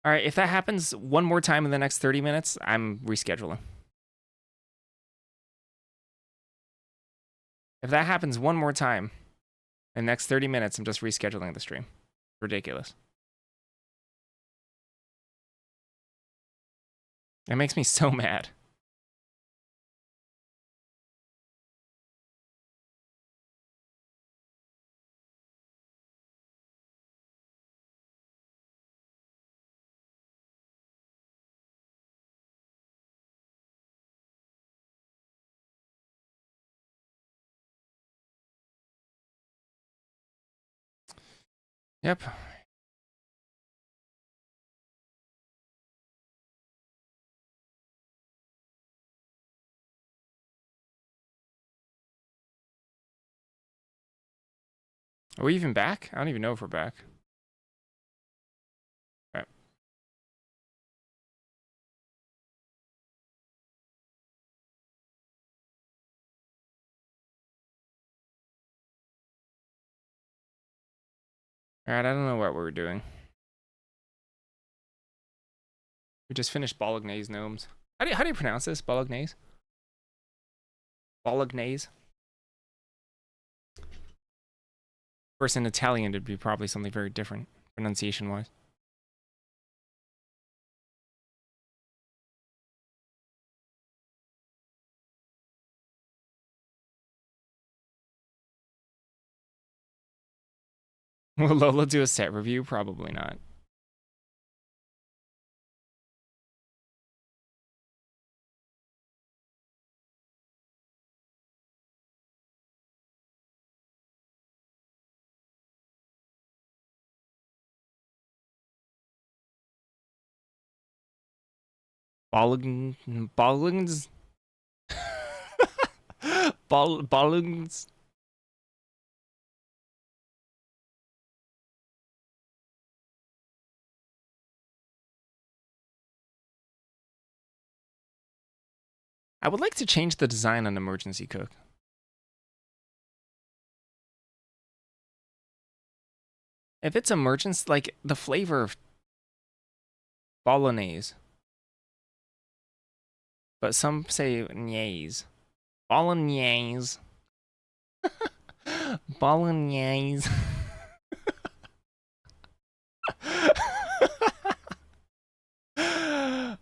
All right, if that happens one more time in the next 30 minutes, I'm rescheduling. If that happens one more time in the next 30 minutes, I'm just rescheduling the stream. Ridiculous. It makes me so mad. Yep. Are we even back? I don't even know if we're back. All right. All right, I don't know what we were doing. We just finished Bolognese gnomes. How do you pronounce this? Bolognese? Bolognese? Of course, in Italian, it'd be probably something very different, pronunciation-wise. Will Lola do a set review? Probably not. Bolognese? Bolognese? I would like to change the design on Emergency Cook. If it's emergency, like the flavor of Bolognese. But some say Niaise. Bolognese. Bolognese.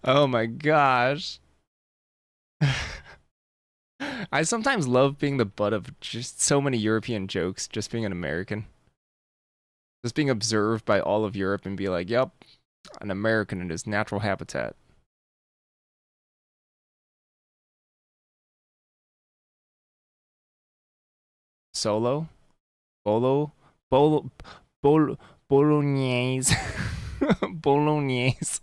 Oh my gosh. I sometimes love being the butt of just so many European jokes, just being an American. Just being observed by all of Europe and be like, yep, an American in his natural habitat. Solo? Bolo? Bolo? Bolognese. Bolognese.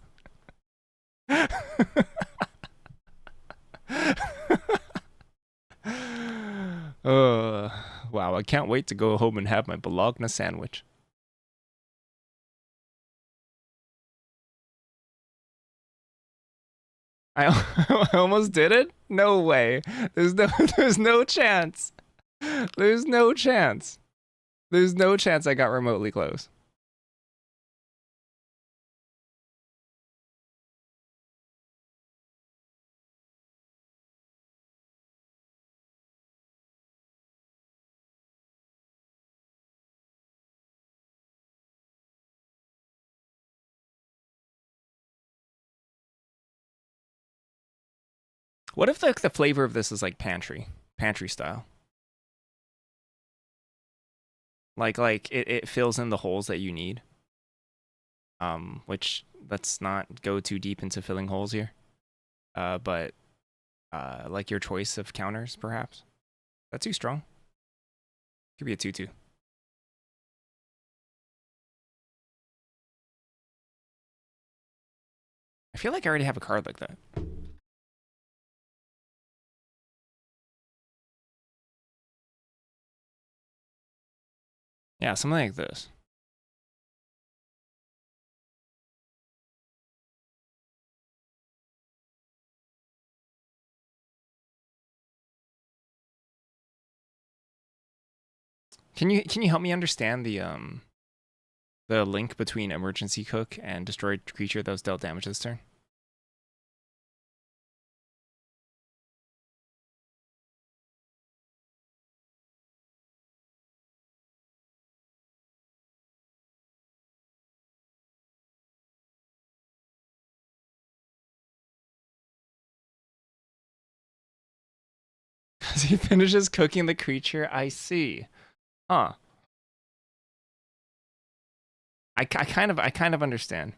Wow, I can't wait to go home and have my Bologna sandwich. I, I almost did it? No way. There's no chance. There's no chance. There's no chance I got remotely close. What if the flavor of this is like pantry style? Like it fills in the holes that you need. Which let's not go too deep into filling holes here. But like your choice of counters, perhaps. That's too strong. Could be a 2-2. I feel like I already have a card like that. Yeah, something like this. Can you help me understand The link between emergency cook and destroyed creature that was dealt damage this turn. As he finishes cooking the creature, I see. Huh. I kind of understand.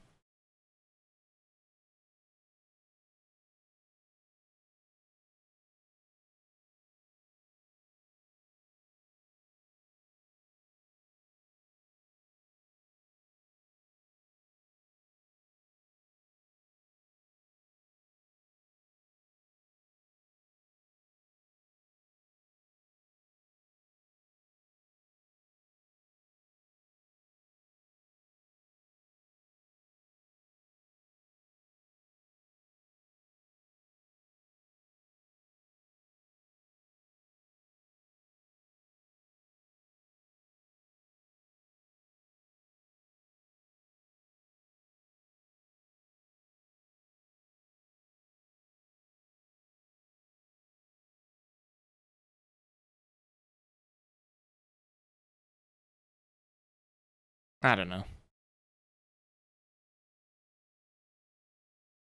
I don't know.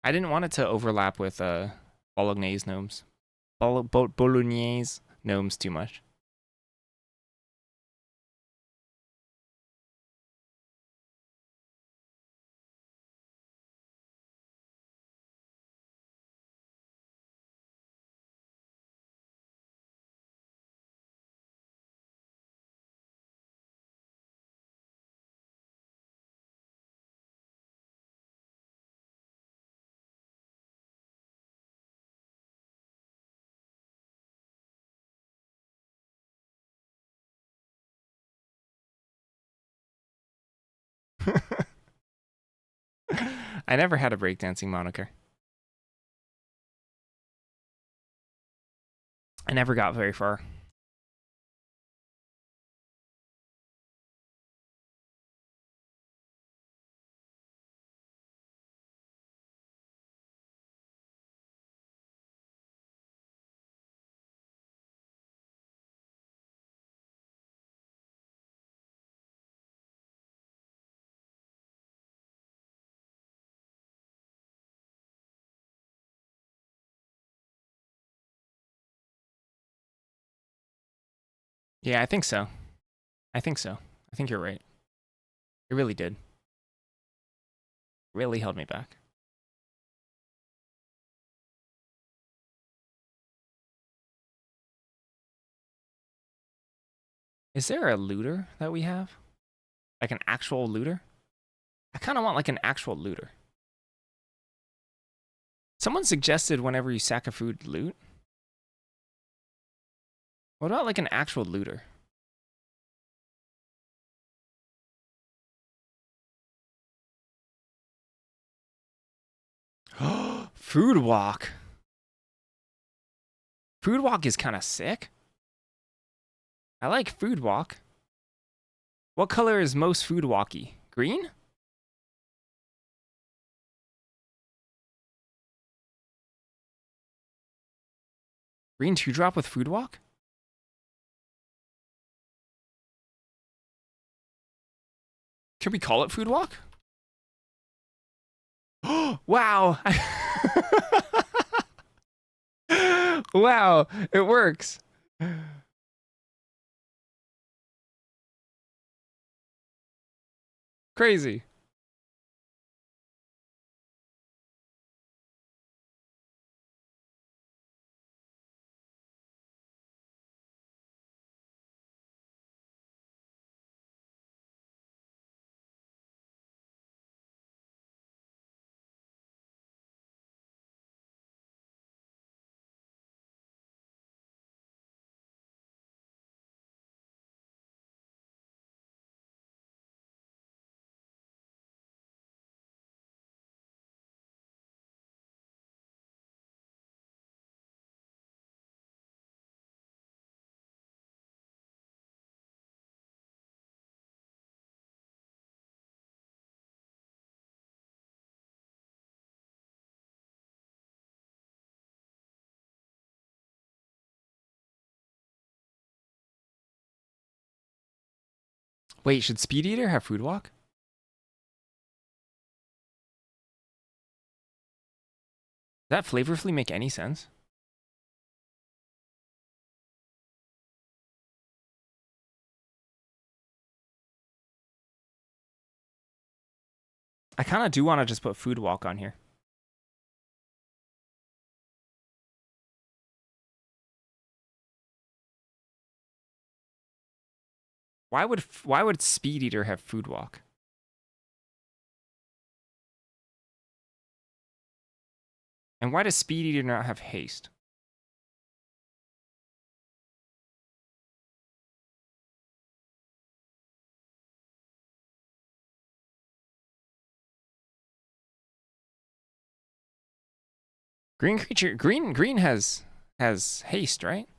I didn't want it to overlap with Bolognese gnomes. Bolognese gnomes too much. I never had a breakdancing moniker. I never got very far. Yeah, I think so. I think so. I think you're right. It really did. Really held me back. Is there a looter that we have? Like an actual looter? I kind of want like an actual looter. Someone suggested whenever you sack a food, loot. What about like an actual looter? Food walk. Food walk is kind of sick. I like food walk. What color is most food walky? Green? Green 2-drop with food walk? Can we call it food walk? Wow. Wow, it works. Crazy. Wait, should Speed Eater have Food Walk? Does that flavorfully make any sense? I kind of do want to just put Food Walk on here. Why would Speed Eater have Food Walk? And why does Speed Eater not have Haste? Green creature, green has haste, right?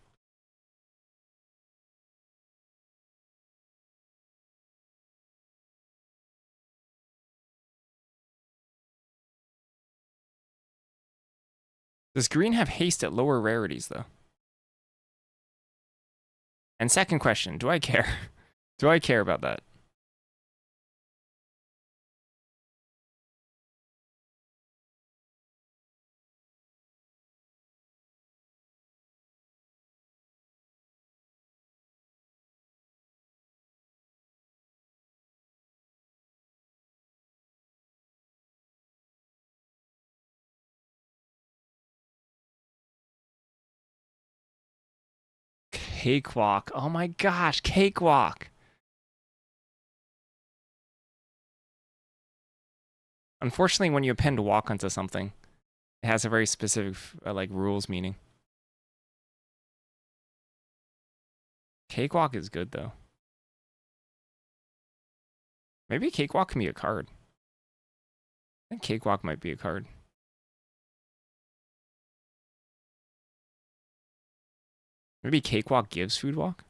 Does green have haste at lower rarities though? And second question, do I care? Do I care about that? Cakewalk. Oh my gosh, Cakewalk. Unfortunately, when you append walk onto something, it has a very specific like rules meaning. Cakewalk is good though. Maybe Cakewalk can be a card. I think Cakewalk might be a card. Maybe Cakewalk gives Food Walk?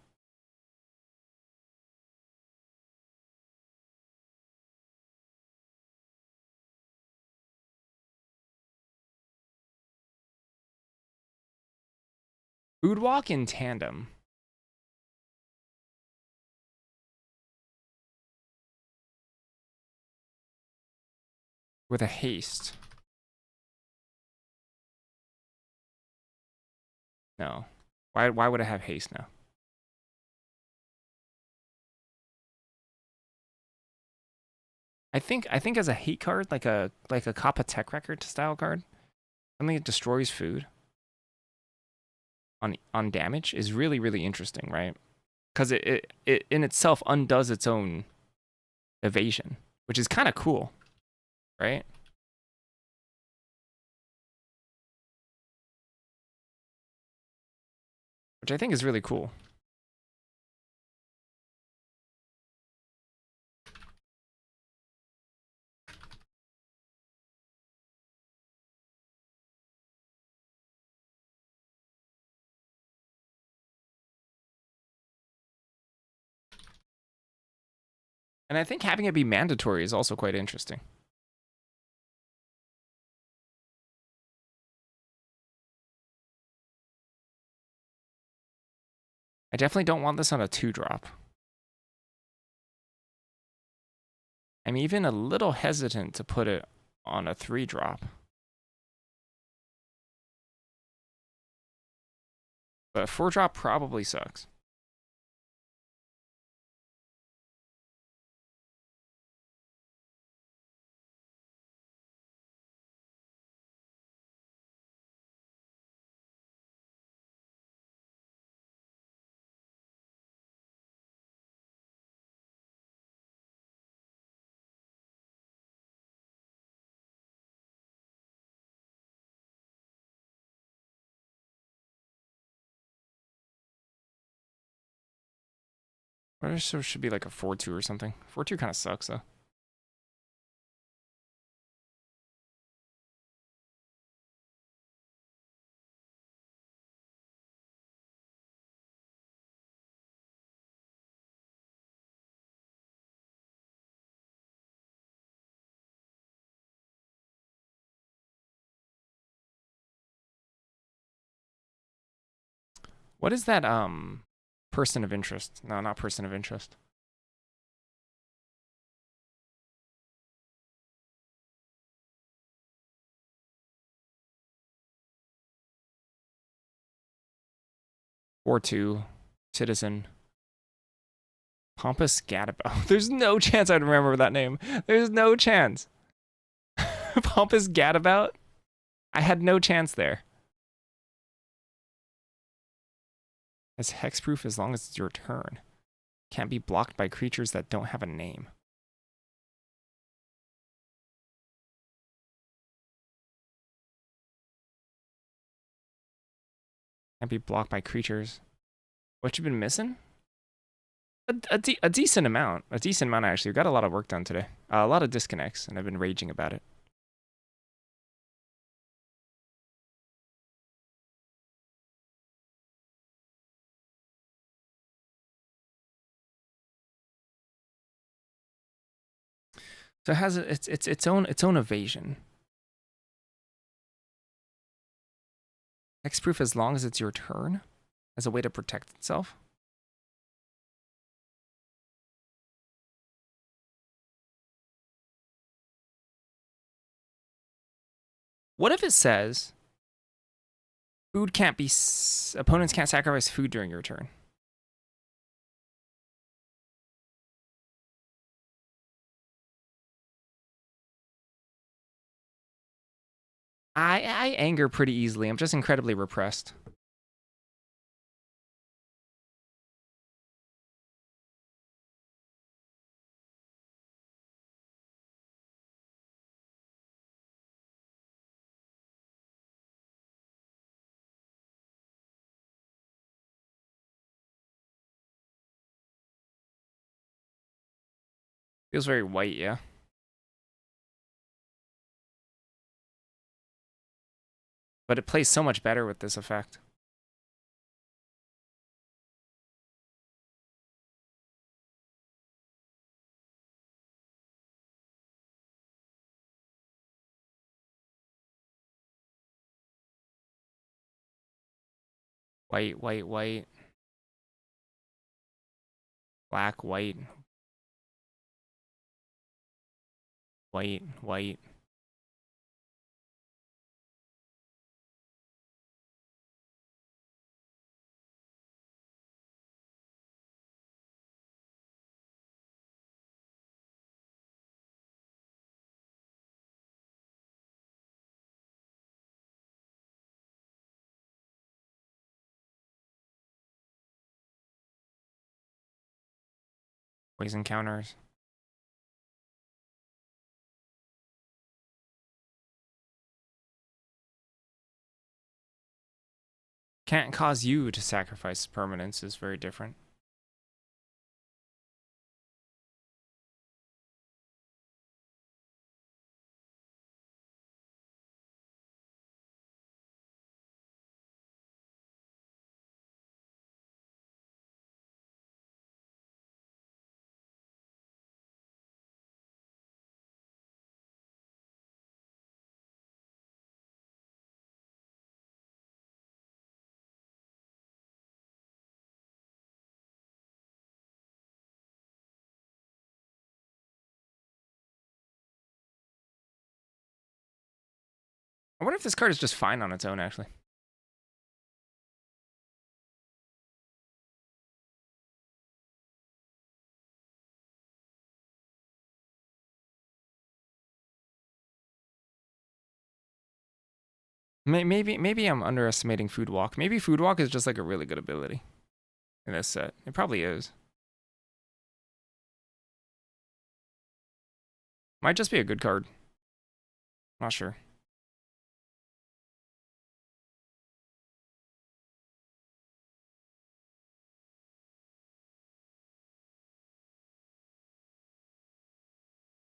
Food Walk in tandem. With a haste. No. Why would I have haste now? I think as a hate card, like a Kappa Tech Record style card, something that destroys food on damage is really, really interesting, right? Because it in itself undoes its own evasion, which is kind of cool, right? Which I think is really cool. And I think having it be mandatory is also quite interesting. I definitely don't want this on a 2-drop. I'm even a little hesitant to put it on a 3-drop. But a 4-drop probably sucks. Or so should be like a 4-2 or something. 4-2 kind of sucks though. What is that person of interest? No, not person of interest. 4-2. Citizen. Pompous Gadabout. There's no chance I'd remember that name. There's no chance. Pompous Gadabout? I had no chance there. It's hexproof as long as it's your turn. Can't be blocked by creatures that don't have a name. Can't be blocked by creatures. What you been missing? A decent amount. A decent amount, actually. We got a lot of work done today. A lot of disconnects, and I've been raging about it. So it has its own evasion. Hexproof as long as it's your turn, as a way to protect itself. What if it says food can't be opponents can't sacrifice food during your turn? I anger pretty easily. I'm just incredibly repressed. Feels very white, yeah. But it plays so much better with this effect. White, white, white. Black, white. White, white. Poison counters. Can't cause you to sacrifice permanence is very different. I wonder if this card is just fine on its own, actually. Maybe I'm underestimating Food Walk. Maybe Food Walk is just like a really good ability in this set. It probably is. Might just be a good card. Not sure.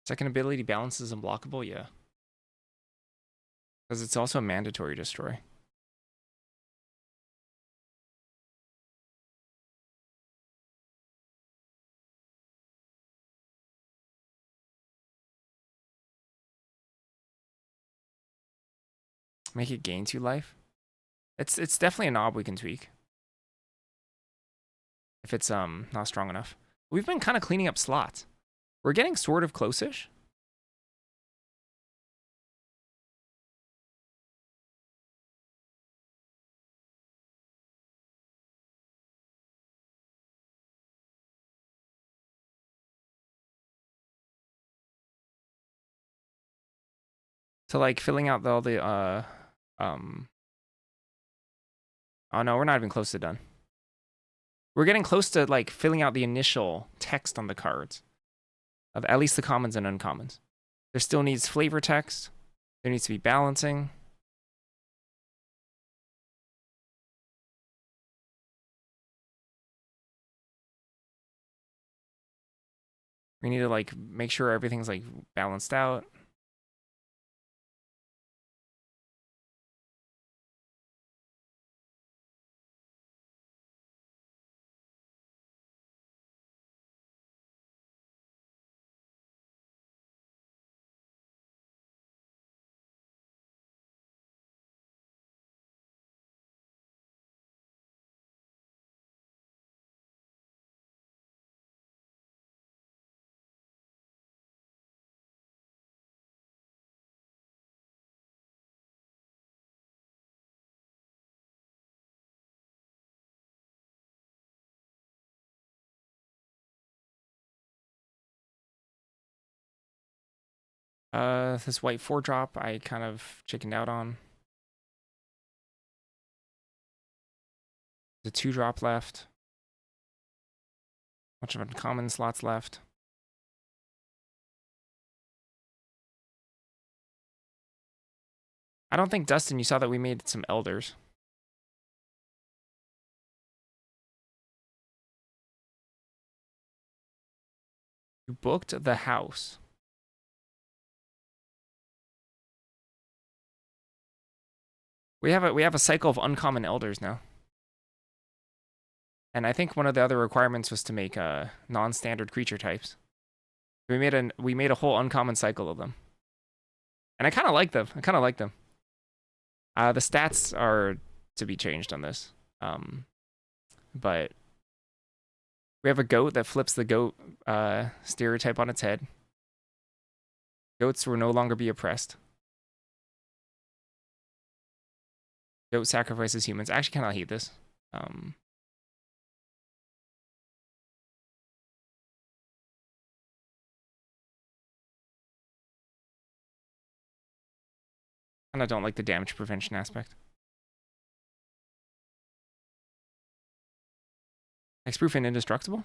Second ability balances unblockable, yeah. Because it's also a mandatory destroy. Make it gain 2 life. It's definitely a knob we can tweak. If it's not strong enough. We've been kind of cleaning up slots. We're getting sort of close-ish. to like filling out all the oh no, we're not even close to done. We're getting close to like filling out the initial text on the cards of at least the commons and uncommons. There still needs flavor text. There needs to be balancing. We need to like make sure everything's like balanced out. This white 4-drop I kind of chickened out on. The 2-drop left. Bunch of uncommon slots left. I don't think, Dustin, you saw that we made some elders. You booked the house. We have a cycle of uncommon elders now. And I think one of the other requirements was to make non-standard creature types. We made a whole uncommon cycle of them. And I kind of like them. The stats are to be changed on this. But we have a goat that flips the goat stereotype on its head. Goats will no longer be oppressed. Goat sacrifices humans. I actually kind of hate this. And I don't like the damage prevention aspect. Hexproof and indestructible?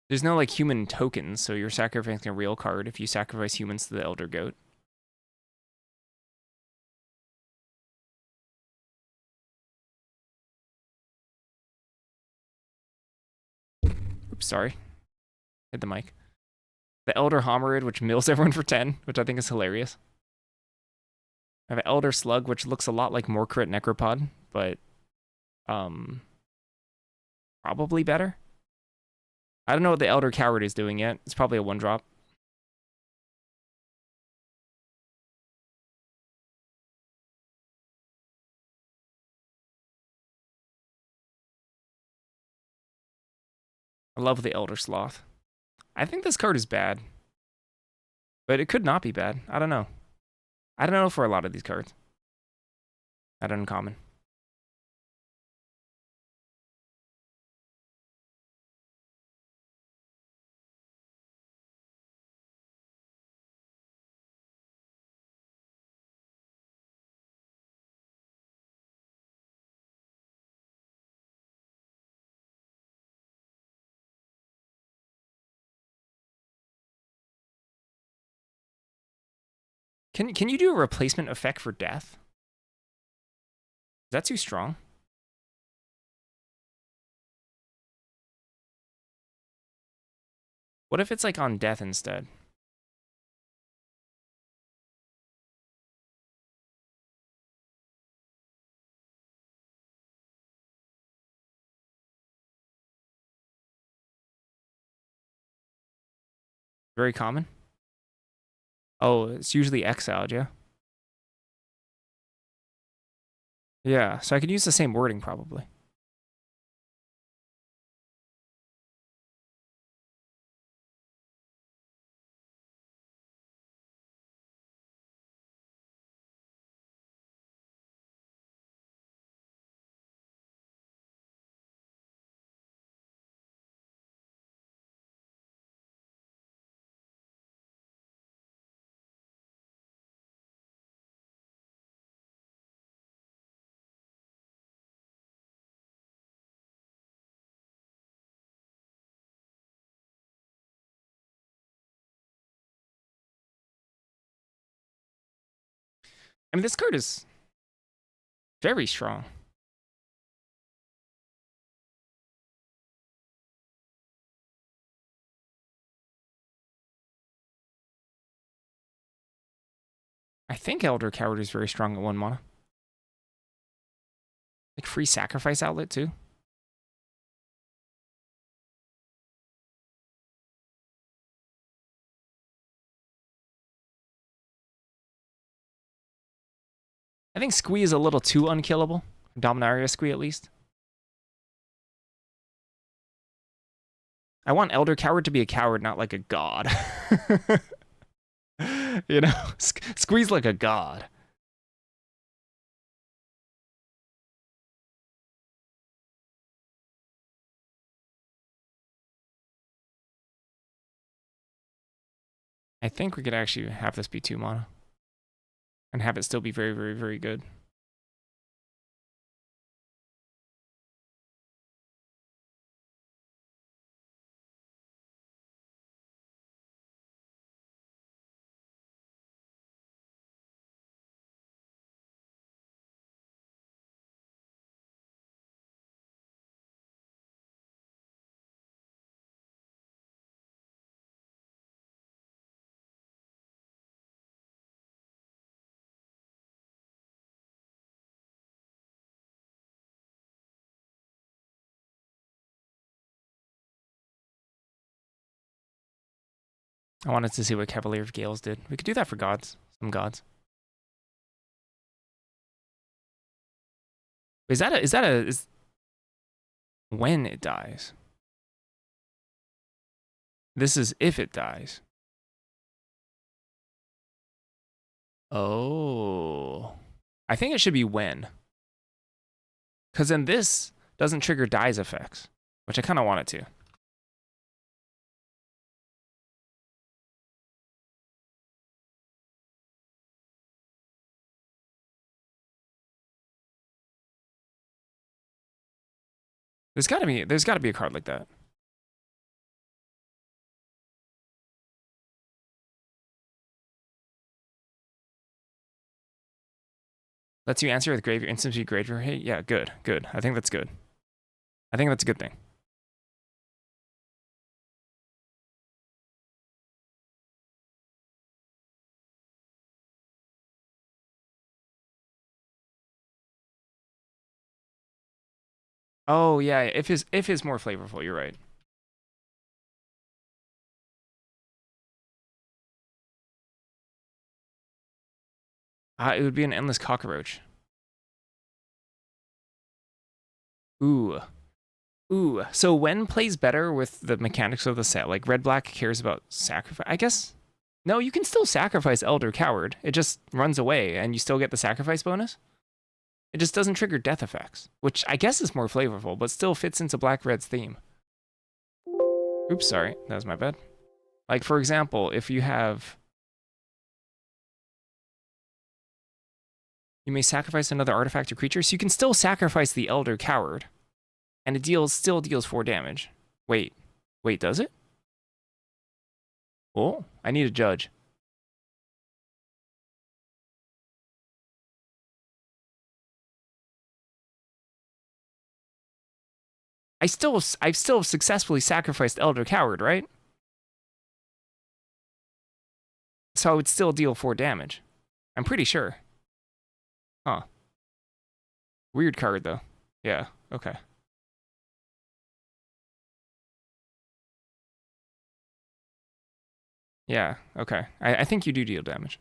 There's no like human tokens, so you're sacrificing a real card if you sacrifice humans to the Elder Goat. Oops, sorry. Hit the mic. The Elder Hominid, which mills everyone for 10, which I think is hilarious. I have an Elder Slug, which looks a lot like Morcrit Necropod, but probably better. I don't know what the Elder Coward is doing yet. It's probably a 1-drop. I love the Elder Sloth. I think this card is bad. But it could not be bad. I don't know. I don't know for a lot of these cards. At uncommon. Can you do a replacement effect for death? Is that too strong? What if it's like on death instead? Very common. Oh, it's usually exiled, yeah. Yeah, so I could use the same wording probably. I mean, this card is very strong. I think Elder Coward is very strong at 1 mana. Like free sacrifice outlet too. I think Squee is a little too unkillable. Dominaria Squee at least. I want Elder Coward to be a coward, not like a god. You know, Squee's like a god. I think we could actually have this be 2 mana. And have it still be very, very, very good. I wanted to see what Cavalier of Gales did. We could do that for gods. Some gods. Is when it dies? This is if it dies. Oh. I think it should be when. Because then this doesn't trigger dies effects, which I kind of want it to. There's gotta be a card like that. Lets you answer with graveyard instantly graveyard hit. Yeah, good, good. I think that's good. I think that's a good thing. Oh yeah, if his more flavorful, you're right. It would be an endless cockroach. Ooh. Ooh. So when plays better with the mechanics of the set? Like red black cares about sacrifice. I guess. No, you can still sacrifice Elder Coward. It just runs away and you still get the sacrifice bonus. It just doesn't trigger death effects, which I guess is more flavorful, but still fits into Black Red's theme. Oops, sorry. That was my bad. Like, for example, if you have... You may sacrifice another artifact or creature, so you can still sacrifice the Elder Coward. And it still deals 4 damage. Wait, does it? Oh, I need a judge. I've still successfully sacrificed Elder Coward, right? So I would still deal 4 damage. I'm pretty sure. Huh. Weird card, though. Yeah, okay. Yeah, okay. I think you do deal damage.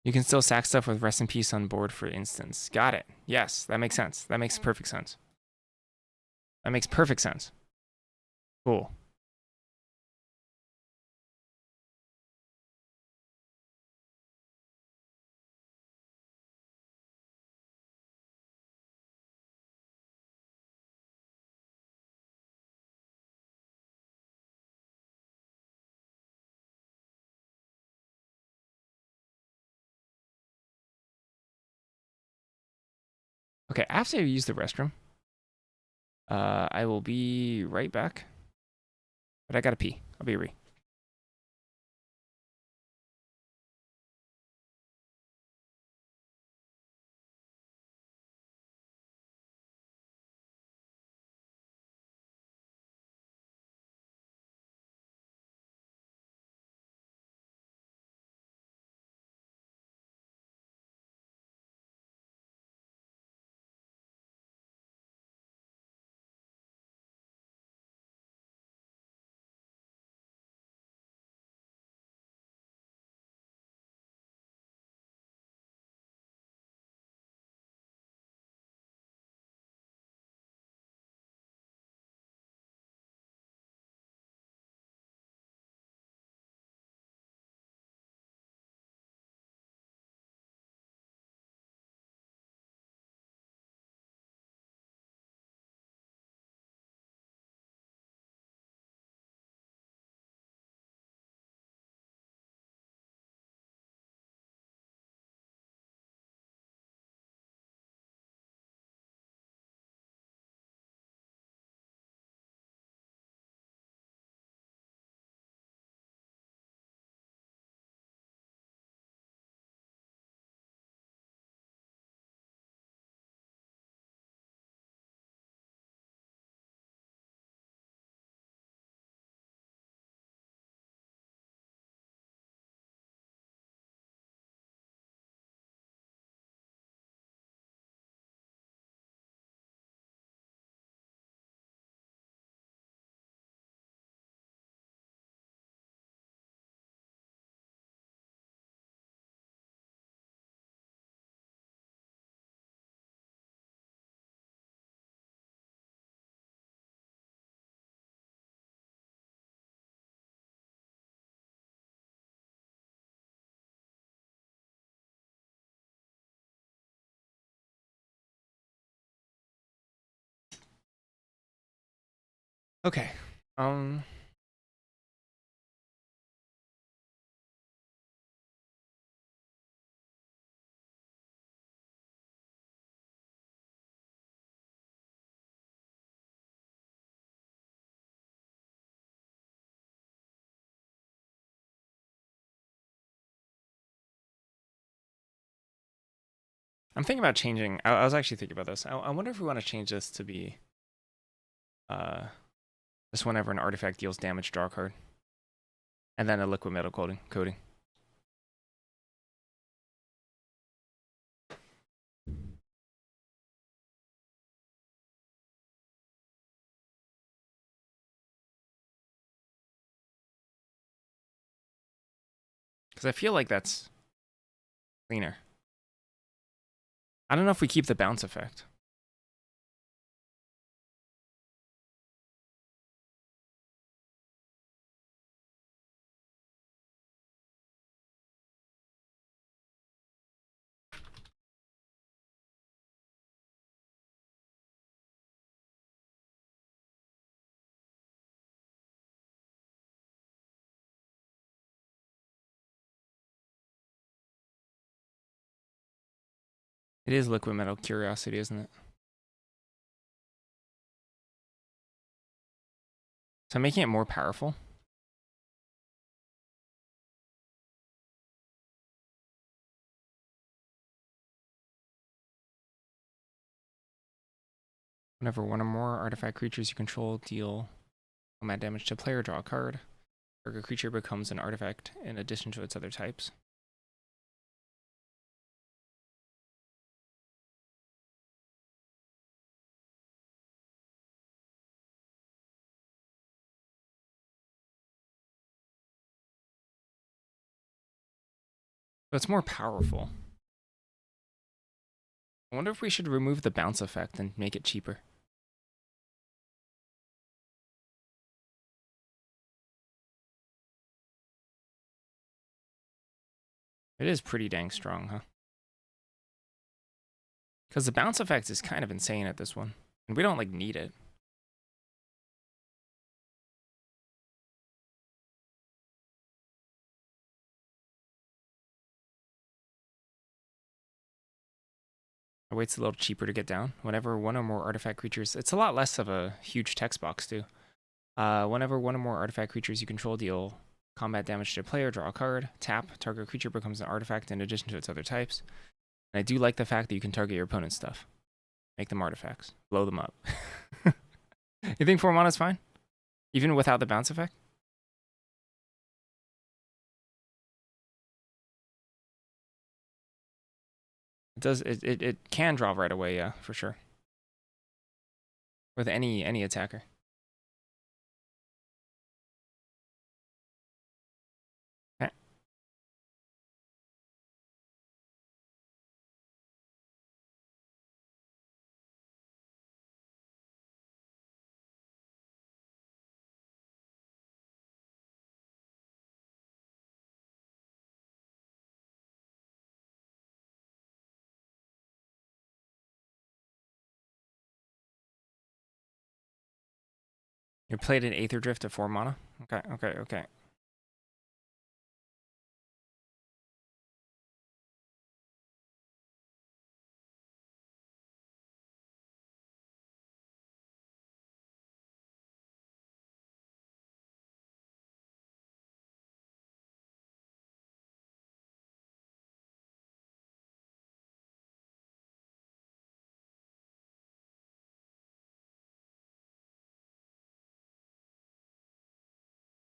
You can still sack stuff with Rest in Peace on board, for instance. Got it. Yes, that makes sense. That makes perfect sense. That makes perfect sense. Cool. Okay, after I use the restroom, I will be right back. But I gotta pee. I'll be right. Okay. Um. I'm thinking about changing. I was actually thinking about this. I wonder if we want to change this to be just whenever an artifact deals damage, draw a card, and then a liquid metal coating. Because I feel like that's cleaner. I don't know if we keep the bounce effect. It is liquid metal curiosity, isn't it? So making it more powerful. Whenever one or more artifact creatures you control deal combat damage to player, draw a card. Target creature becomes an artifact in addition to its other types. So it's more powerful. I wonder if we should remove the bounce effect and make it cheaper. It is pretty dang strong, huh? Because the bounce effect is kind of insane at this one. And we don't, like, need it. The weight's a little cheaper to get down. Whenever one or more artifact creatures, it's a lot less of a huge text box too. Whenever one or more artifact creatures you control deal combat damage to a player, draw a card, tap, target creature becomes an artifact in addition to its other types. And I do like the fact that you can target your opponent's stuff. Make them artifacts. Blow them up. You think 4 mana is fine? Even without the bounce effect? It can draw right away, yeah, for sure. With any attacker. Okay. You played an Aether Drift at 4 mana? Okay.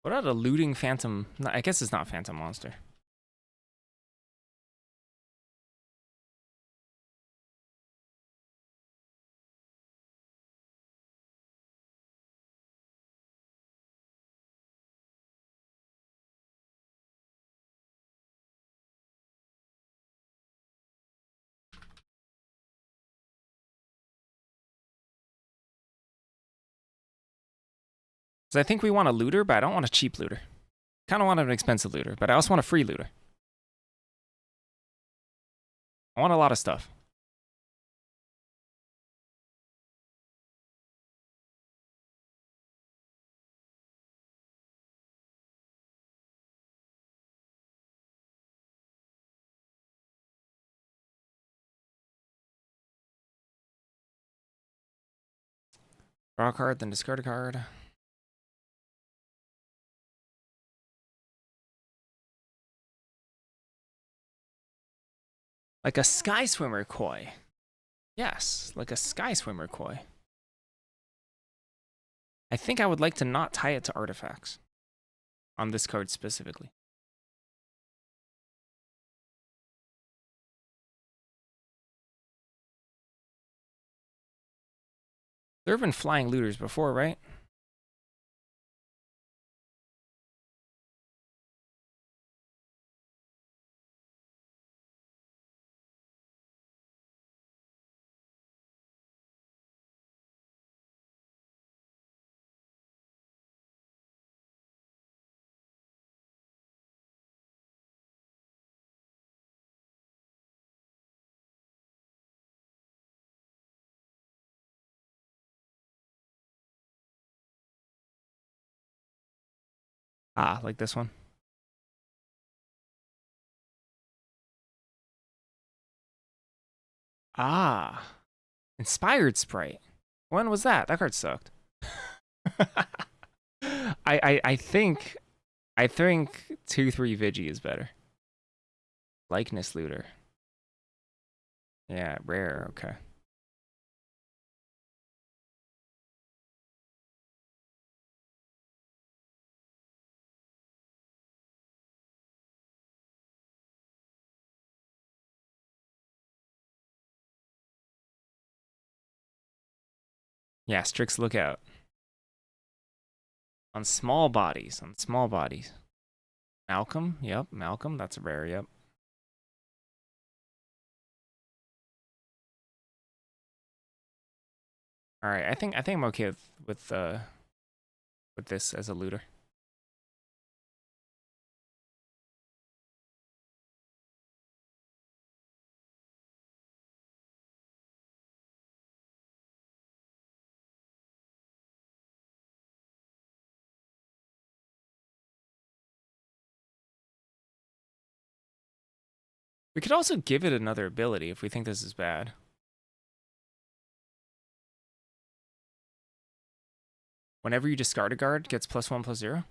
What about a looting phantom? No, I guess it's not phantom monster. Because I think we want a looter, but I don't want a cheap looter. Kind of want an expensive looter, but I also want a free looter. I want a lot of stuff. Draw a card, then discard a card. Like a Sky Swimmer Koi. Yes, like a Sky Swimmer Koi. I think I would like to not tie it to artifacts. On this card specifically. There have been flying looters before, right? Ah, like this one. Ah. Inspired Sprite. When was that? That card sucked. I think 2/3 Vigi is better. Likeness Looter. Yeah, rare, okay. Yeah, Strix Lookout. On small bodies. Malcolm, yep, Malcolm, that's a rare, yep. Alright, I think I'm okay with this as a looter. We could also give it another ability if we think this is bad. Whenever you discard a card, gets +1/+0.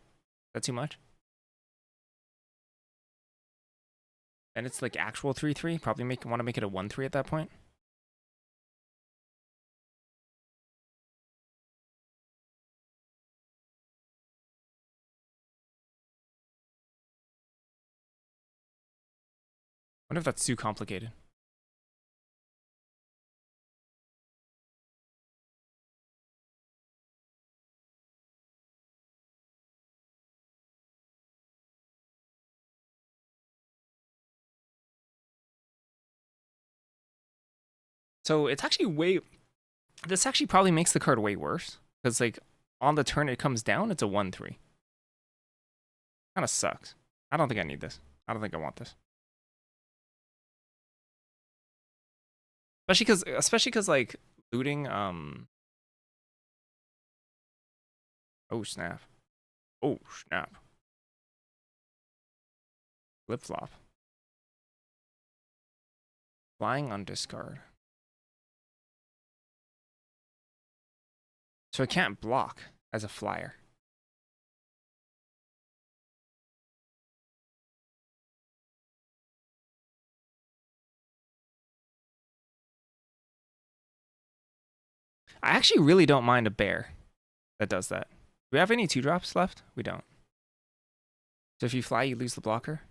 That too much? And it's like actual 3/3. Probably want to make it a 1/3 at that point. Wonder if that's too complicated. So it's actually way. This actually probably makes the card way worse because like on the turn it comes down, it's a 1/3. Kind of sucks. I don't think I need this. I don't think I want this. Especially because like looting. Oh snap. Oh snap. Flip flop. Flying on discard. So it can't block as a flyer. I actually really don't mind a bear that does that. Do we have any 2-drops left? We don't. So if you fly, you lose the blocker.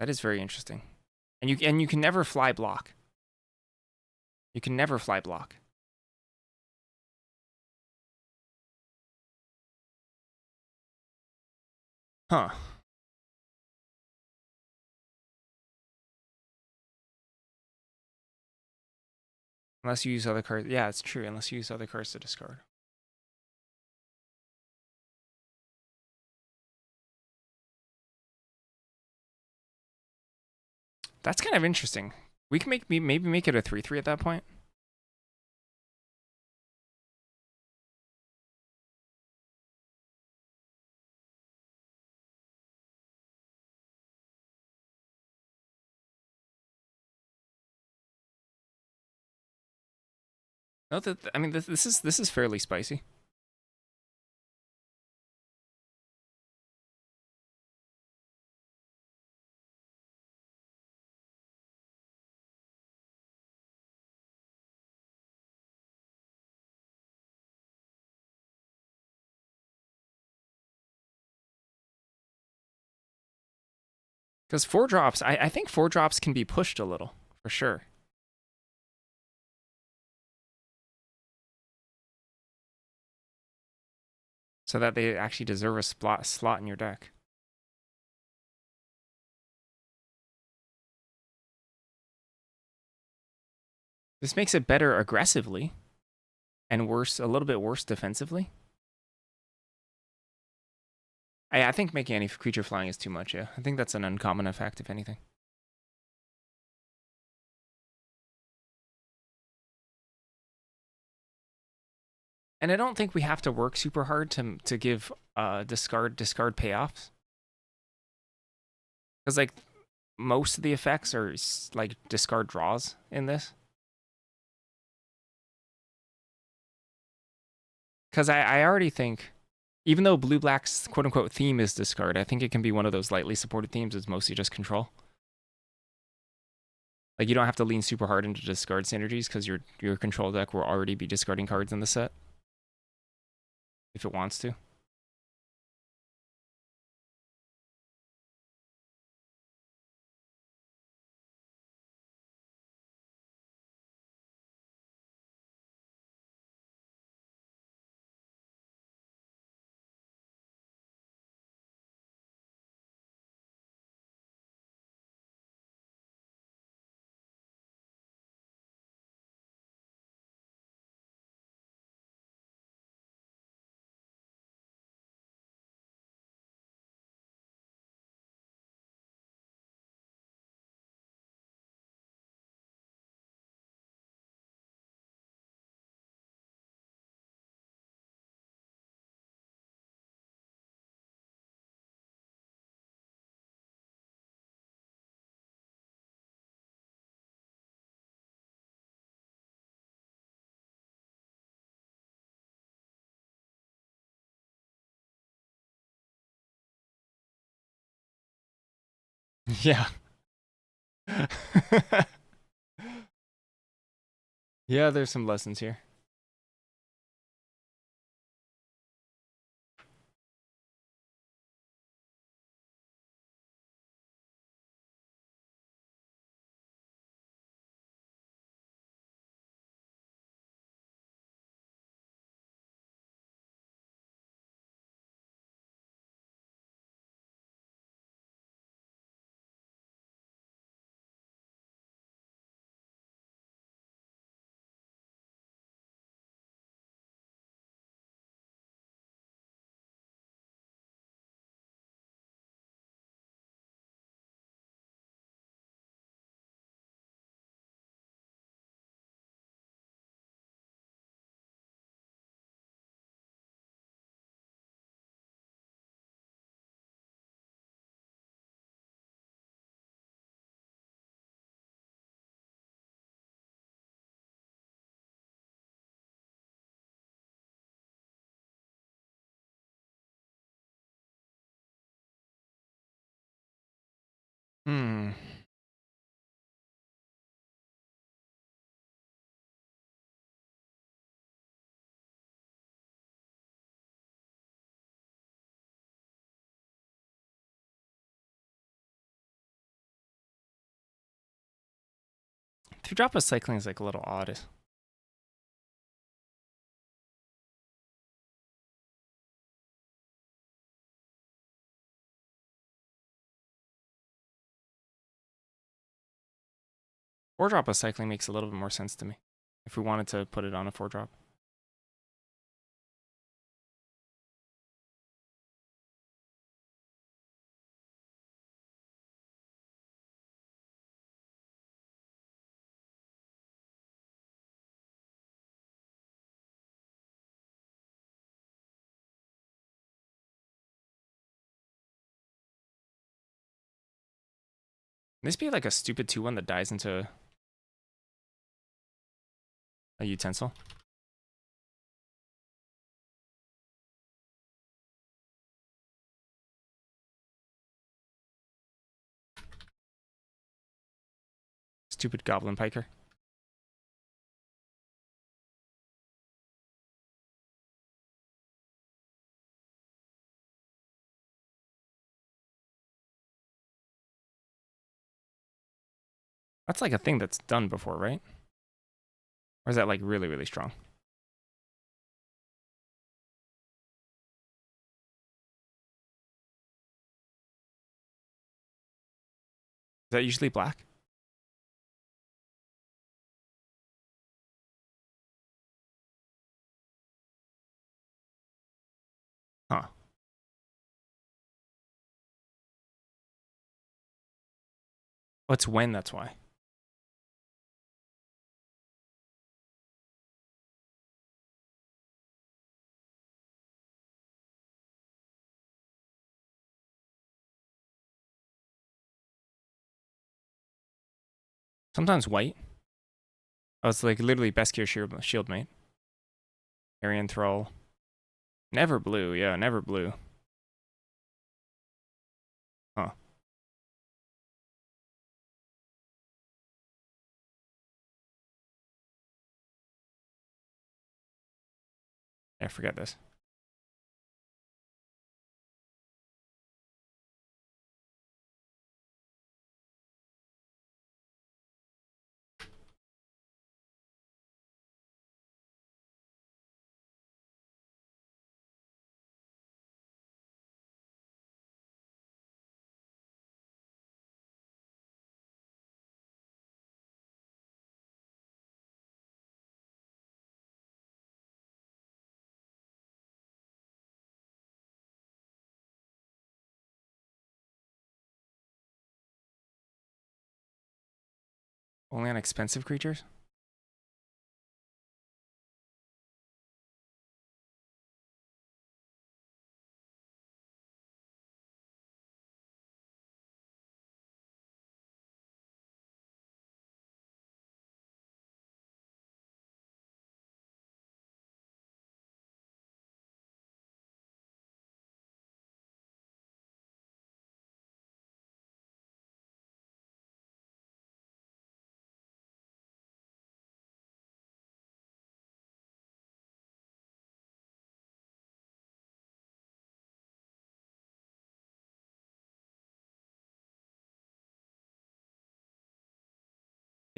That is very interesting. And you can never fly block. You can never fly block. Huh. Unless you use other cards. Yeah, it's true. Unless you use other cards to discard. That's kind of interesting. We can maybe make it a 3/3 at that point. No, I mean this is fairly spicy. Because 4-drops, I think 4-drops can be pushed a little, for sure. So that they actually deserve a slot in your deck. This makes it better aggressively and worse, a little bit worse defensively. I think making any creature flying is too much, yeah. I think that's an uncommon effect, if anything. And I don't think we have to work super hard to give discard payoffs. Because like most of the effects are like discard draws in this. Because I already think, even though blue black's quote unquote theme is discard, I think it can be one of those lightly supported themes. It's mostly just control. Like you don't have to lean super hard into discard synergies because your control deck will already be discarding cards in the set if it wants to. Yeah. Yeah, there's some lessons here. Hmm. Two drop of cycling is like a little odd. Four drop of cycling makes a little bit more sense to me. If we wanted to put it on a four drop. Can this be like a stupid 2-1 that dies into a utensil? Stupid goblin piker. That's like a thing that's done before, right? Or is that like really, really strong? Is that usually black? Huh. What's when, that's why. Sometimes white. Oh, it's like literally Beskir shield mate. Aryan Thrall. Never blue, yeah, never blue. Huh. Yeah, forget this. Only on expensive creatures?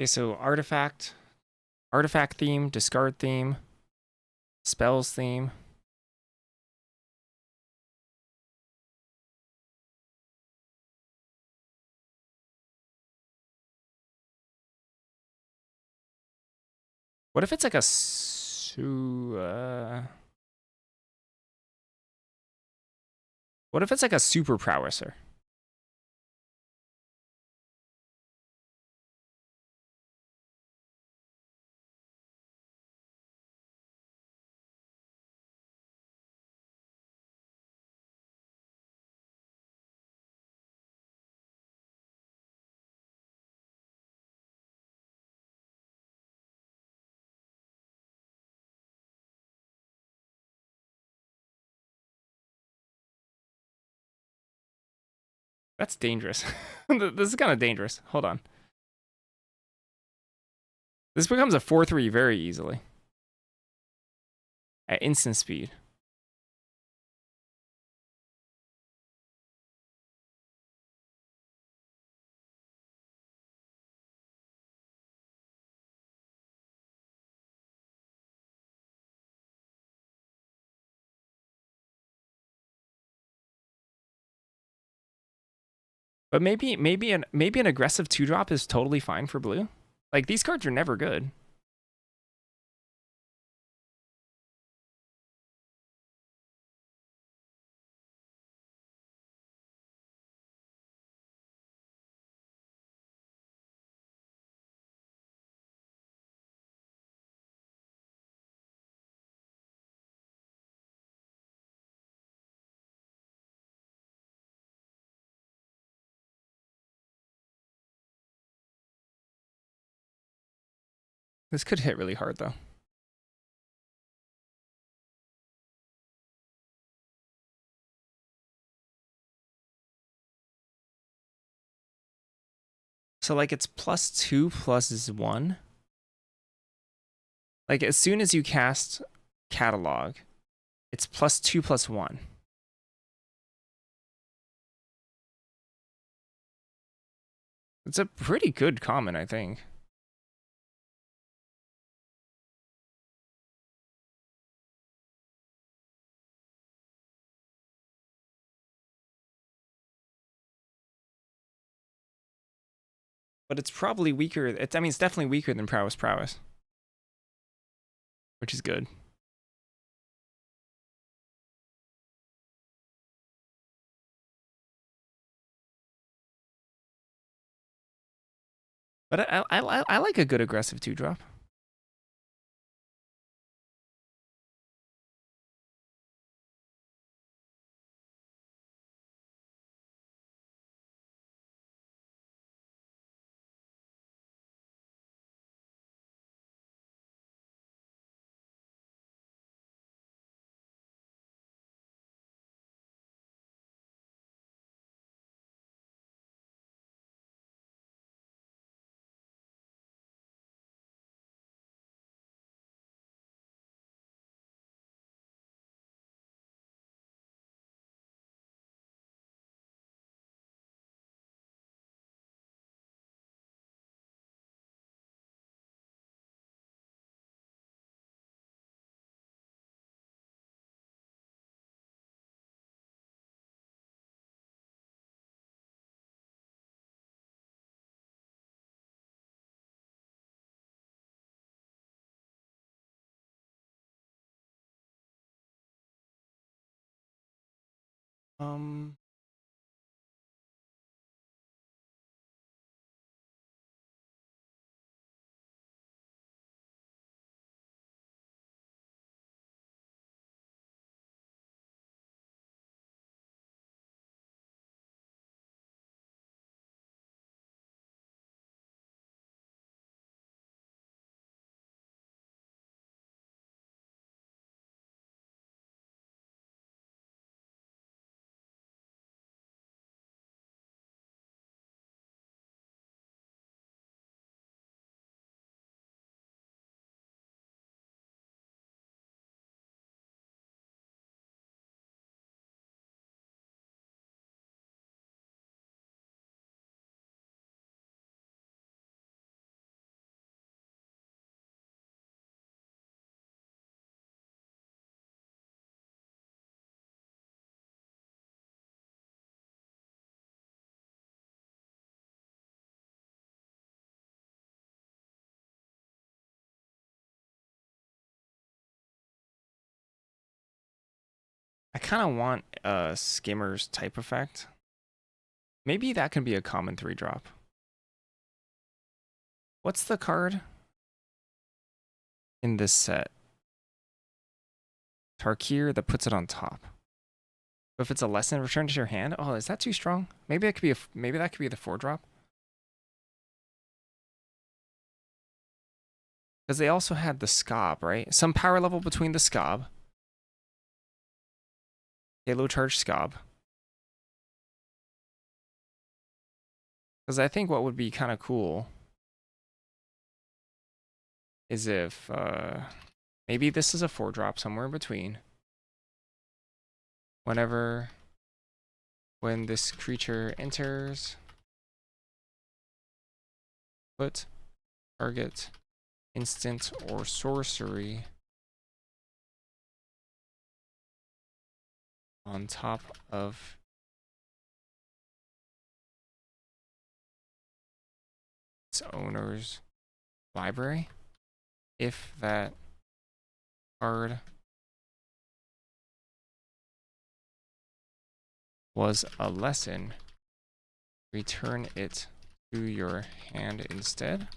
Okay, so artifact theme, discard theme, spells theme. What if it's like a what if it's like a super prowesser? That's dangerous. This is kind of dangerous. Hold on. This becomes a 4/3 very easily. At instant speed. But maybe an aggressive 2-drop is totally fine for blue. Like these cards are never good. This could hit really hard though. So like it's +2 +1. Like as soon as you cast catalog, it's +2 +1. It's a pretty good common, I think. But it's probably weaker. I mean, it's definitely weaker than Prowess, which is good. But I like a good aggressive 2-drop. Um, I kind of want a Skimmer's type effect. Maybe that can be a common 3-drop. What's the card in this set? Tarkir that puts it on top. But if it's a lesson, return to your hand. Oh, is that too strong? Maybe that could be maybe that could be the 4-drop. Because they also had the Scob, right? Some power level between the Scob. Halo Charge Scob. Because I think what would be kind of cool is if maybe this is a 4-drop somewhere in between. When this creature enters, put target instant or sorcery on top of its owner's library. If that card was a lesson, return it to your hand instead.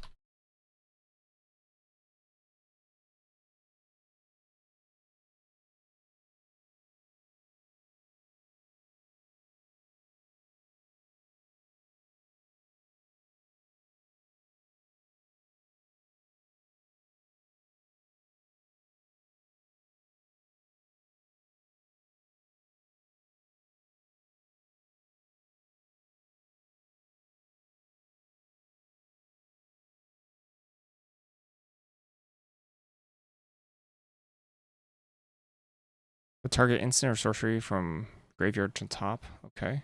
The target instant or sorcery from graveyard to top. Okay.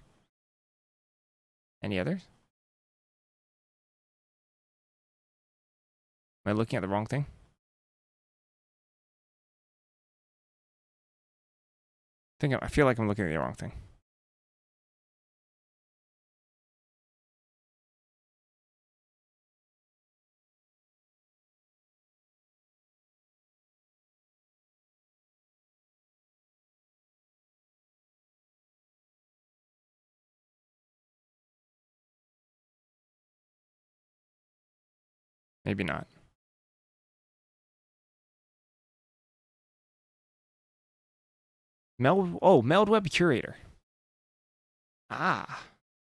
Any others? Am I looking at the wrong thing? I feel like I'm looking at the wrong thing. Maybe not. Meld Web Curator. Ah.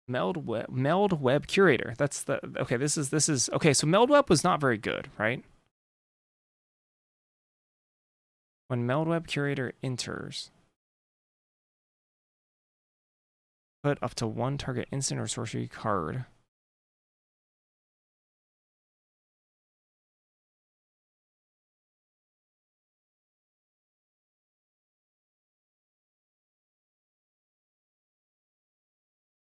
Meld Web Curator. That's the okay, this is okay, so Meld Web was not very good, right? When Meld Web Curator enters, put up to 1 target instant or sorcery card.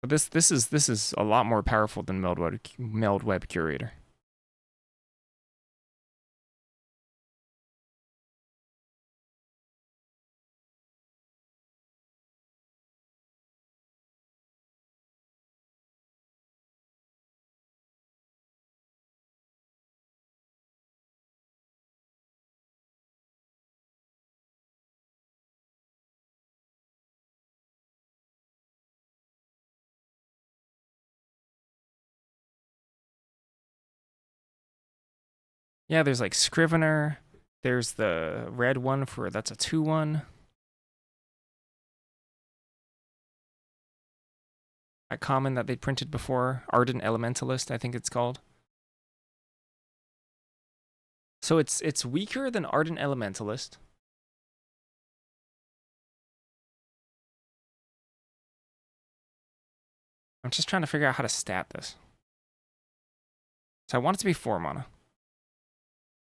But this is a lot more powerful than Meld Web Curator. Yeah, there's like Scrivener. There's the red one for that's a 2/1. A common that they printed before, Ardent Elementalist, I think it's called. So it's weaker than Ardent Elementalist. I'm just trying to figure out how to stat this. So I want it to be 4 mana.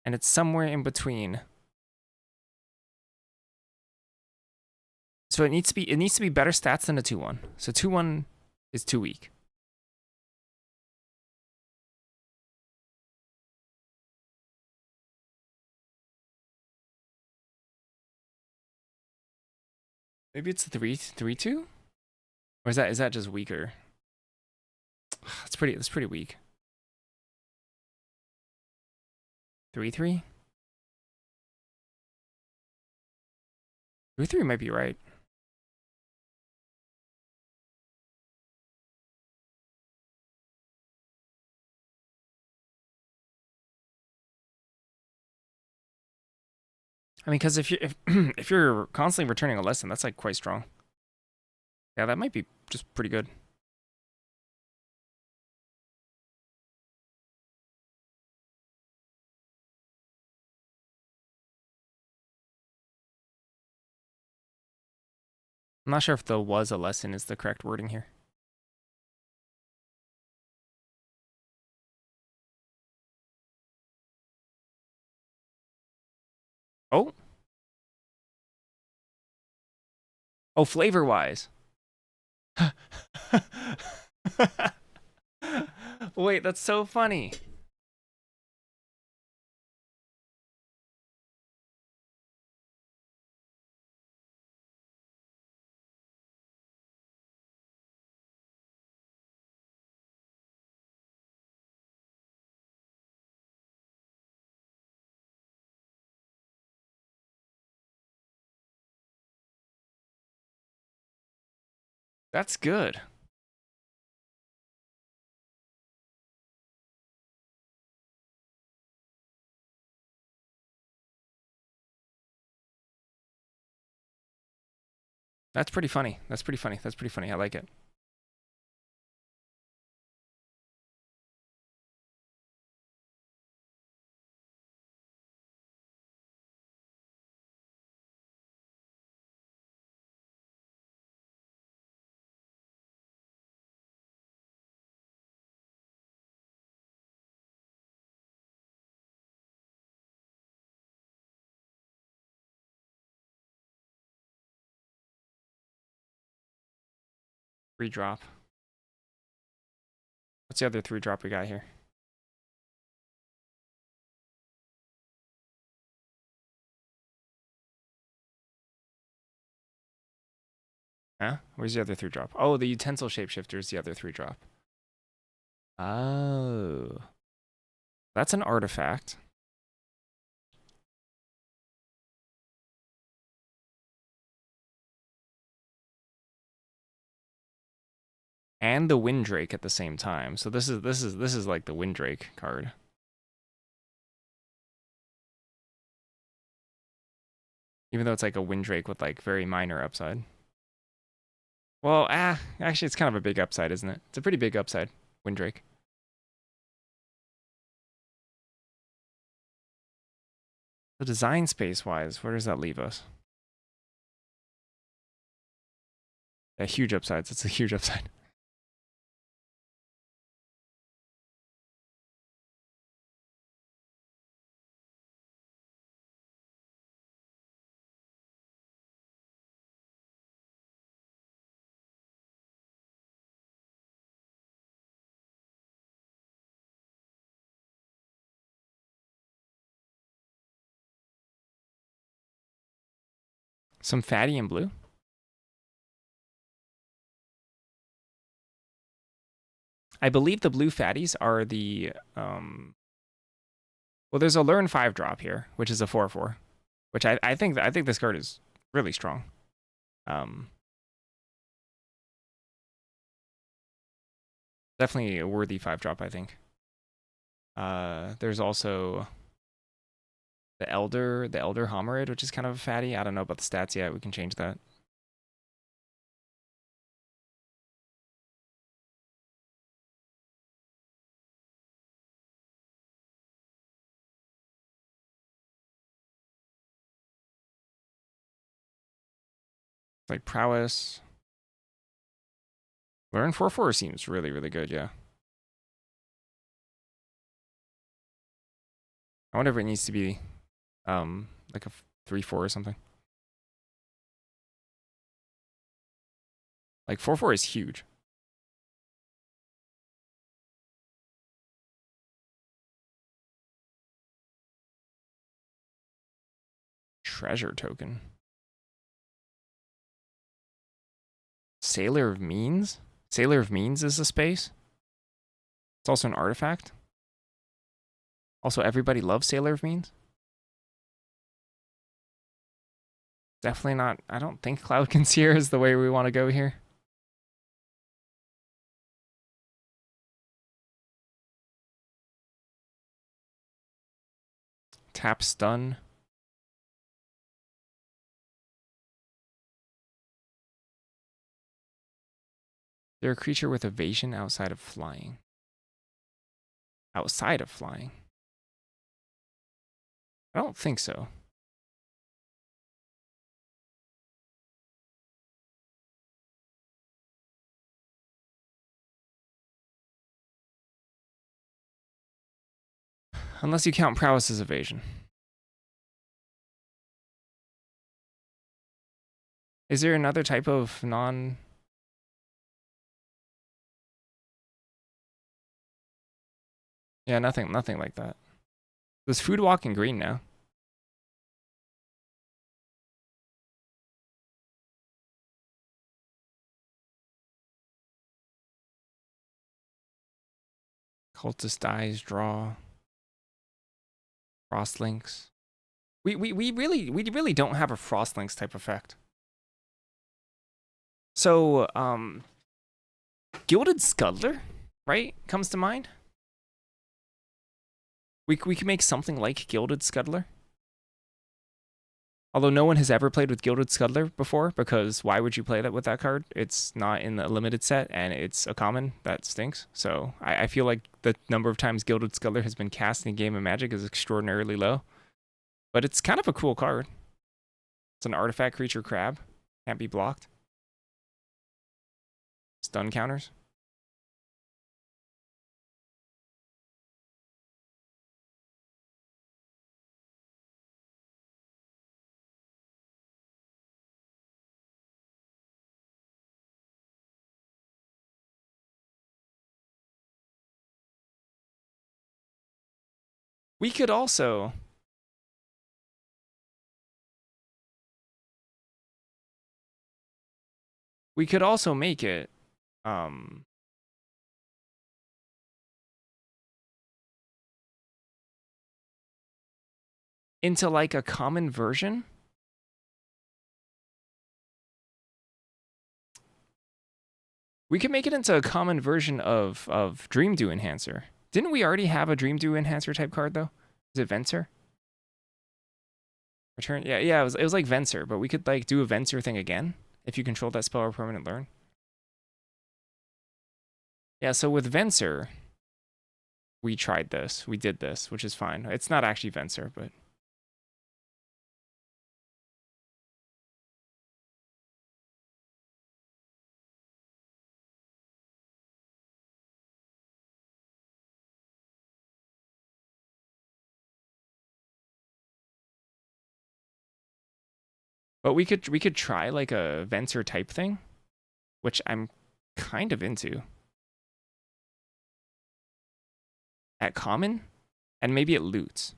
And it's somewhere in between. So it needs to be better stats than a 2/1. So 2/1 is too weak. Maybe it's 3/2? Or is that just weaker? That's pretty weak. 3/3? 3/3 might be right. I mean, because if you're constantly returning a lesson, that's like quite strong. Yeah, that might be just pretty good. I'm not sure if the was a lesson is the correct wording here. Oh, oh, flavor wise. Wait, that's so funny. That's good. That's pretty funny. That's pretty funny. That's pretty funny. I like it. Three drop. What's the other three drop we got here? Huh? Where's the other three drop? Oh, the utensil shapeshifter is the other three drop. Oh. That's an artifact. And the Windrake at the same time. So this is like the Windrake card. Even though it's like a Windrake with like very minor upside. Well, actually it's kind of a big upside, isn't it? It's a pretty big upside, Windrake. The design space wise, where does that leave us? Yeah, huge upsides. It's a huge upside. Some fatty and blue. I believe the blue fatties are the well, there's a learn 5 drop here, which is a 4/4, which I think this card is really strong. Um Definitely a worthy 5 drop, I think. There's also the Elder Hominid, which is kind of a fatty. I don't know about the stats yet. We can change that. Like prowess. Learn 4/4 seems really, really good, yeah. I wonder if it needs to be like a 3/4 or something. Like 4/4 is huge. Treasure token. Sailor of Means? Sailor of Means is a space. It's also an artifact. Also, everybody loves Sailor of Means. Definitely not. I don't think Cloud Conceer is the way we want to go here. Tap stun. They're a creature with evasion outside of flying. Outside of flying? I don't think so. Unless you count prowess as evasion. Is there another type of non... Yeah, nothing like that. There's food walking green now. Cultist dies, draw. Frostlinks. We really don't have a Frostlinks type effect. So, Gilded Scuddler, right? Comes to mind. We can make something like Gilded Scuddler. Although no one has ever played with Gilded Scuddler before, because why would you play that with that card? It's not in the limited set, and it's a common. That stinks. So I feel like the number of times Gilded Scuddler has been cast in a game of Magic is extraordinarily low. But it's kind of a cool card. It's an artifact creature crab. Can't be blocked. Stun counters. We could also... We could also make it... into like a common version. We could make it into a common version of Dreamdew Enhancer. Didn't we already have a Dreamdew Enhancer type card though? Is it Venser? Return, yeah, it was like Venser, but we could like do a Venser thing again if you control that spell or permanent learn. Yeah, so with Venser, we tried this, we did this, which is fine. It's not actually Venser, but we could try like a Venser type thing, which I'm kind of into. At common, and maybe it loots.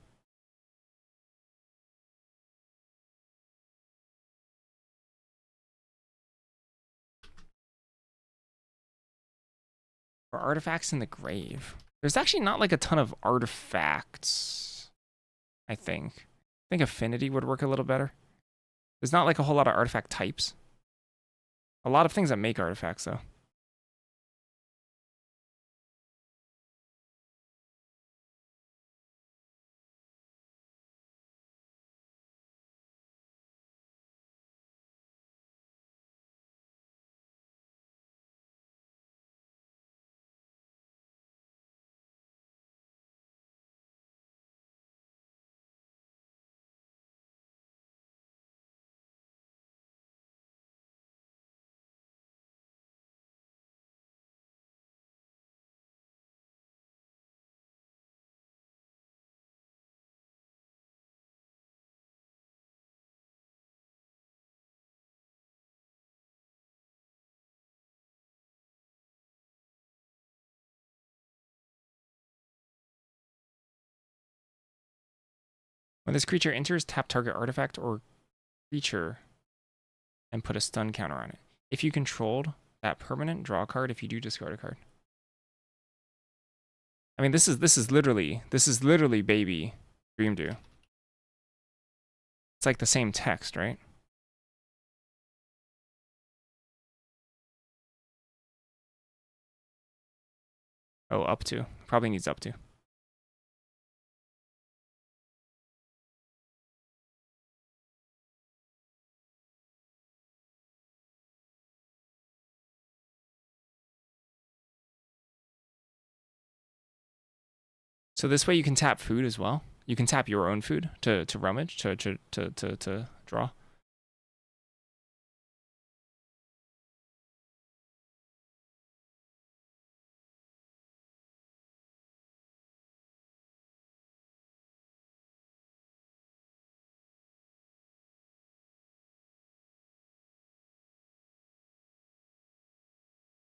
Or artifacts in the grave. There's actually not like a ton of artifacts, I think. I think affinity would work a little better. There's not like a whole lot of artifact types. A lot of things that make artifacts though. When this creature enters, tap target artifact or creature and put a stun counter on it. If you controlled that permanent, draw a card. If you do, discard a card. I mean, this is literally baby Dreamdew. It's like the same text, right? Oh, up to. Probably needs up to. So this way you can tap food as well. You can tap your own food to rummage, to draw.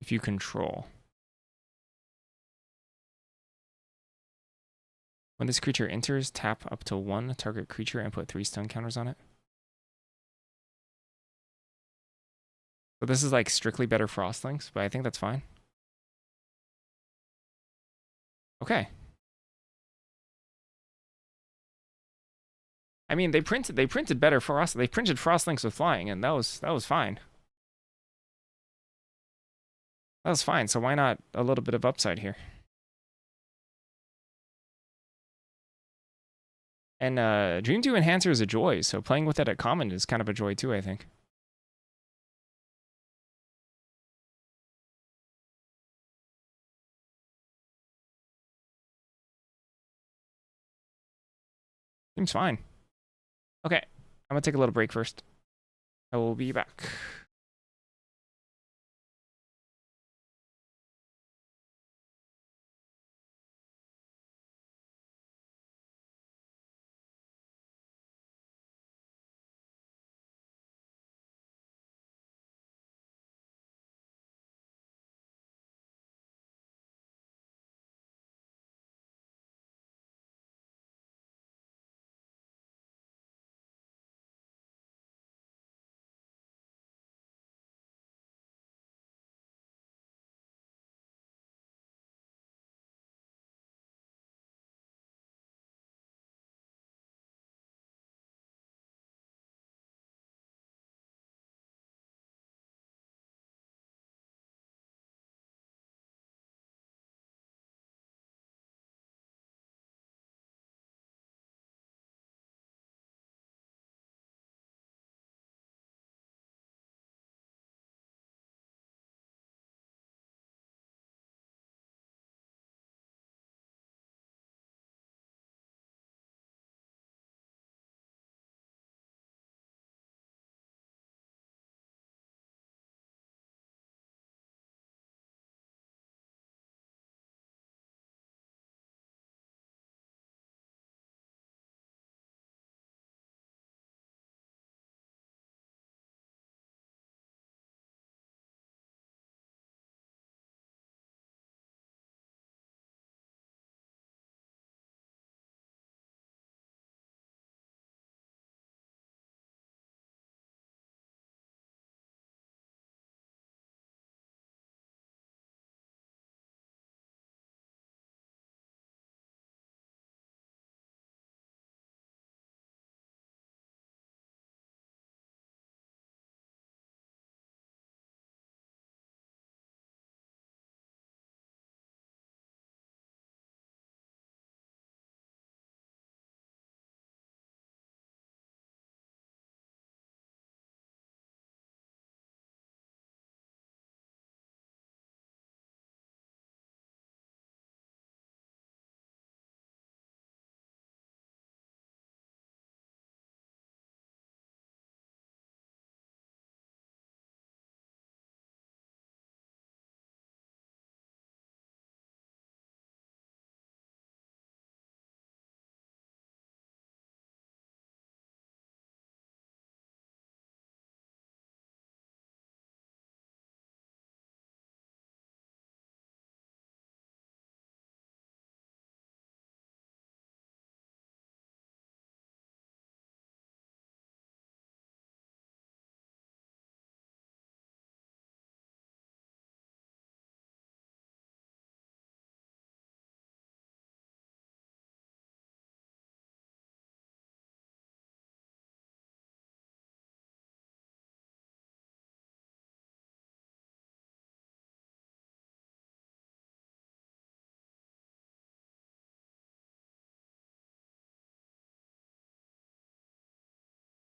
If you control. When this creature enters, tap up to 1 target creature and put 3 stun counters on it. So this is like strictly better Frostlings, but I think that's fine. Okay. I mean, they printed better Frost. They printed Frostlings with flying, and that was fine. That was fine. So why not a little bit of upside here? And Dream 2 Enhancer is a joy, so playing with it at common is kind of a joy too, I think. Seems fine. Okay, I'm gonna take a little break first. I will be back.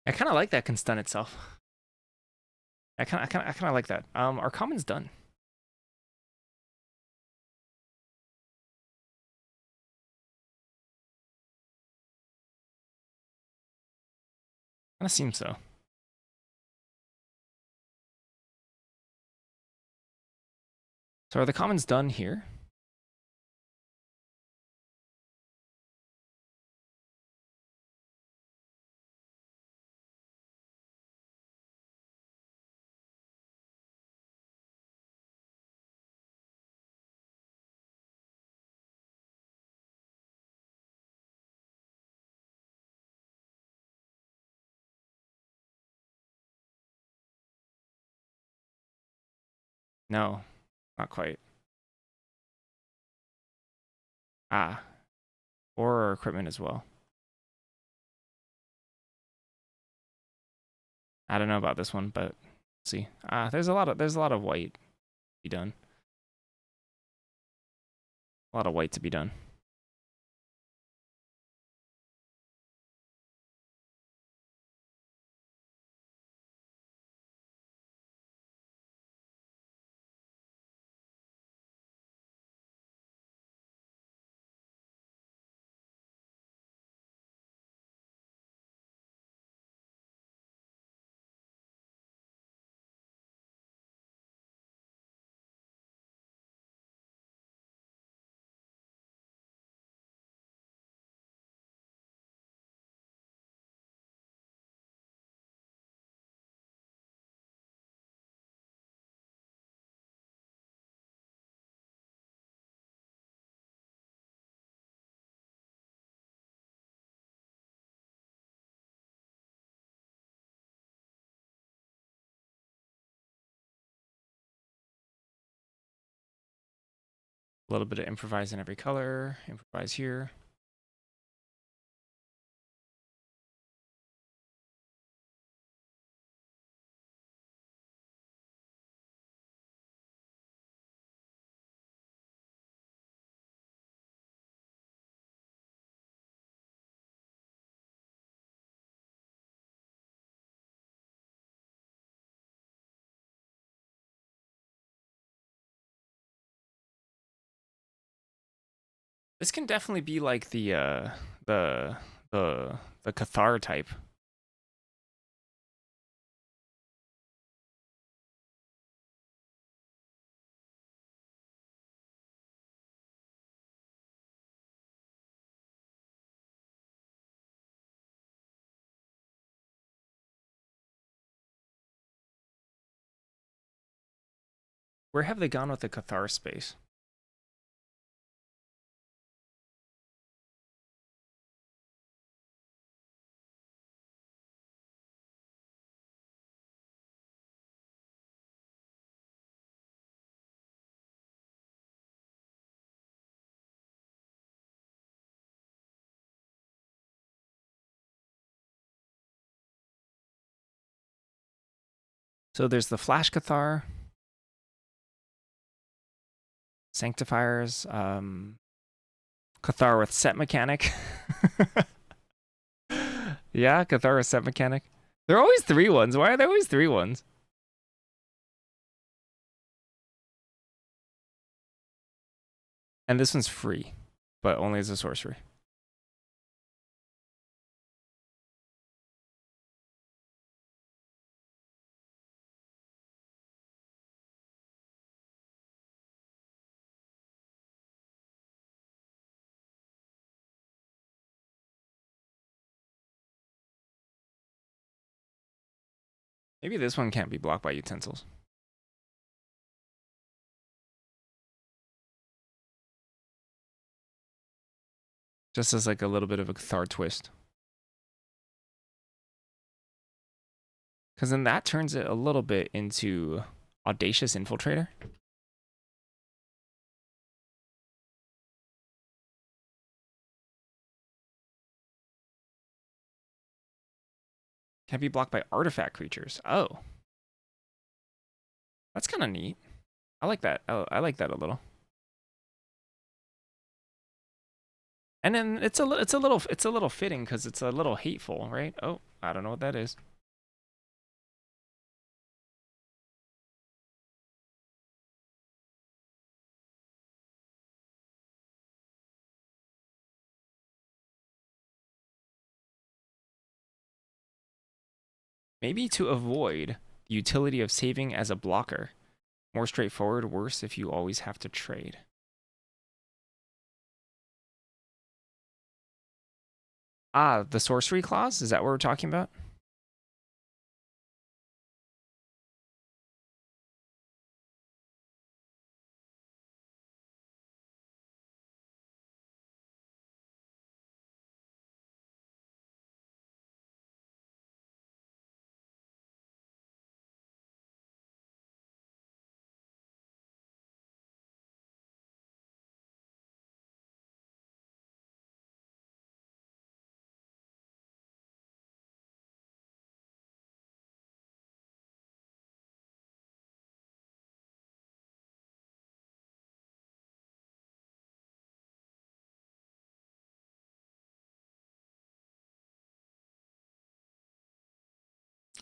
I kind of like that can stun itself. I kind of like that. Our common's done. Kind of seems so. So are the commons done here? No, not quite. Ah, or equipment as well. I don't know about this one, but see. There's a lot of white to be done. A lot of white to be done. A little bit of improvise in every color. Improvise here. This can definitely be like the the Cathar type. Where have they gone with the Cathar space? So there's the Flash Cathar, Sanctifiers, Cathar with set mechanic. Yeah, Cathar with set mechanic. There are always 3-1s. Why are there always 3-1s? And this one's free, but only as a sorcery. Maybe this one can't be blocked by utensils. Just as like a little bit of a Cathar twist. Because then that turns it a little bit into Audacious Infiltrator. Can be blocked by artifact creatures. Oh. That's kind of neat. I like that. I like that a little. And then it's a little fitting because it's a little hateful, right? Oh, I don't know what that is. Maybe to avoid the utility of saving as a blocker. More straightforward, worse if you always have to trade. Ah, the sorcery clause? Is that what we're talking about?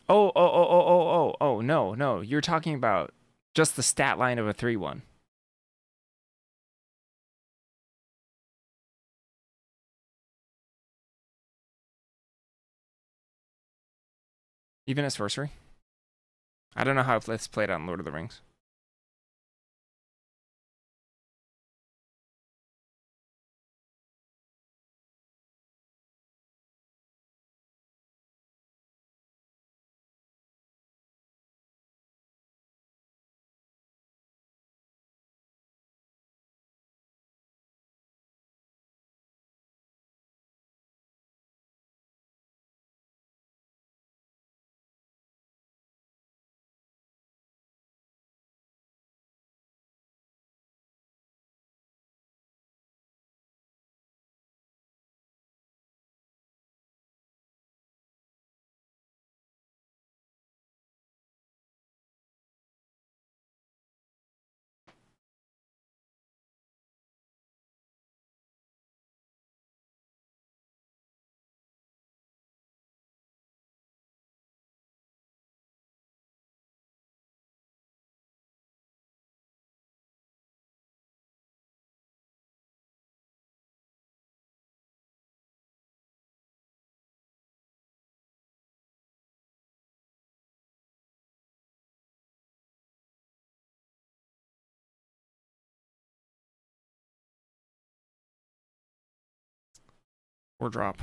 Oh, no, no. You're talking about just the stat line of a 3/1. Even a sorcery? I don't know how it's played out in Lord of the Rings. Or drop.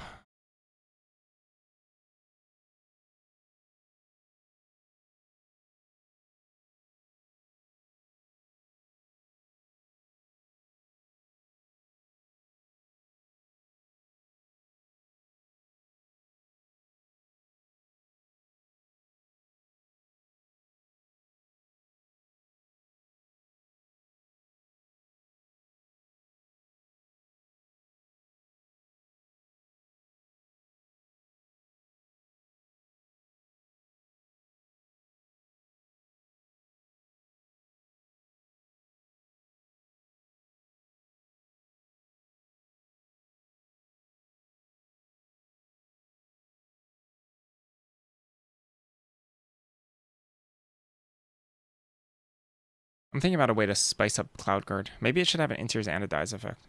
I'm thinking about a way to spice up Cloud Guard. Maybe it should have an Interiors and a Dies effect.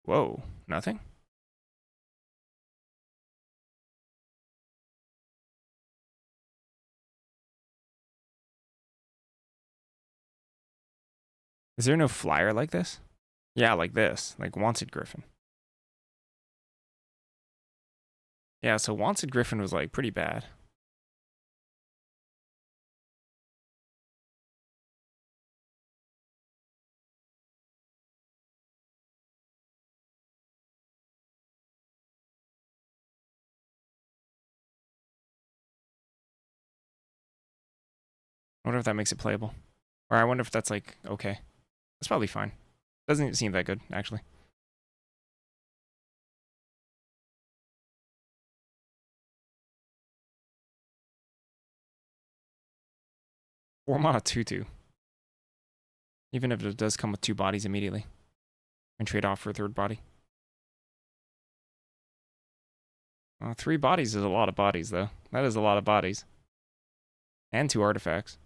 Whoa, nothing? Is there no flyer like this? Yeah, like this. Like Wanted Griffin. Yeah, so Wanted Griffin was like pretty bad. I wonder if that makes it playable. Or I wonder if that's like, okay. That's probably fine. Doesn't seem that good, actually. 4 mana 2/2. Even if it does come with 2 bodies immediately. And trade off for a 3rd body. 3 bodies is a lot of bodies, though. That is a lot of bodies. And 2 artifacts.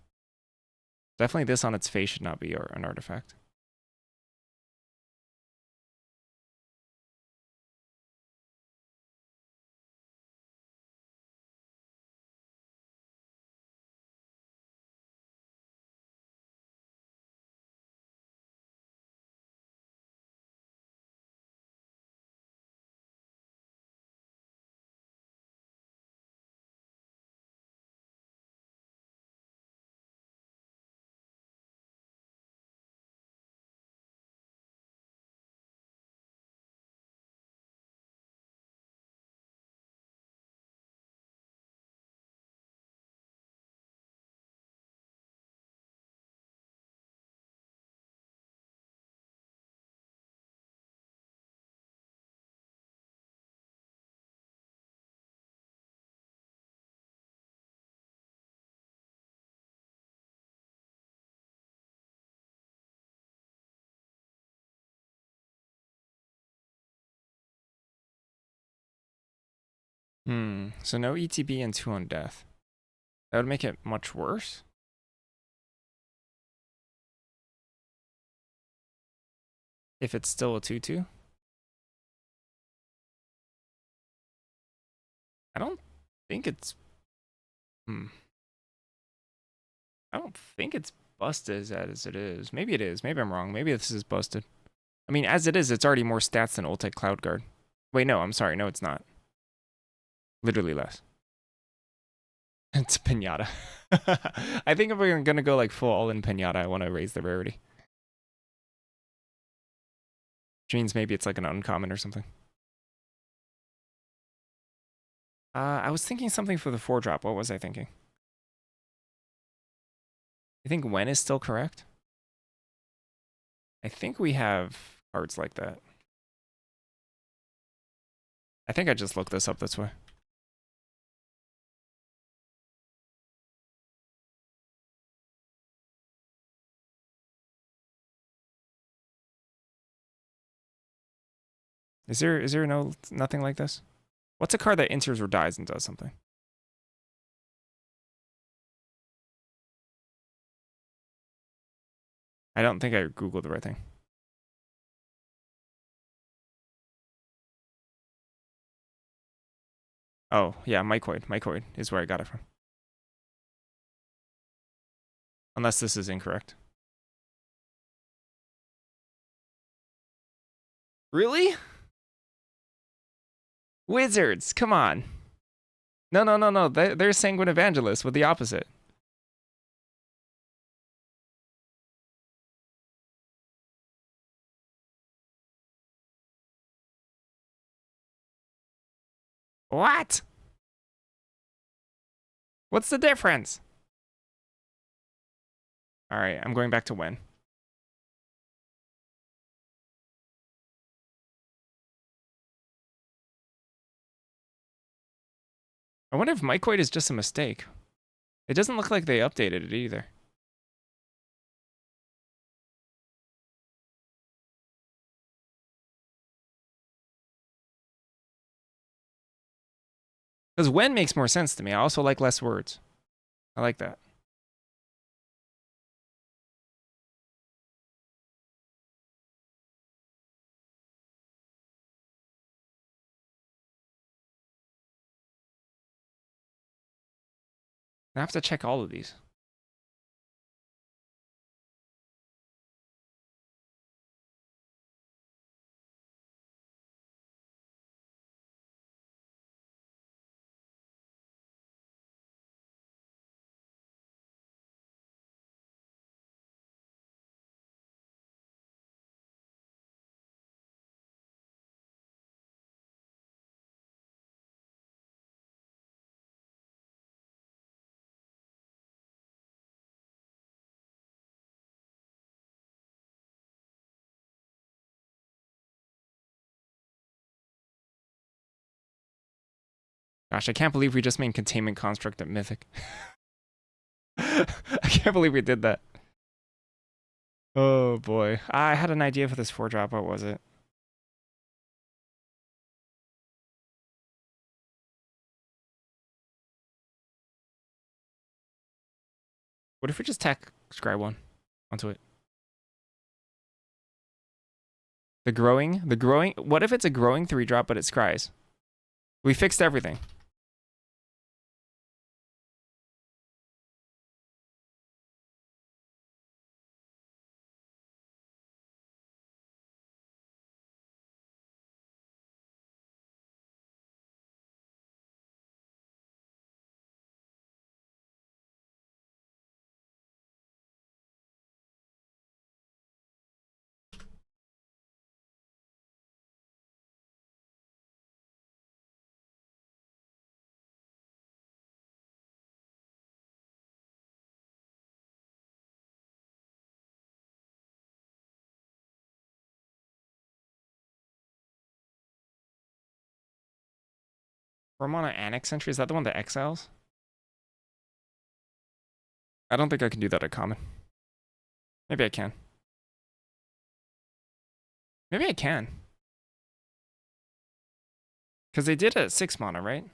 Definitely this on its face should not be an artifact. So no ETB and 2 on death. That would make it much worse. If it's still a 2-2. I don't think it's... I don't think it's busted as it is. Maybe it is. Maybe I'm wrong. Maybe this is busted. I mean, as it is, it's already more stats than Ultec Cloud Guard. Wait, no, I'm sorry. No, it's not. Literally less. It's Pinata. I think if we're gonna go like full all-in Pinata, I want to raise the rarity. Which means maybe it's like an uncommon or something. I was thinking something for the 4-drop. What was I thinking? You think when is still correct? I think we have cards like that. I think I just looked this up this way. Is there nothing like this? What's a card that enters or dies and does something? I don't think I Googled the right thing. Oh, yeah, Mycoid. Mycoid is where I got it from. Unless this is incorrect. Really? Wizards, come on. No. They're Sanguine Evangelists with the opposite. What? What's the difference? All right, I'm going back to when. I wonder if Mycoid is just a mistake. It doesn't look like they updated it either. Because when makes more sense to me. I also like less words. I like that. I have to check all of these. Gosh, I can't believe we just made Containment Construct at Mythic. I can't believe we did that. Oh boy. I had an idea for this 4-drop. What was it? What if we just tack Scry 1 onto it? The growing? What if it's a growing 3-drop but it scries? We fixed everything. Romana Annex entry, is that the one that exiles? I don't think I can do that at common. Maybe I can. Maybe I can. Because they did a 6 mana, right?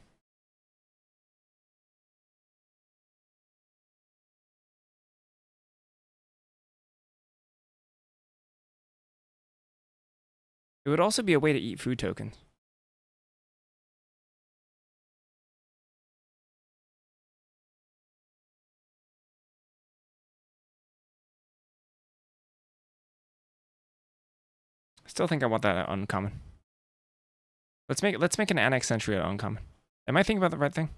It would also be a way to eat food tokens. Still think I want that uncommon. Let's make an annex entry at uncommon. Am I thinking about the right thing?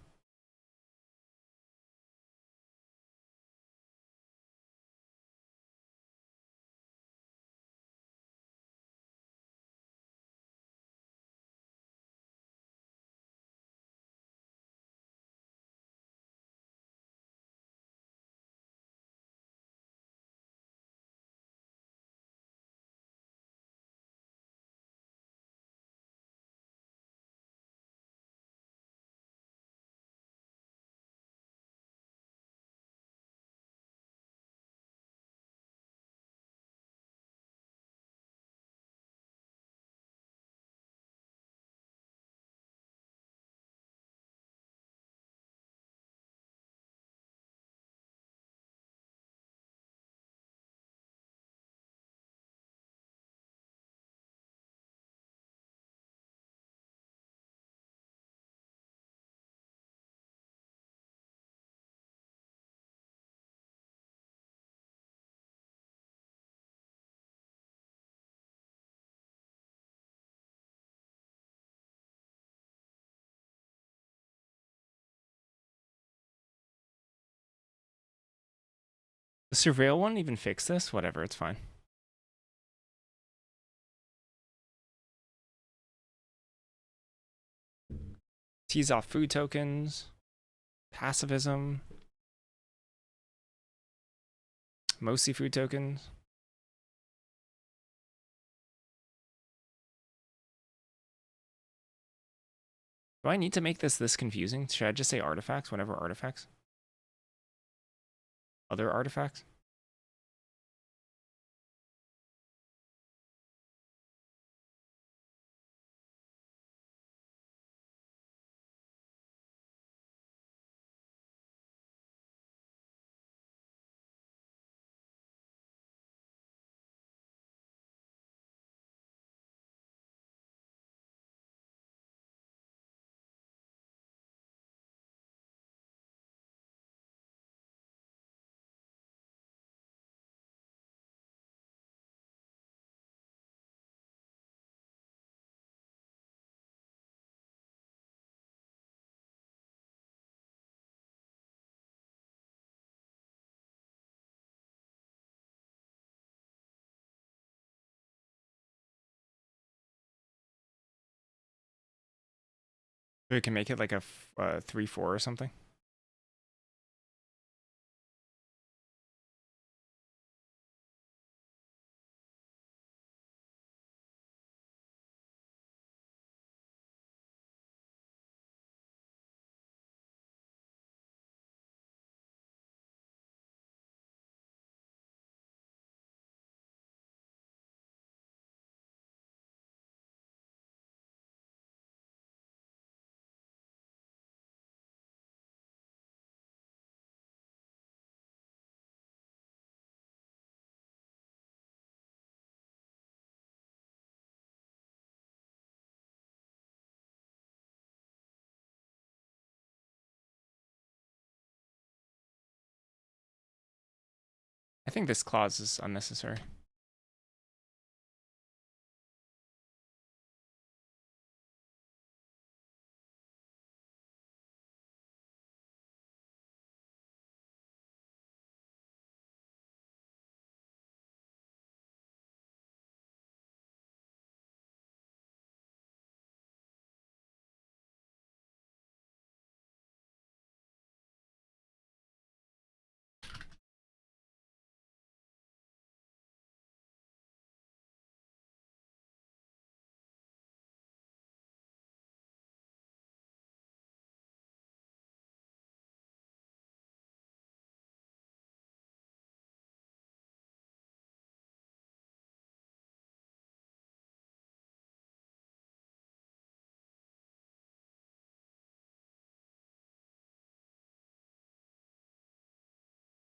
The surveil one even fix this? Whatever, it's fine. Tease off food tokens. Passivism. Mostly food tokens. Do I need to make this confusing? Should I just say artifacts whenever artifacts? Other artifacts? We can make it like a 3-4 or something. I think this clause is unnecessary.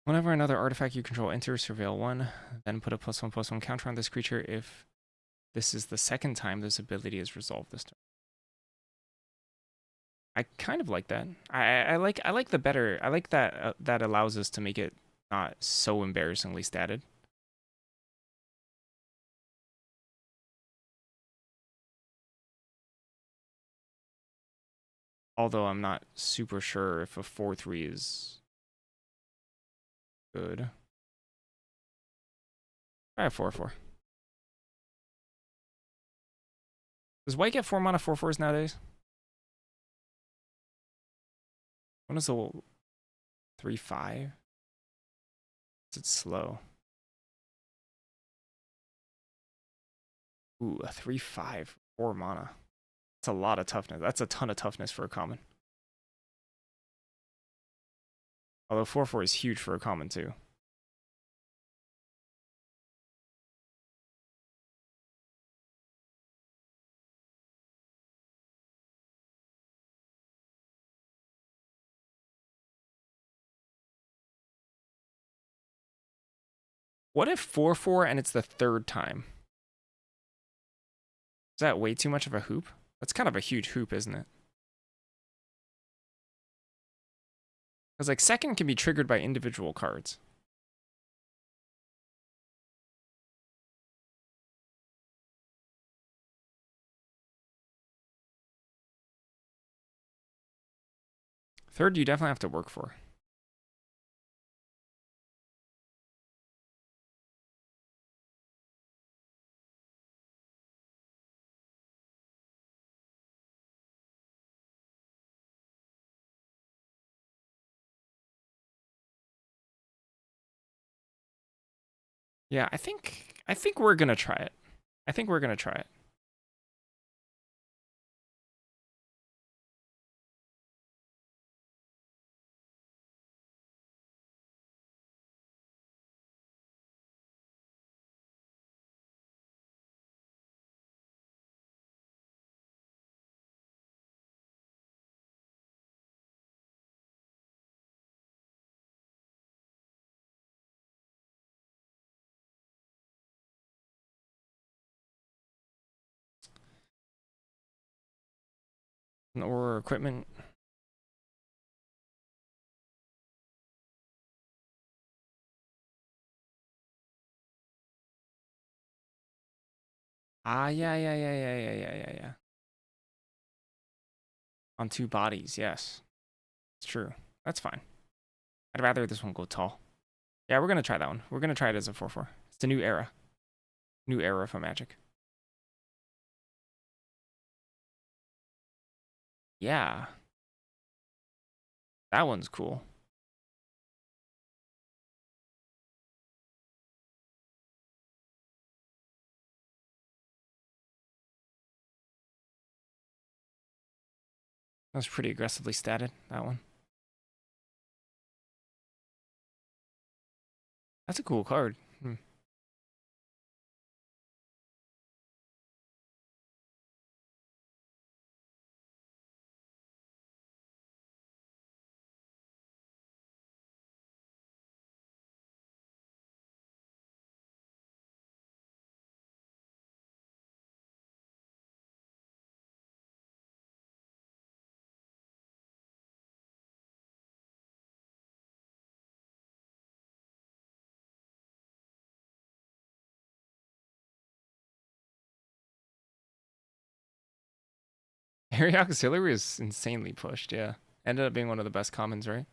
Whenever another artifact you control enters surveil 1, then put a +1/+1 counter on this creature if this is the second time this ability is resolved this turn. I kind of like that. I like the better. I like that that allows us to make it not so embarrassingly statted. Although I'm not super sure if a 4/3 is good. Try a 4/4. Does white get 4 mana 4/4s nowadays? When is the 3/5? Is it slow? Ooh, a 3/5, 4 mana. That's a lot of toughness. That's a ton of toughness for a common. Although 4/4 is huge for a common too. What if 4/4 and it's the third time? Is that way too much of a hoop? That's kind of a huge hoop, isn't it? Because like second can be triggered by individual cards. Third, you definitely have to work for. Yeah, I think we're gonna try it. I think we're gonna try it. Or equipment. Ah, yeah. On 2 bodies, yes. It's true. That's fine. I'd rather this one go tall. Yeah, we're gonna try that one. We're gonna try it as a 4/4. It's a new era. New era for Magic. Yeah. That one's cool. That was pretty aggressively statted, that one. That's a cool card. Harry Auxiliary is insanely pushed, yeah. Ended up being one of the best commons, right?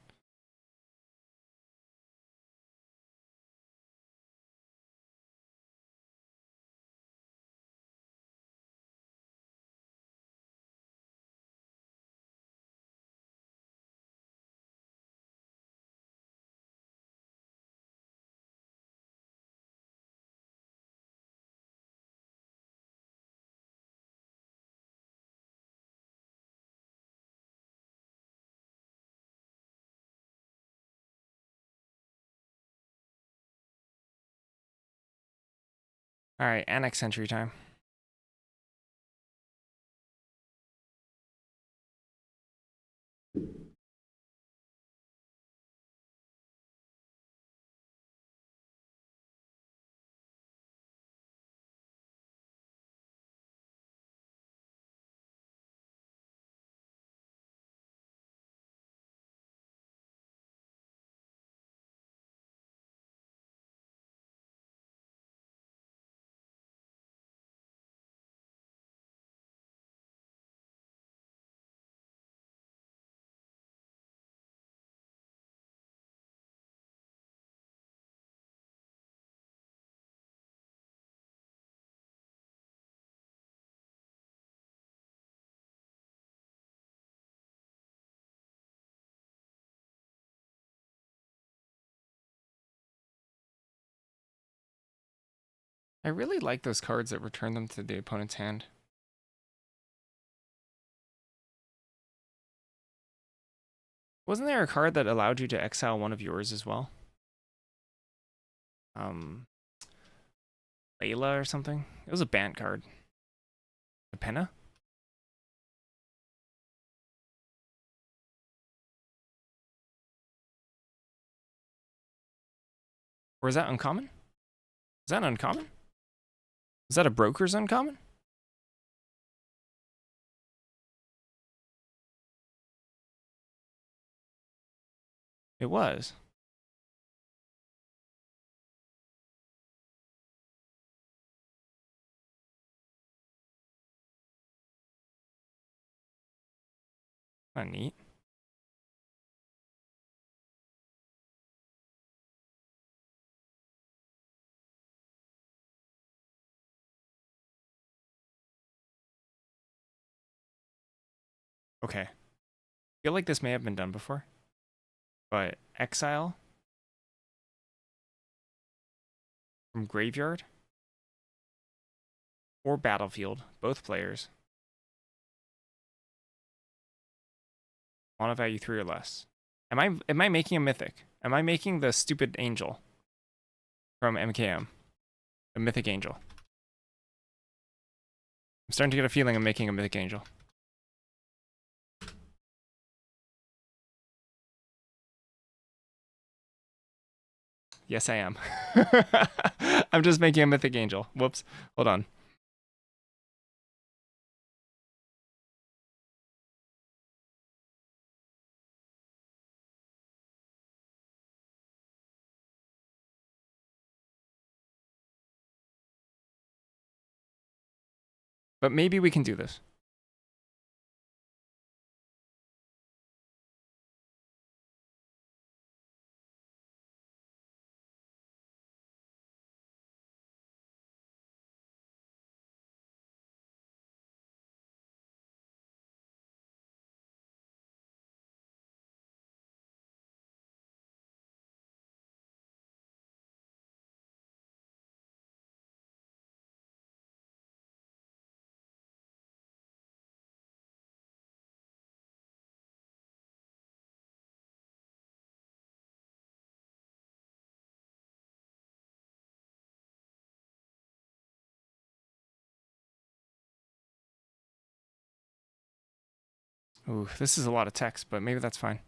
Alright, Annex entry time. I really like those cards that return them to the opponent's hand. Wasn't there a card that allowed you to exile one of yours as well? Layla or something? It was a Bant card. A Penna? Or is that uncommon? Is that uncommon? Is that a broker's uncommon? It was. Not neat. Okay. I feel like this may have been done before. But exile from graveyard or battlefield, both players. Mana value 3 or less. Am I making a mythic? Am I making the stupid angel from MKM? The mythic angel. I'm starting to get a feeling I'm making a mythic angel. Yes, I am. I'm just making a mythic angel. Whoops. Hold on. But maybe we can do this. Ooh, this is a lot of text, but maybe that's fine.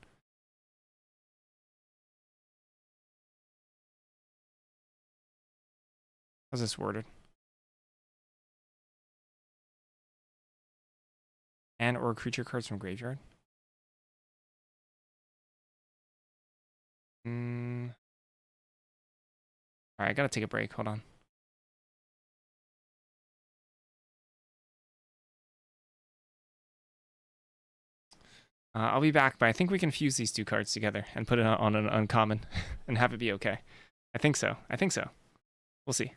How's this worded? And or creature cards from graveyard. Alright, I gotta take a break. Hold on. I'll be back, but I think we can fuse these two cards together and put it on an uncommon and have it be okay. I think so. I think so. We'll see.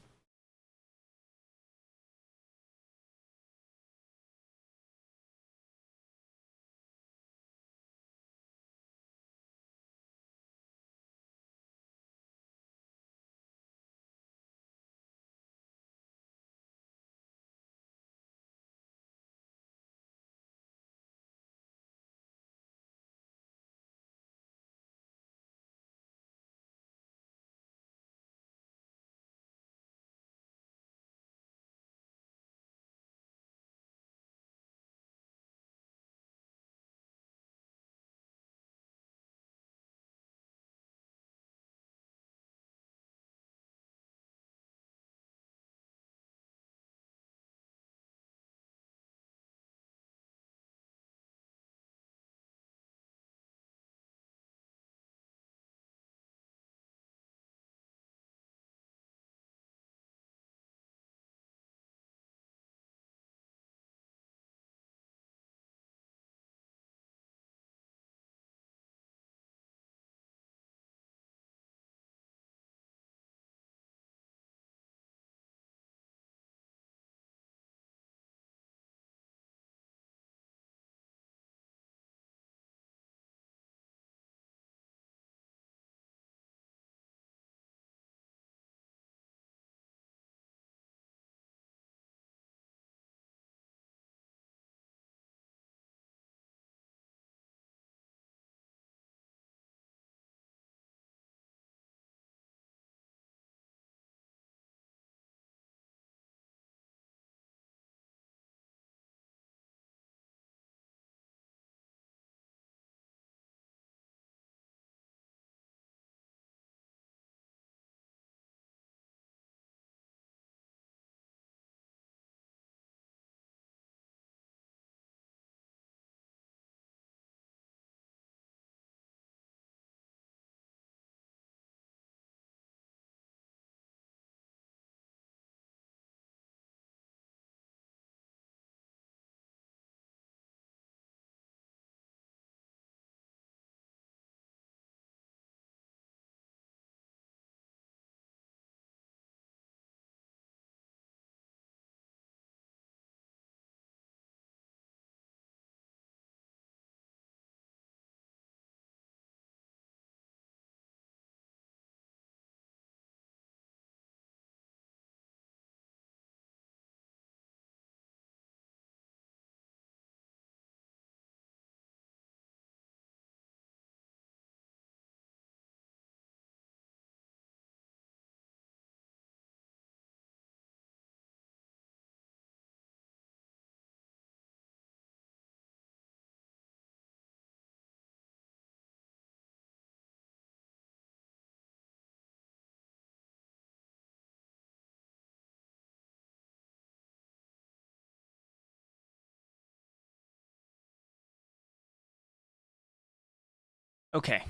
Okay.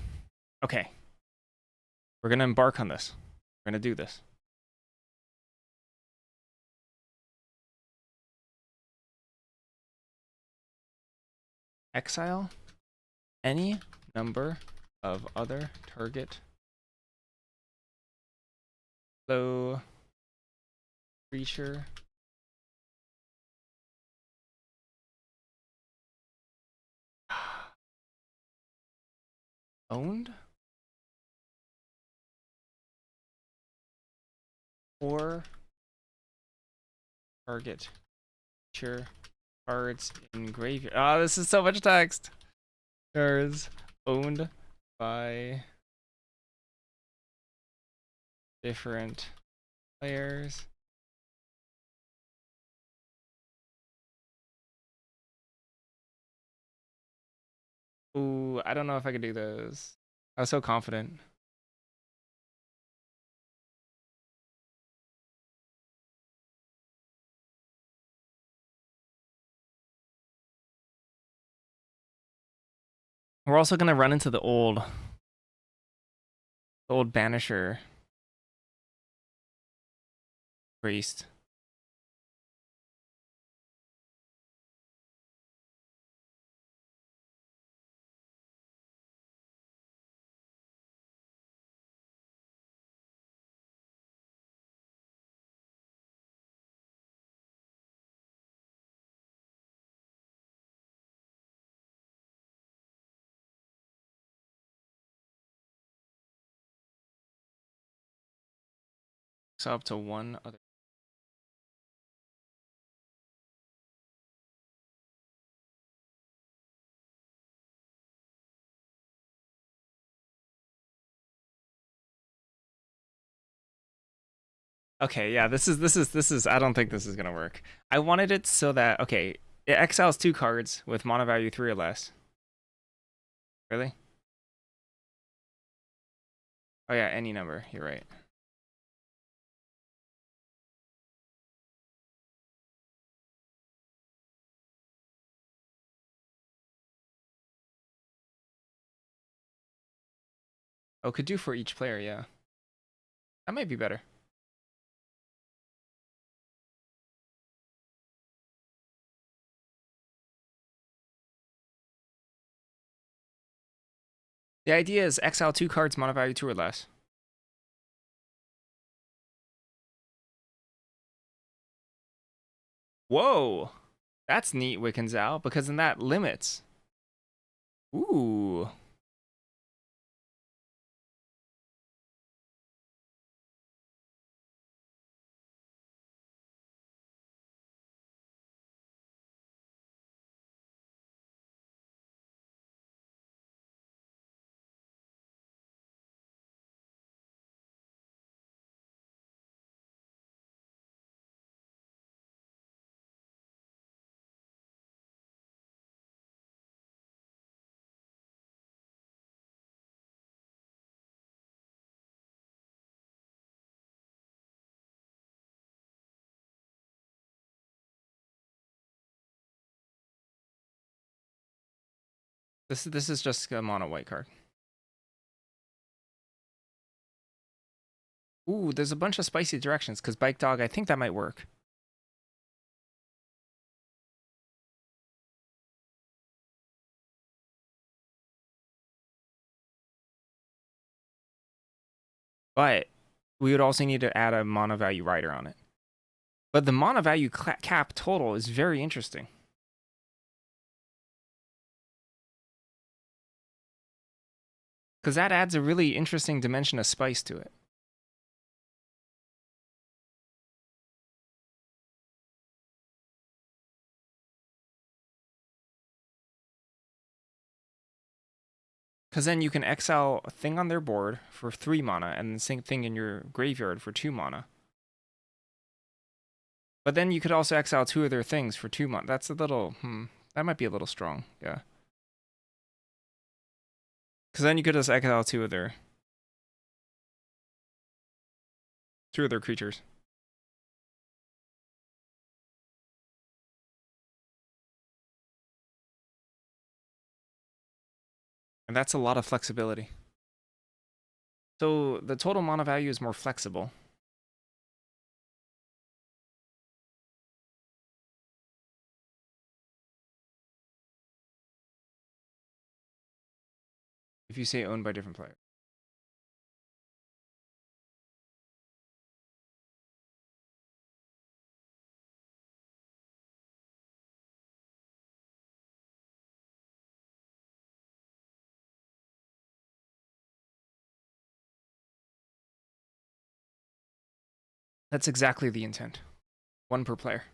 Okay. We're gonna embark on this. We're gonna do this. Exile any number of other target low creature owned or target creature cards in graveyard. Oh, this is so much text. Cards owned by different players. Ooh, I don't know if I could do those. I was so confident. We're also gonna run into the old Banisher priest. So up to one other. Okay, yeah, this is I don't think this is gonna work. I wanted it so that okay, it exiles 2 cards with mana value 3 or less. Really? Oh yeah, any number, you're right. Oh, could do for each player, yeah. That might be better. The idea is exile 2 cards, mana value 2 or less. Whoa! That's neat, Wiccan's because then that limits. Ooh. This is just a mono white card. Ooh, there's a bunch of spicy directions because Bike Dog, I think that might work. But we would also need to add a mana value rider on it. But the mana value cap total is very interesting. Because that adds a really interesting dimension of spice to it. Because then you can exile a thing on their board for 3 mana and the same thing in your graveyard for 2 mana. But then you could also exile 2 of their things for 2 mana. That's a little, that might be a little strong, yeah. Because then you could just exile 2 of their creatures. And that's a lot of flexibility. So the total mana value is more flexible. If you say owned by different players. That's exactly the intent. One per player.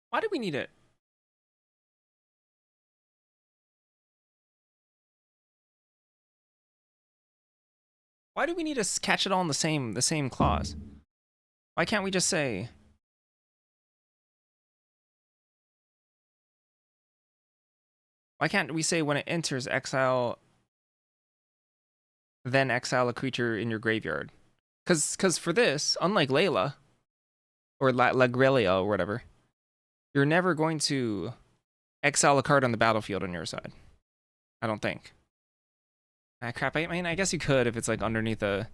Why do we need it? Why do we need to catch it all in the same clause? Why can't we just say? Why can't we say when it enters exile, then exile a creature in your graveyard? Because for this, unlike Layla or La Grelia or whatever, you're never going to exile a card on the battlefield on your side. I don't think. Ah, crap. I mean, I guess you could if it's like underneath a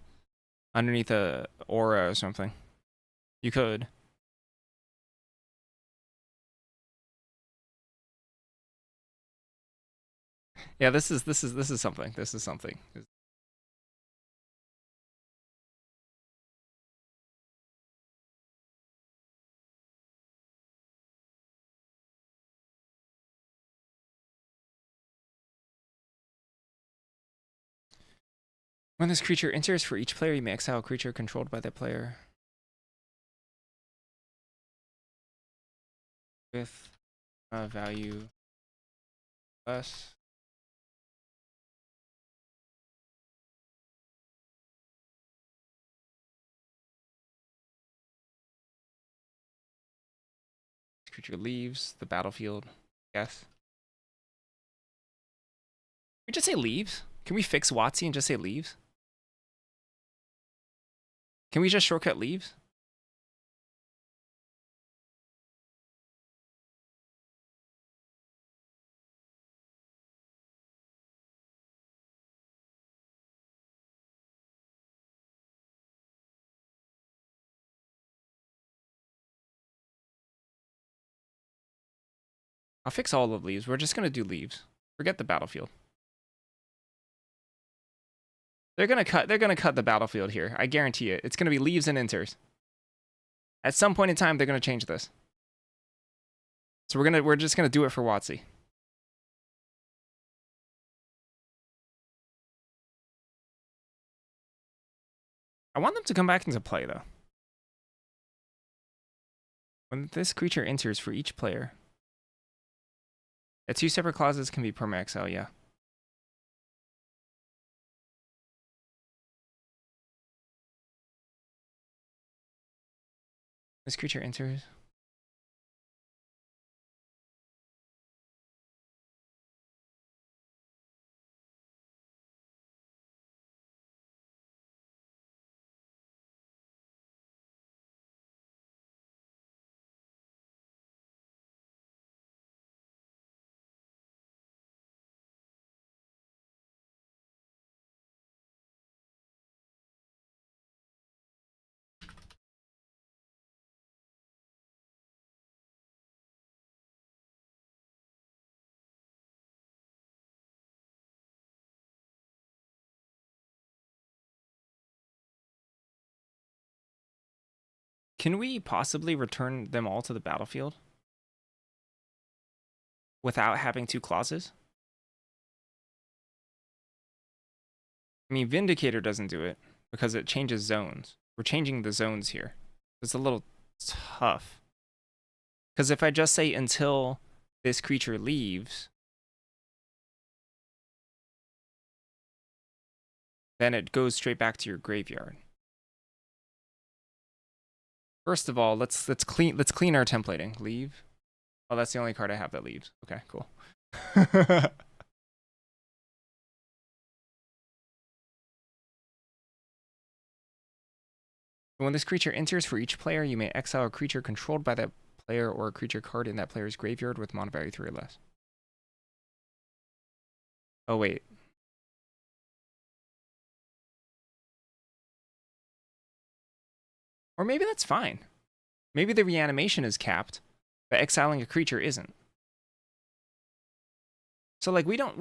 aura or something. You could. Yeah, this is something. This is something. When this creature enters, for each player, you may exile a creature controlled by the player with a value less. This creature leaves the battlefield. Yes. Can we just say leaves? Can we fix WotC and just say leaves? Can we just shortcut leaves? I'll fix all of leaves. We're just gonna do leaves. Forget the battlefield. They're gonna cut the battlefield here. I guarantee it. It's gonna be leaves and enters. At some point in time, they're gonna change this. So we're just gonna do it for WotC. I want them to come back into play though. When this creature enters for each player, the two separate clauses can be perma-exile, yeah. This creature enters. Can we possibly return them all to the battlefield without having two clauses? I mean, Vindicator doesn't do it. because it changes zones. We're changing the zones here. It's a little tough. Because if I just say until this creature leaves, then it goes straight back to your graveyard. First of all, let's clean our templating. Leave. Oh, that's the only card I have that leaves. Okay, cool. When this creature enters, for each player, you may exile a creature controlled by that player or a creature card in that player's graveyard with mana value 3 or less. Oh, wait. Or maybe that's fine. Maybe the reanimation is capped, but exiling a creature isn't. So like we don't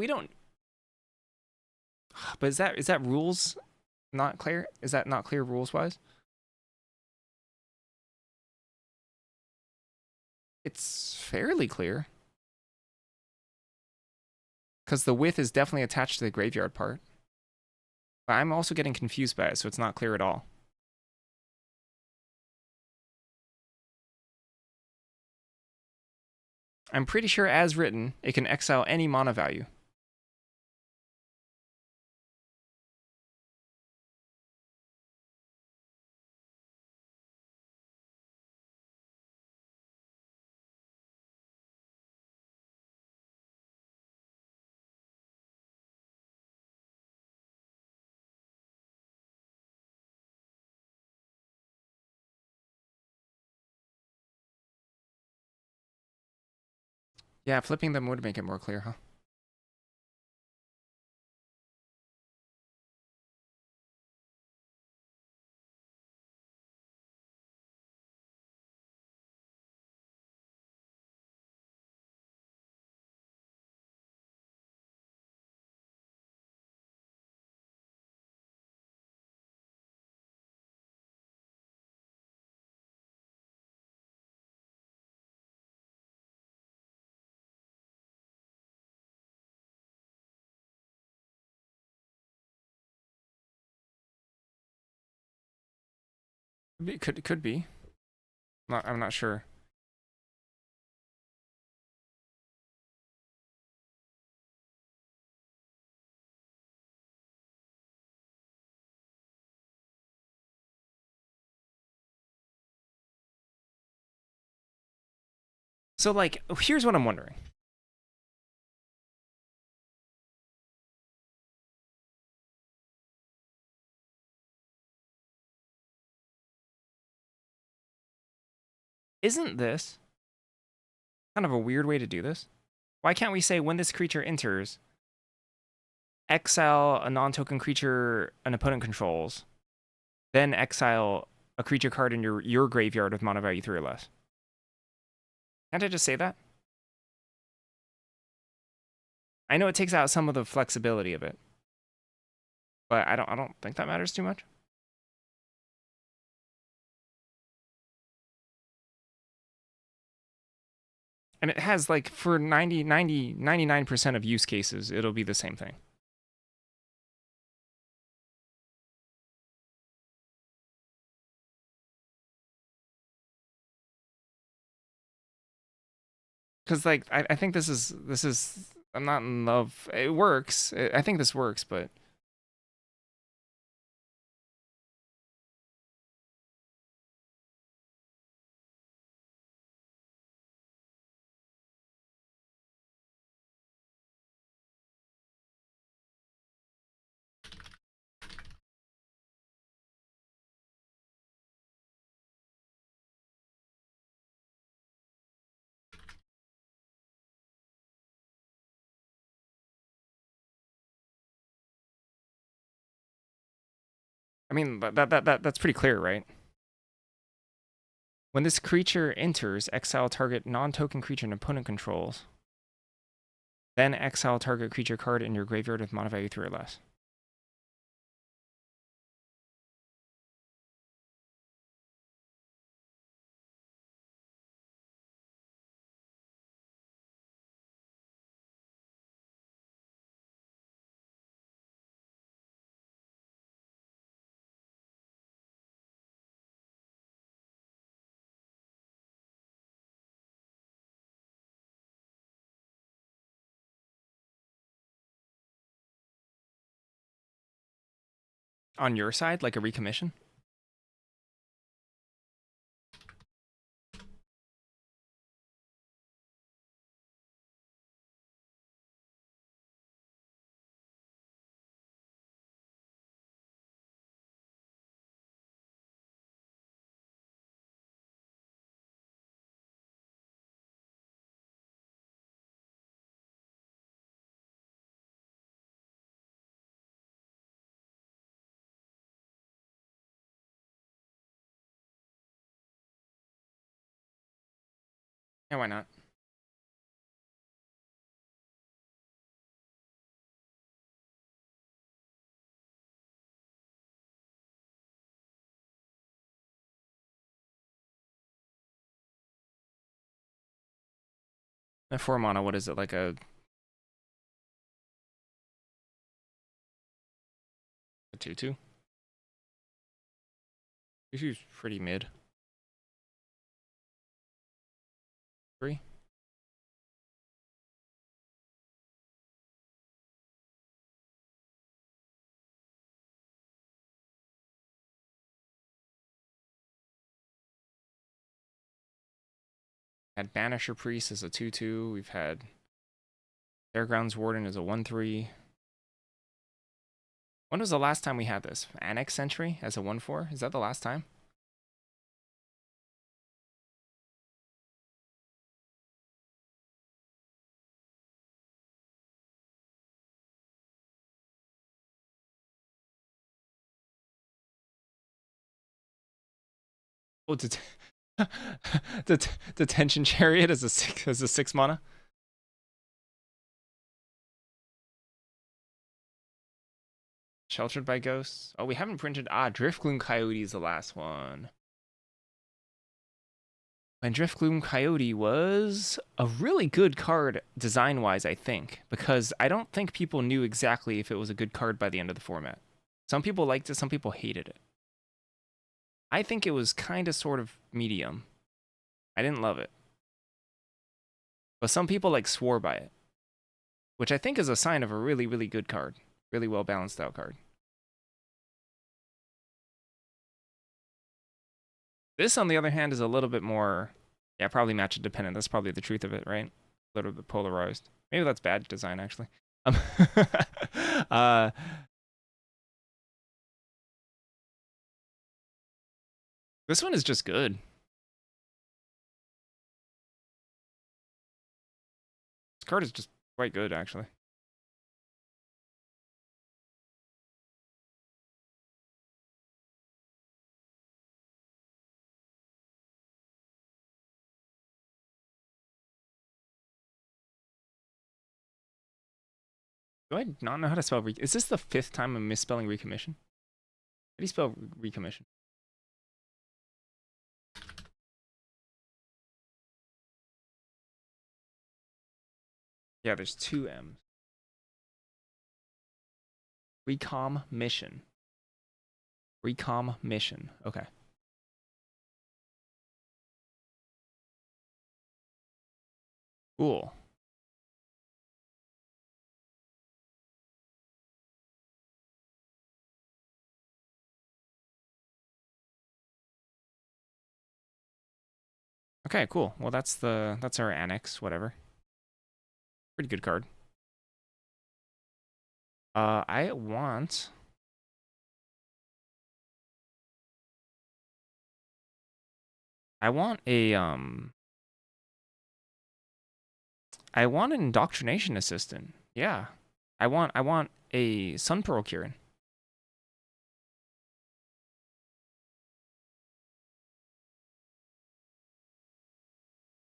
but is that rules not clear? Is that not clear rules wise? It's fairly clear. Because the width is definitely attached to the graveyard part. But I'm also getting confused by it, so it's not clear at all. I'm pretty sure as written, it can exile any mana value. Yeah, flipping them would make it more clear, huh? It could be. I'm not sure. So like, here's what I'm wondering. Isn't this kind of a weird way to do this? Why can't we say when this creature enters, exile a non-token creature an opponent controls, then exile a creature card in your graveyard with mana value 3 or less? Can't I just say that? I know it takes out some of the flexibility of it, but I don't think that matters too much. And it has like for 99% of use cases, it'll be the same thing. Because like I think this is I'm not in love. It works. I think this works, but I mean that's pretty clear, right? When this creature enters, exile target non-token creature an opponent controls. Then exile target creature card in your graveyard with mana value 3 or less. on your side, like a recommission? Yeah, why not? At 4 mana, what is it, like a 2/2? 2/2's pretty mid. 3? Had Banisher Priest as a 2/2. We've had Fairgrounds Warden as a 1/3. When was the last time we had this? Annex Sentry as a 1/4? Is that the last time? Oh, Detention Chariot as a 6 mana. Sheltered by Ghosts. Oh, we haven't printed. Driftgloom Coyote is the last one. And Driftgloom Coyote was a really good card design-wise, I think, because I don't think people knew exactly if it was a good card by the end of the format. Some people liked it, some people hated it. I think it was kind of sort of medium. I didn't love it. But some people like swore by it, which I think is a sign of a really, really good card. Really well balanced out card. This, on the other hand, is a little bit more, yeah, probably matchup dependent. That's probably the truth of it, right? A little bit polarized. Maybe that's bad design, actually. Uh, this one is just good. This card is just quite good, actually. Do I not know how to spell is this the 5th time I'm misspelling recommission? How do you spell recommission? Yeah, there's 2 M's. Recom mission. Recom mission. Okay. Cool. Okay, cool. Well, that's our annex, whatever. Pretty good card. I want a I want an indoctrination assistant. Yeah. I want a Sun Pearl Kieran.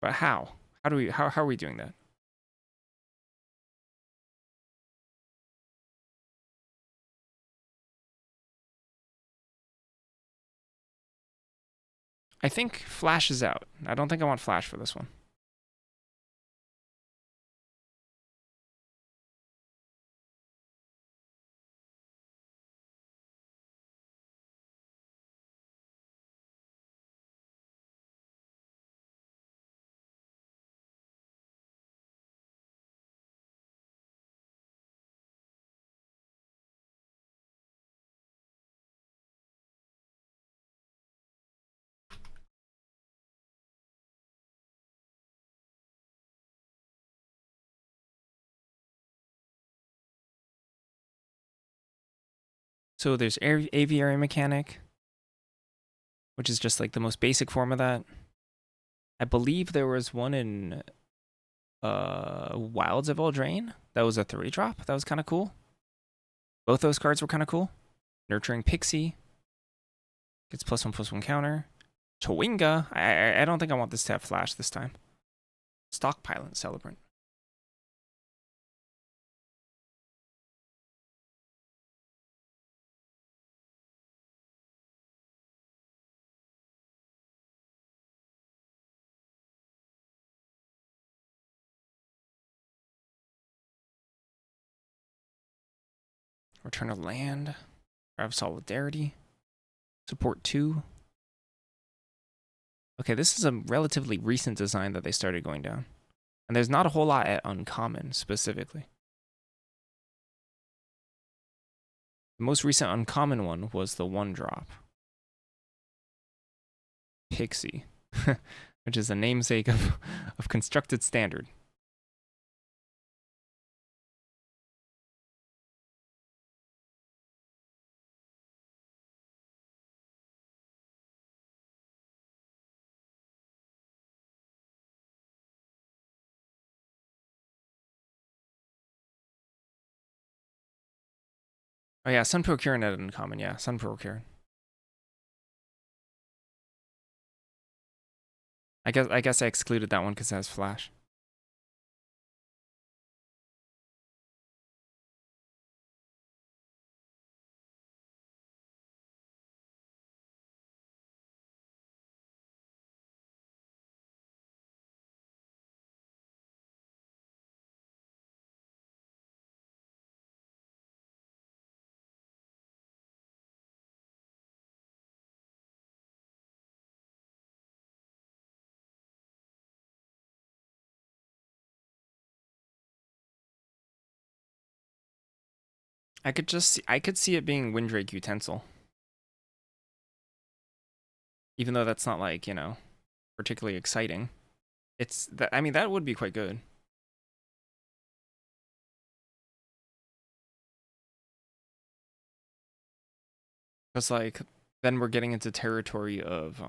But how? How are we doing that? I think Flash is out. I don't think I want Flash for this one. So there's aviary mechanic, which is just like the most basic form of that. I believe there was one in Wilds of Eldraine that was a 3-drop. That was kind of cool. Both those cards were kind of cool. Nurturing Pixie gets +1/+1 counter. Chwinga. I don't think I want this to have flash this time. Stockpiling Celebrant. Return of Land. Have Solidarity. Support 2. Okay, this is a relatively recent design that they started going down. And there's not a whole lot at Uncommon, specifically. The most recent Uncommon one was the 1-drop. Pixie. Which is a namesake of Constructed Standard. Oh yeah, Sun Procure at Uncommon, yeah, Sun Procure. I guess I excluded that one because it has flash. I could see it being Windrake Utensil. Even though that's not like, you know, particularly exciting. It's that, I mean, that would be quite good. Because like then we're getting into territory of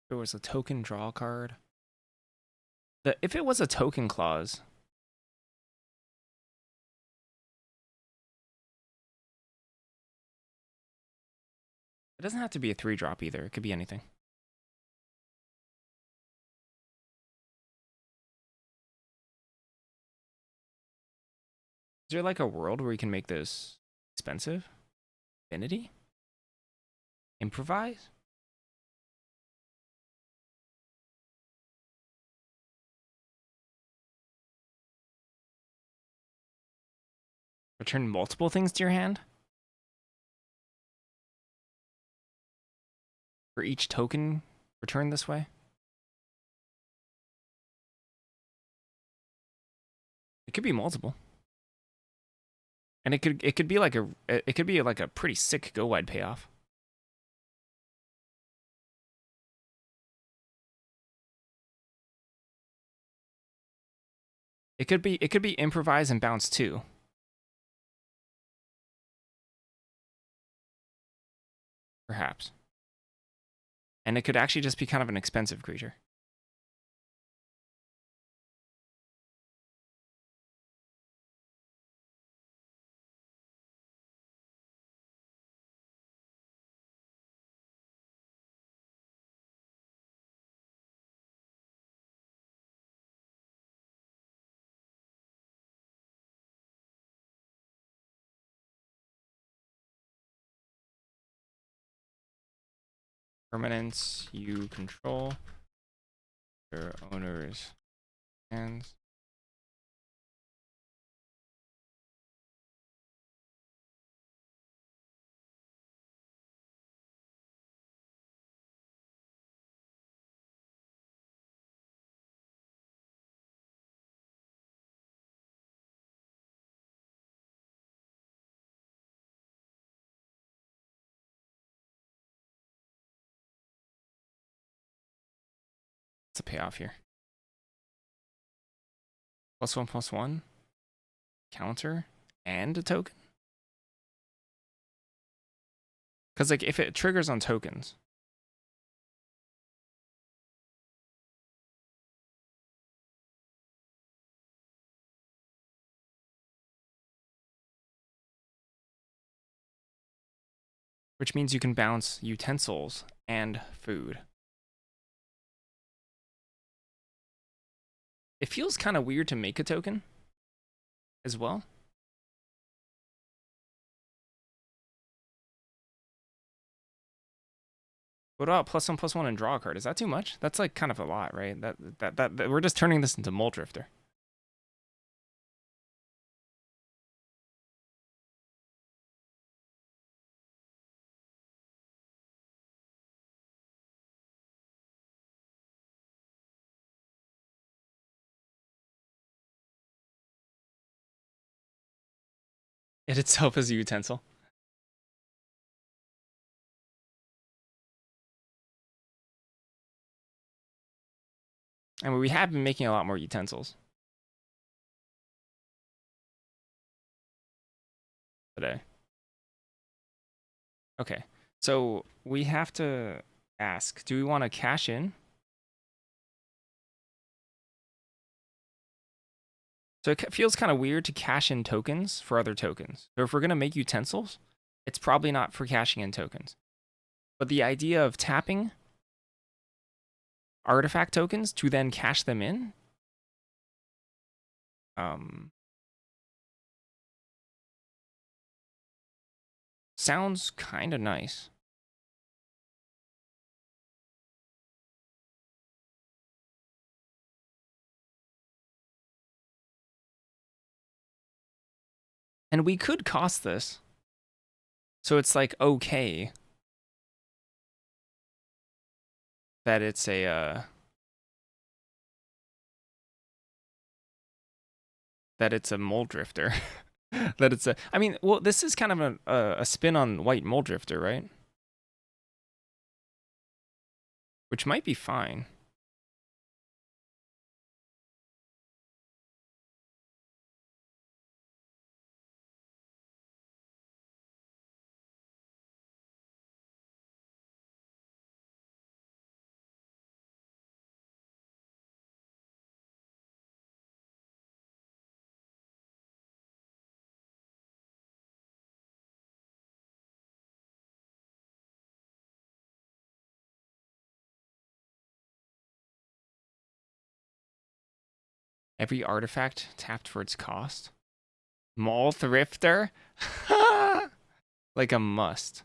there was a token draw card. If it was a token clause, it doesn't have to be a 3-drop either. It could be anything. Is there like a world where you can make this expensive? Infinity? Improvise? Return multiple things to your hand? For each token returned this way? It could be multiple. And it could be like a pretty sick go wide payoff. It could be improvise and bounce too. Perhaps. And it could actually just be kind of an expensive creature. Permanents you control. Your owner's hands. What's the payoff here? +1/+1 counter and a token. Because like if it triggers on tokens, which means you can bounce utensils and food. It feels kind of weird to make a token as well. What about +1/+1 and draw a card? Is that too much? That's like kind of a lot, right? That we're just turning this into Mulldrifter. It itself is a utensil. I mean, we have been making a lot more utensils today. Okay, so we have to ask, do we want to cash in? So it feels kind of weird to cash in tokens for other tokens. So if we're going to make utensils, it's probably not for cashing in tokens. But the idea of tapping artifact tokens to then cash them in, sounds kind of nice. And we could cost this. So it's like okay that it's a that it's a Mulldrifter. That it's a I mean, well, this is kind of a spin on white Mulldrifter, right? Which might be fine. Every artifact tapped for its cost. Mulldrifter? Like a must.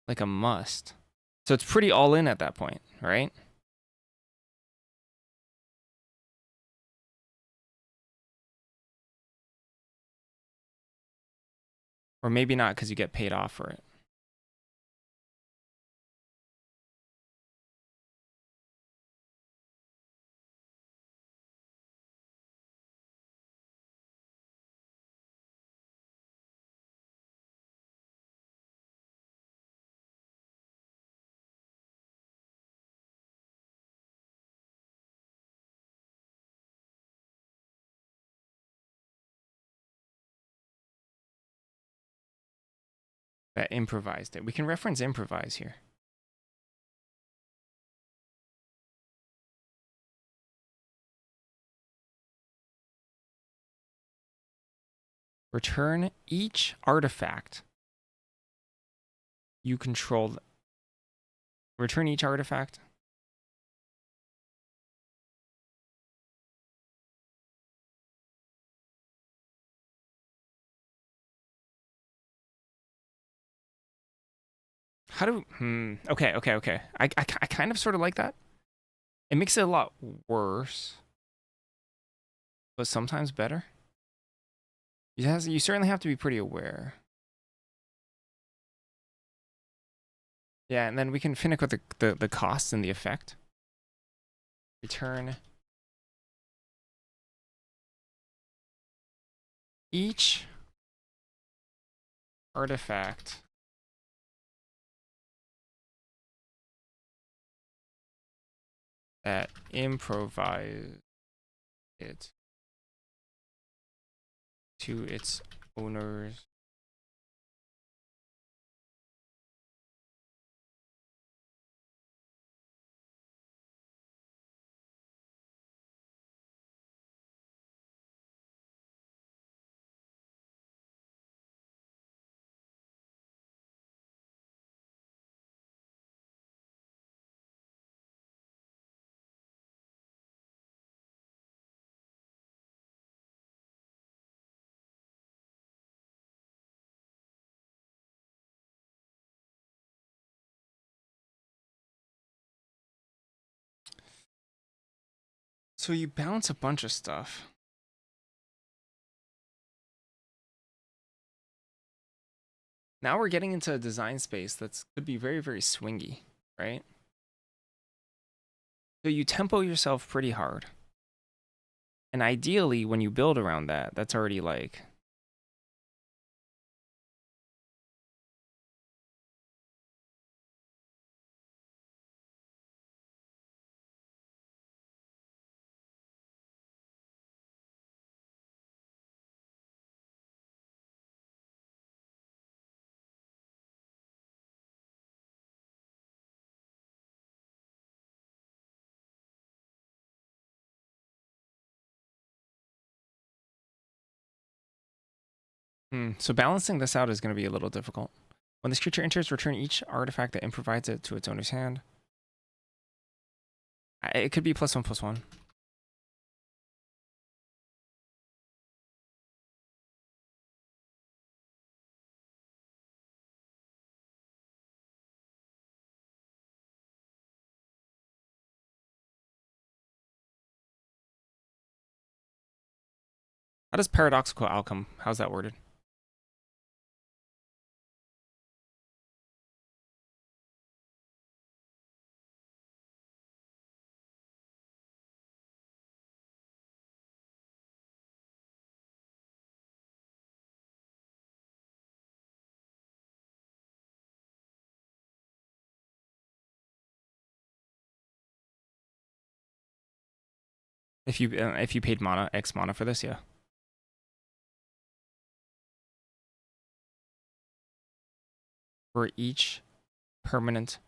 Like a must. So it's pretty all in at that point, right? Or maybe not because you get paid off for it. That improvised it. We can reference improvise here. Return each artifact you control. Return each artifact. How do okay. I kind of sort of like that. It makes it a lot worse, but sometimes better. You certainly have to be pretty aware. Yeah, and then we can finish with the costs and the effect. Return each artifact that improvise it to its owners. So you bounce a bunch of stuff. Now we're getting into a design space that's could be very, very swingy, right? So you tempo yourself pretty hard. And ideally, when you build around that, that's already like... So balancing this out is going to be a little difficult. When this creature enters, return each artifact that improvises it to its owner's hand. It could be +1/+1. How does paradoxical outcome? How's that worded? If you paid mana, X mana for this, yeah. For each permanent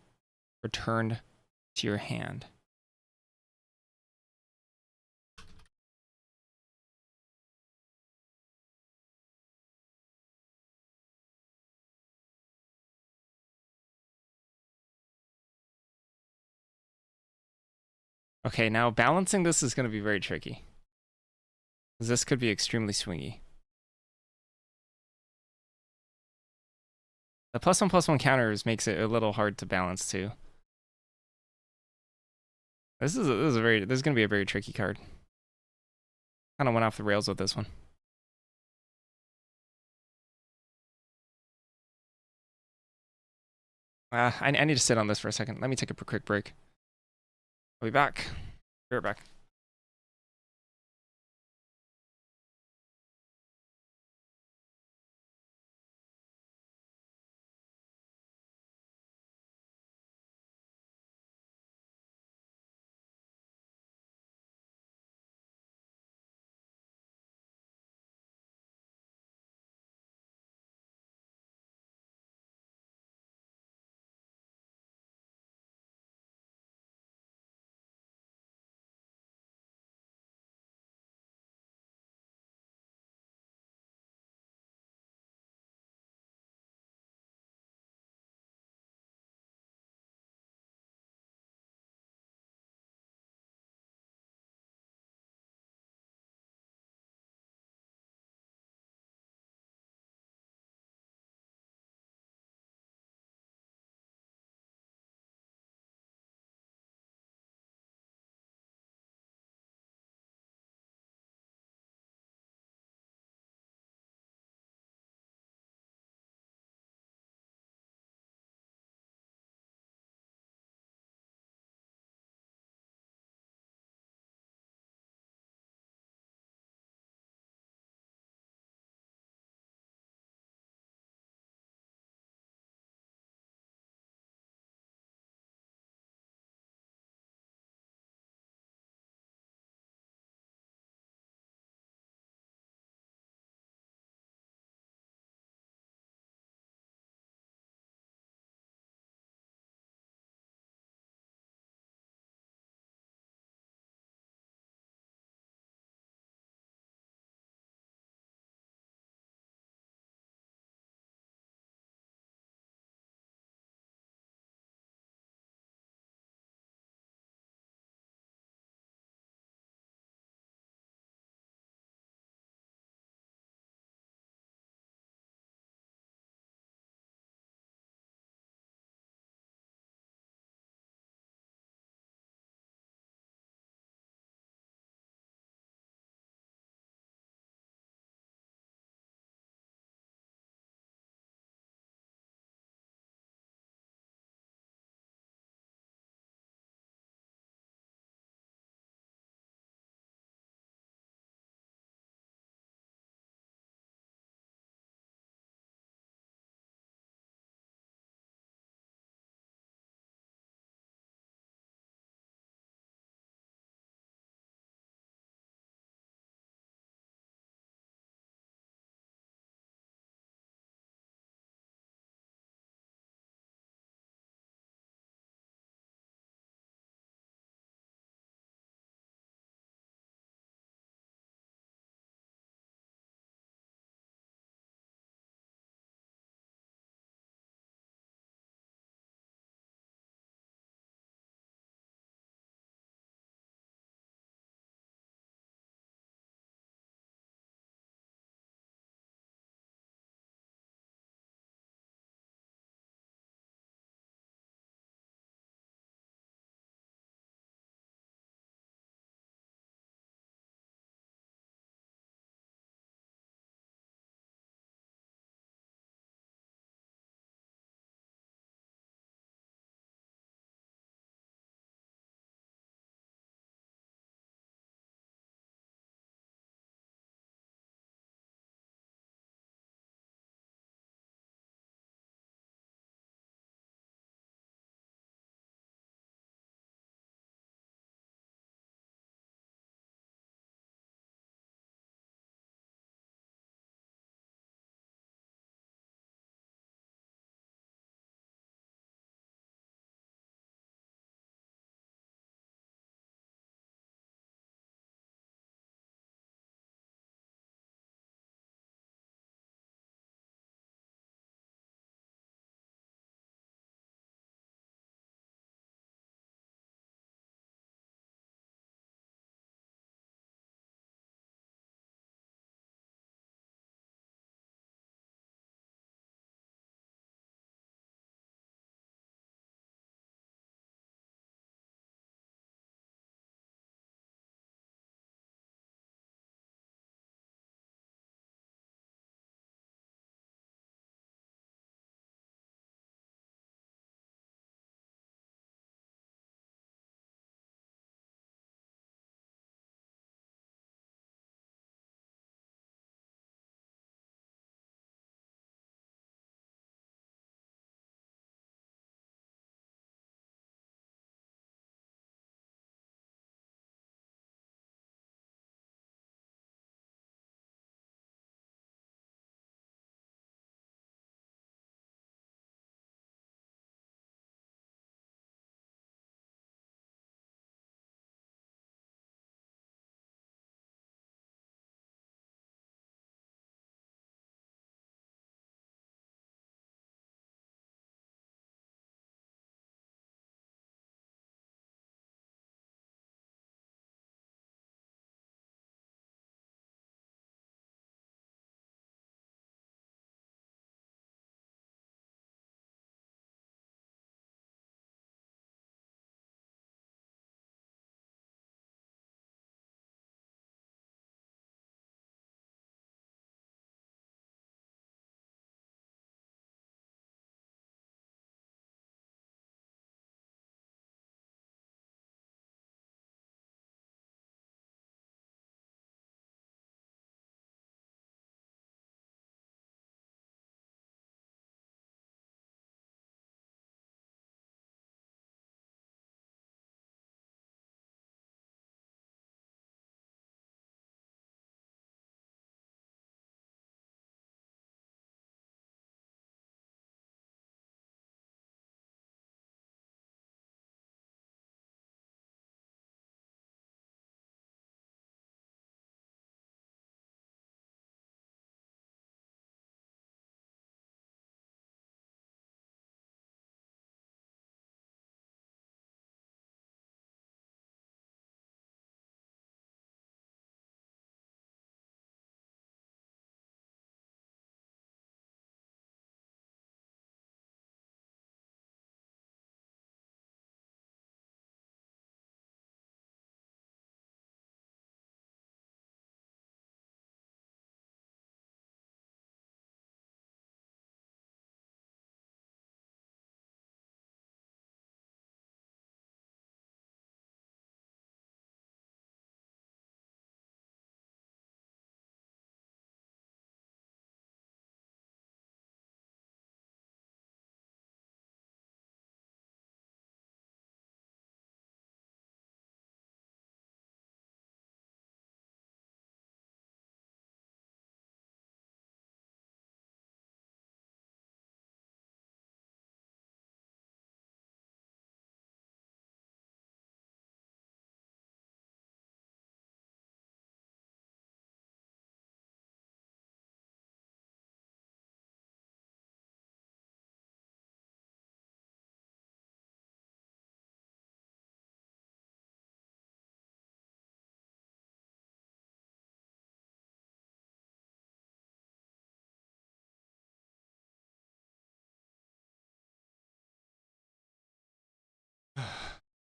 returned to your hand. Okay, now balancing this is going to be very tricky. This could be extremely swingy. The +1/+1 counters makes it a little hard to balance too. This is gonna be a very tricky card. Kind of went off the rails with this one. I need to sit on this for a second. Let me take a quick break. I'll be back. Be right back.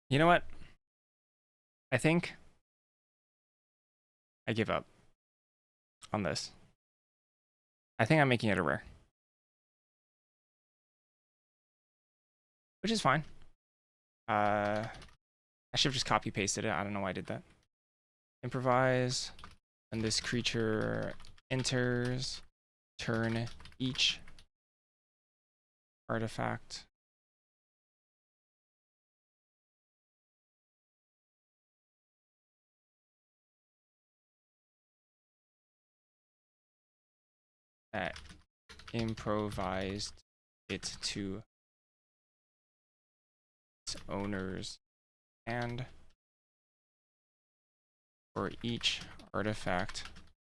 You know what? I think I give up on this. I think I'm making it a rare. Which is fine. I should have just copy pasted it. I don't know why I did that. Improvise. And this creature enters. Turn each artifact. That improvised it to its owner's hand. For each artifact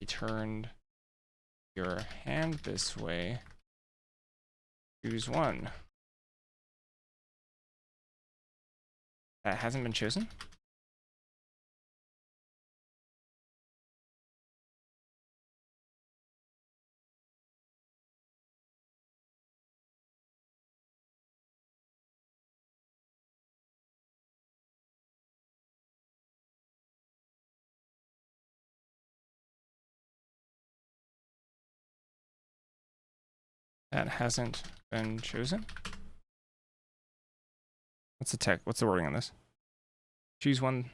returned your hand this way, choose one. That hasn't been chosen? That hasn't been chosen? What's the tech? What's the wording on this? Choose one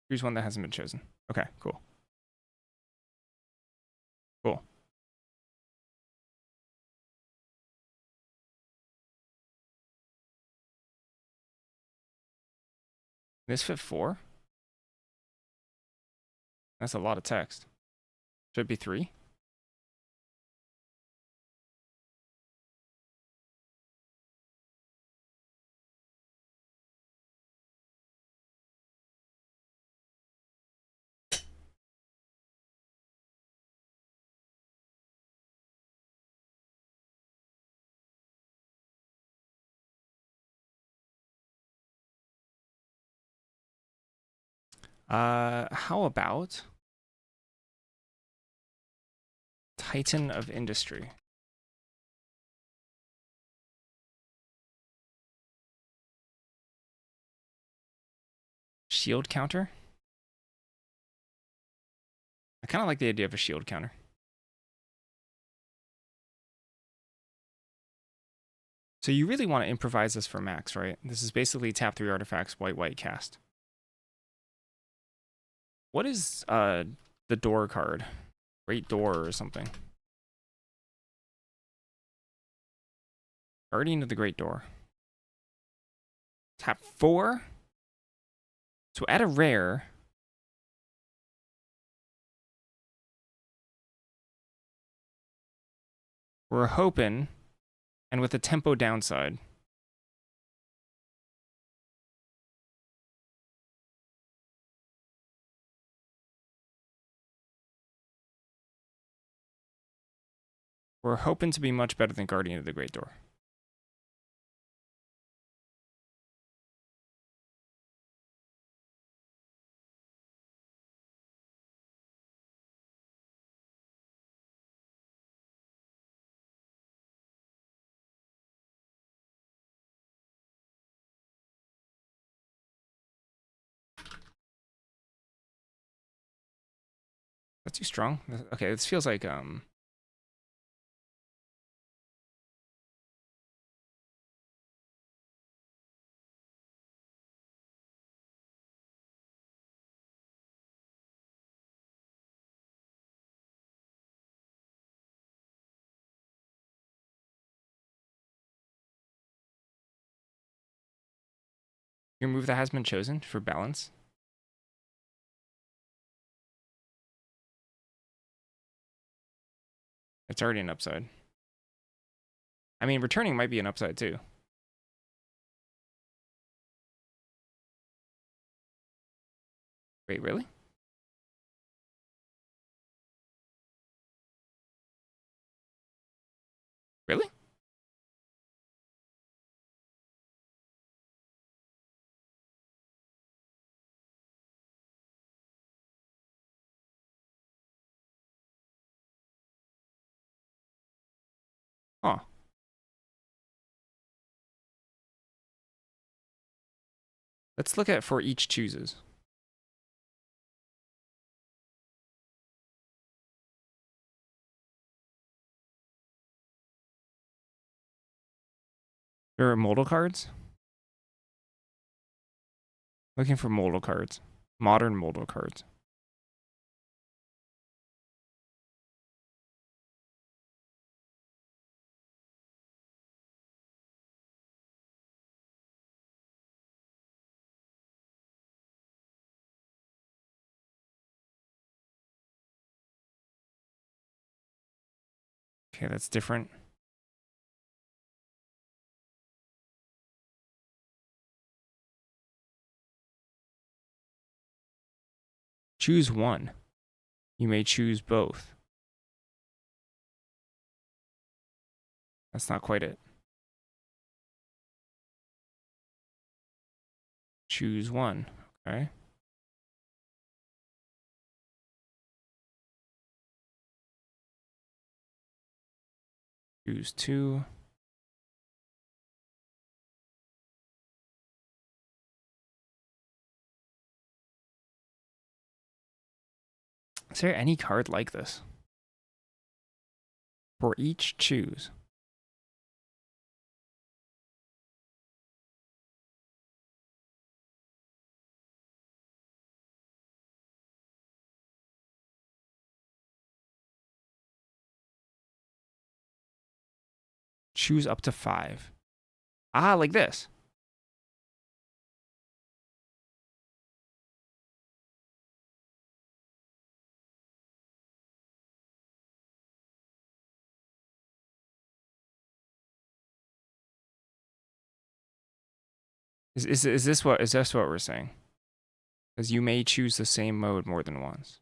that hasn't been chosen. Okay, cool. Cool. Misfit 4? That's a lot of text. Should it be 3? How about Titan of Industry? Shield counter? I kind of like the idea of a shield counter. So you really want to improvise this for max, right? This is basically tap 3 artifacts, white, cast. What is the door card? Great Door or something. Guardian of the Great Door. Tap 4. So add a rare. We're hoping, and with a tempo downside. We're hoping to be much better than Guardian of the Great Door. That's too strong. Okay, this feels like your move that has been chosen for balance. It's already an upside. I mean, returning might be an upside too. Wait, really? Really? Huh. Let's look at for each chooses. There are modal cards. Looking for modal cards. Modern modal cards. Okay, that's different. Choose one. You may choose both. That's not quite it. Choose one. Okay. Choose two. Is there any card like this? For each choose. Choose up to 5. Ah, like this. Is this what we're saying? Because you may choose the same mode more than once.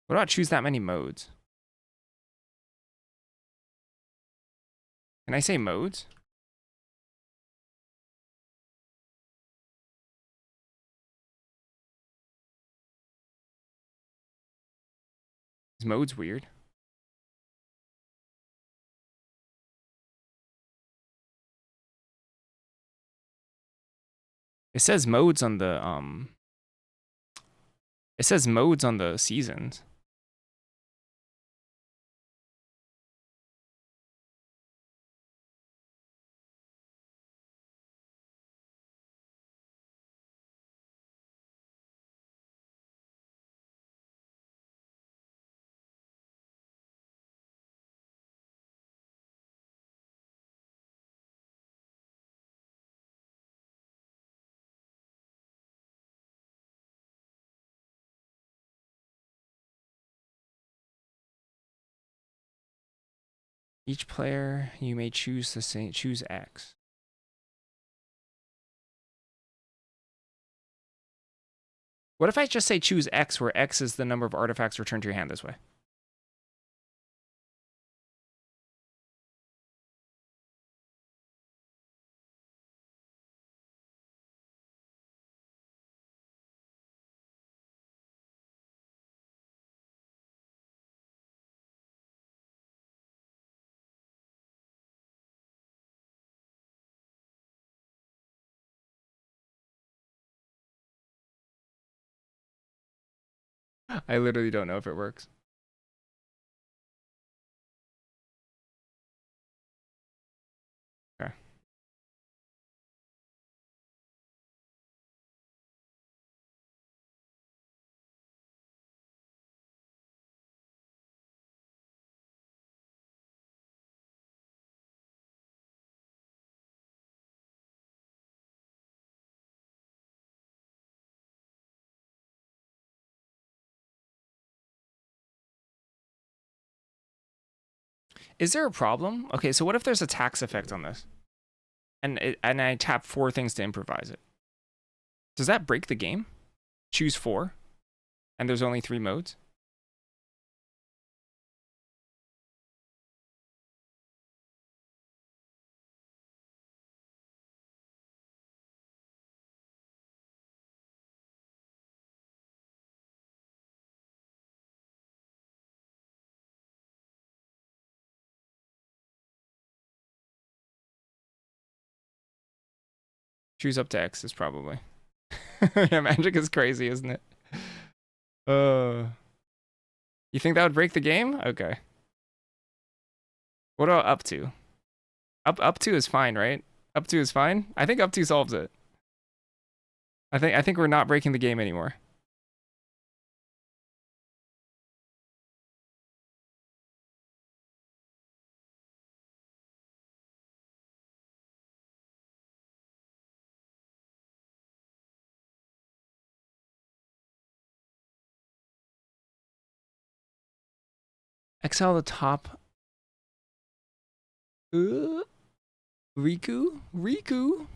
What about choose that many modes? Can I say modes? Is modes weird? It says modes on the It says modes on the seasons. Each player, you may choose the same. Choose X. What if I just say choose X, where X is the number of artifacts returned to your hand this way? I literally don't know if it works. Okay. Is there a problem? Okay, so what if there's a tax effect on this? And I tap 4 things to improvise it. Does that break the game? Choose 4, and there's only 3 modes? Choose up to X is probably. Yeah, magic is crazy, isn't it? Uh, you think that would break the game? Okay. What about up to? Up to is fine, right? Up to is fine. I think up to solves it. I think we're not breaking the game anymore. Exile the top. Riku? Riku?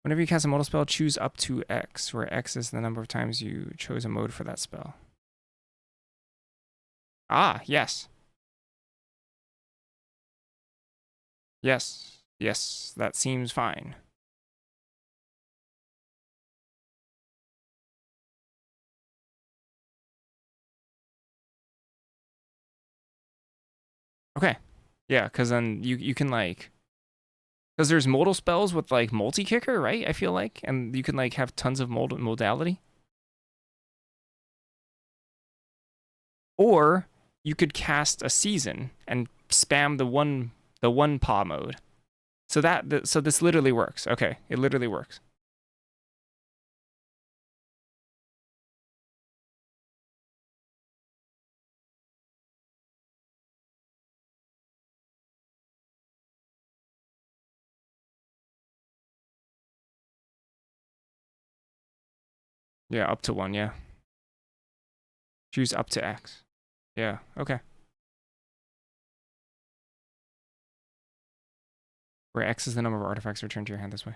Whenever you cast a modal spell, choose up to X, where X is the number of times you chose a mode for that spell. Ah, yes. Yes. Yes, that seems fine. Okay. Yeah, because then you can like, because there's modal spells with like multi-kicker, right? I feel like, and you can like have tons of modality. Or you could cast a season and spam the one paw mode. So this literally works. Okay, it literally works. Yeah, up to one. Yeah, choose up to X. Yeah. Okay. Where X is the number of artifacts returned to your hand this way.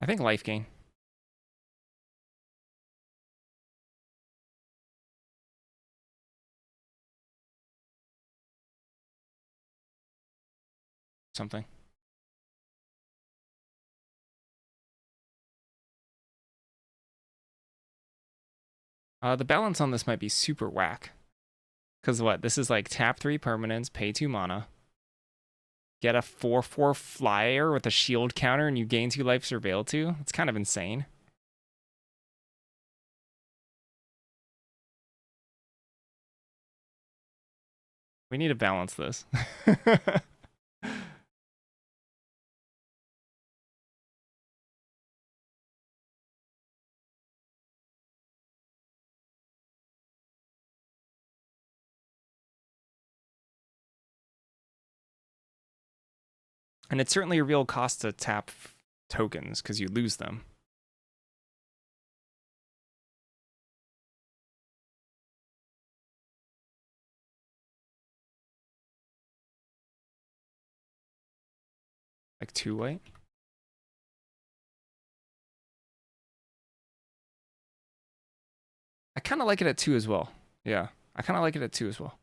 I think life gain. Something. The balance on this might be super whack. Because what? This is like tap 3 permanents, pay 2 mana. Get a 4/4 flyer with a shield counter and you gain 2 life, surveil 2. It's kind of insane. We need to balance this. And it's certainly a real cost to tap tokens because you lose them. Like 2 white. I kind of like it at 2 as well. Yeah, I kind of like it at 2 as well.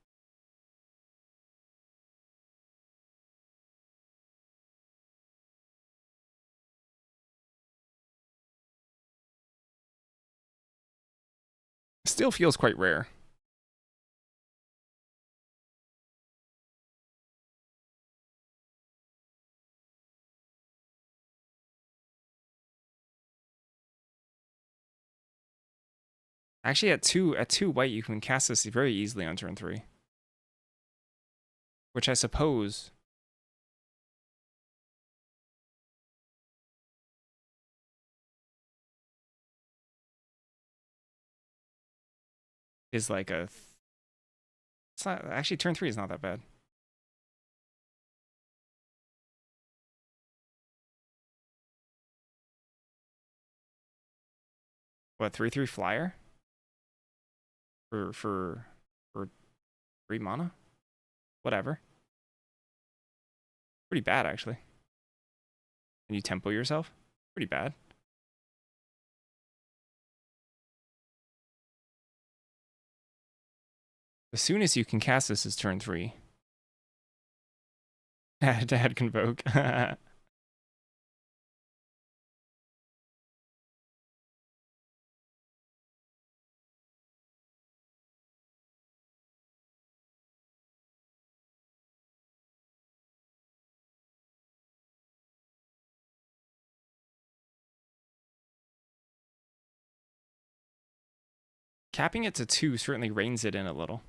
Still feels quite rare. Actually, at two white, you can cast this very easily on turn 3, which I suppose is like a It's not actually turn 3 is not that bad. What 3/3 flyer for 3 mana? Whatever. Pretty bad actually. And you tempo yourself? Pretty bad. The soonest you can cast this is turn 3. Dad Convoke. Capping it to 2 certainly reins it in a little.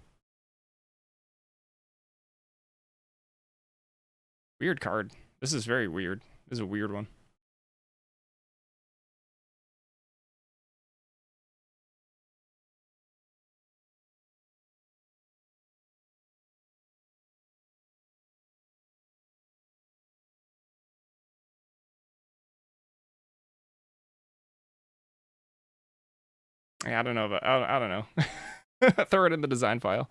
Weird card. This is very weird. This is a weird one. I don't know, but I don't know. Throw it in the design file.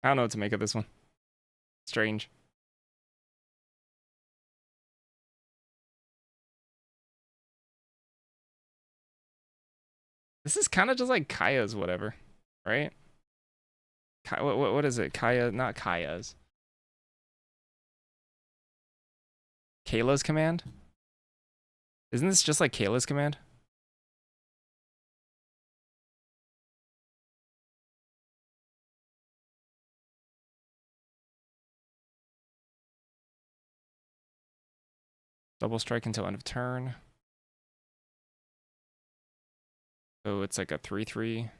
I don't know what to make of this one. Strange. This is kind of just like Kaya's whatever, right? What is it? Kaya, not Kaya's. Kayla's command? Isn't this just like Kayla's command? Double strike until end of turn. So it's like a 3/3.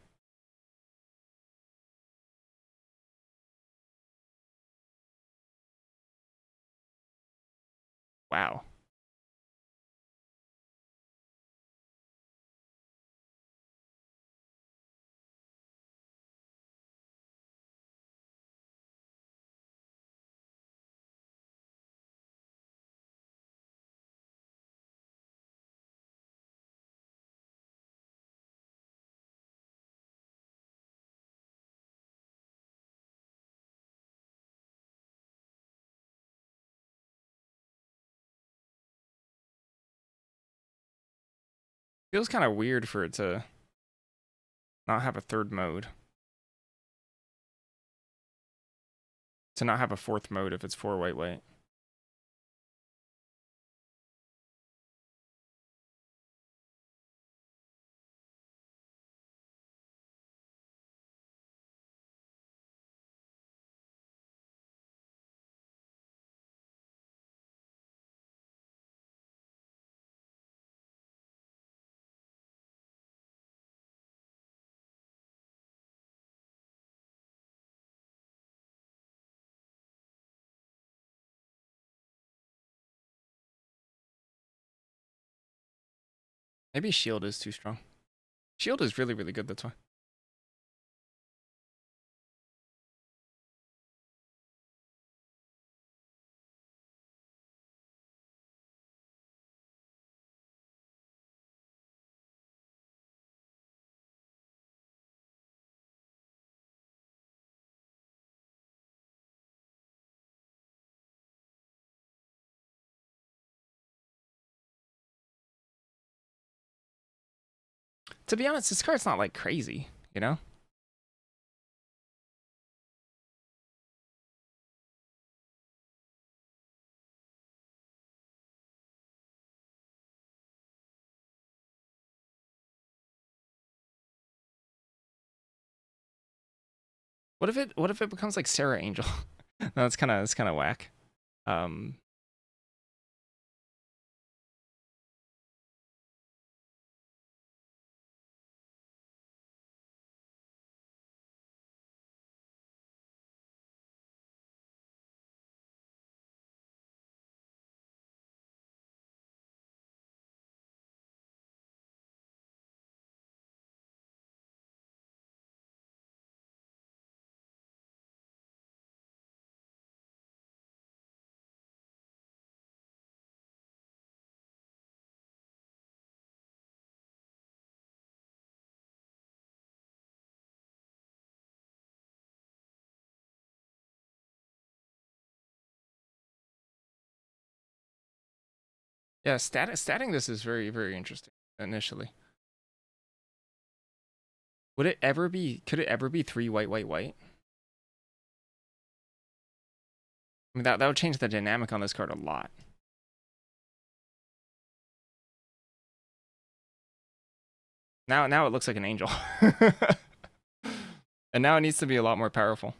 Wow. Feels kind of weird for it to not have a third mode. To not have a fourth mode if it's 4 white. Maybe shield is too strong. Shield is really, really good, that's why. To be honest, this card's not like crazy, you know? What if it becomes like Sarah Angel? No, that's kinda whack. Um Yeah, statting this is very, very interesting initially. Would it ever be, could it ever be 3 white, white, white? I mean, that would change the dynamic on this card a lot. Now it looks like an angel. And now it needs to be a lot more powerful.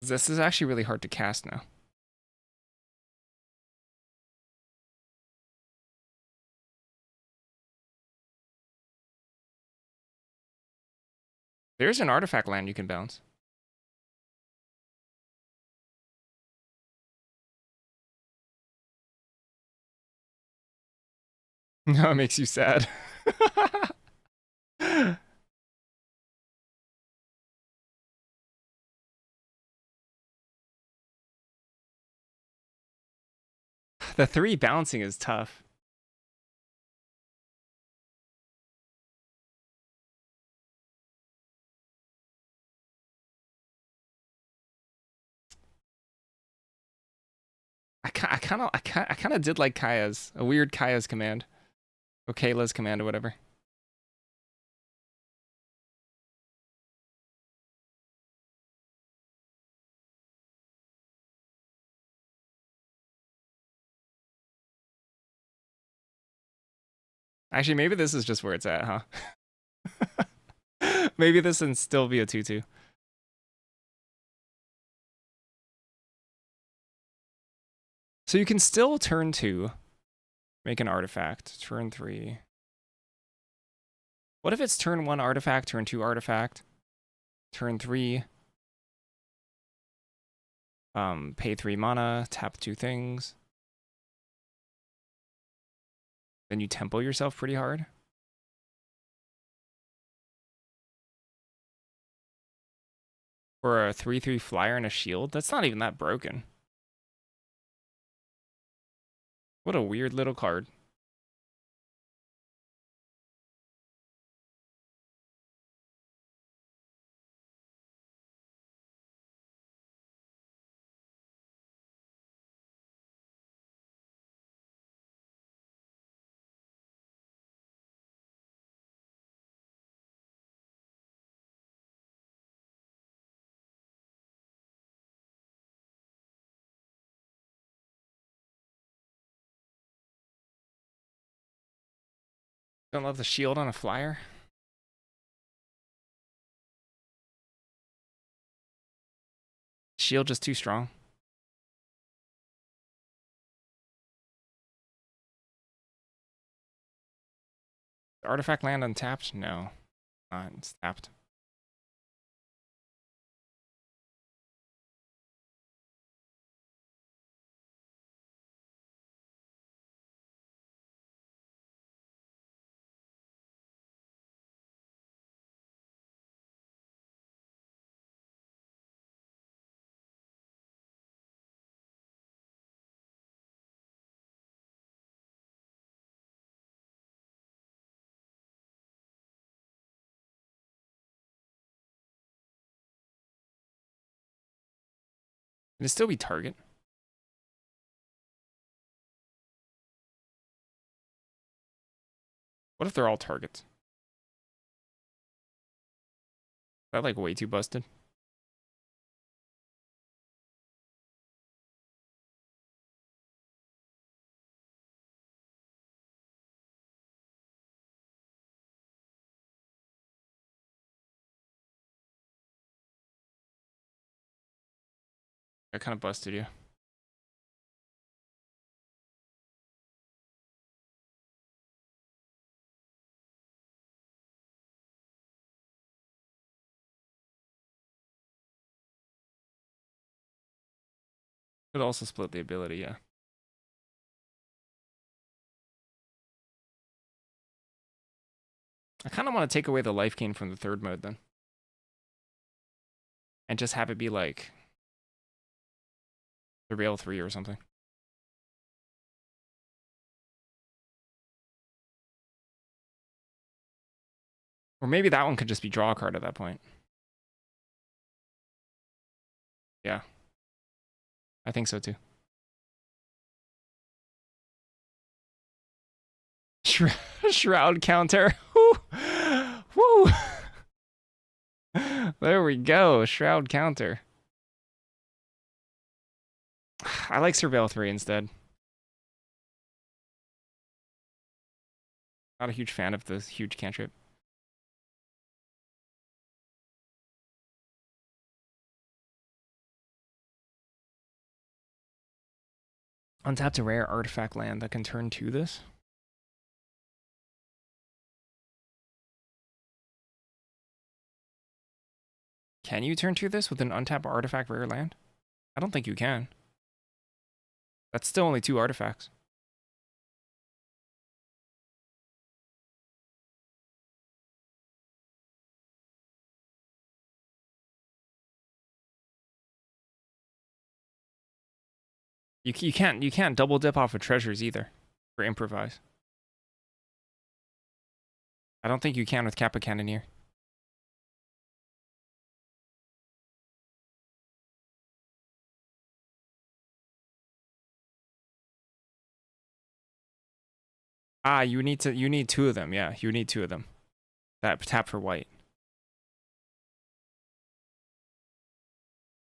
This is actually really hard to cast now. There's an artifact land you can bounce. No, it makes you sad. The 3 bouncing is tough. I kind of did like Kaya's, a weird Kaya's command, or Kayla's command, or whatever. Actually, maybe this is just where it's at, huh? Maybe this can still be a 2/2. So you can still turn 2, make an artifact, turn 3. What if it's turn 1 artifact, turn 2 artifact, turn 3, pay 3 mana, tap 2 things. Then you tempo yourself pretty hard. For a 3/3 flyer and a shield, that's not even that broken. What a weird little card. Don't love the shield on a flyer. Shield just too strong. Artifact land untapped? No. It's tapped. Can it still be target? What if they're all targets? Is that like way too busted? I kind of busted you. Could also split the ability, yeah. I kind of want to take away the life gain from the 3rd mode then. And just have it be like Surveil 3 or something. Or maybe that one could just be draw a card at that point. Yeah. I think so too. Shroud counter. Woo! Woo! There we go. Shroud counter. I like Surveil 3 instead. Not a huge fan of the huge cantrip. Untap a rare artifact land that can turn to this. Can you turn to this with an untap artifact rare land? I don't think you can. That's still only 2 artifacts. You can't double dip off of treasures either for improvise. I don't think you can with Kappa Cannoneer. Ah, you need 2 of them. Yeah, you need 2 of them. That tap for white.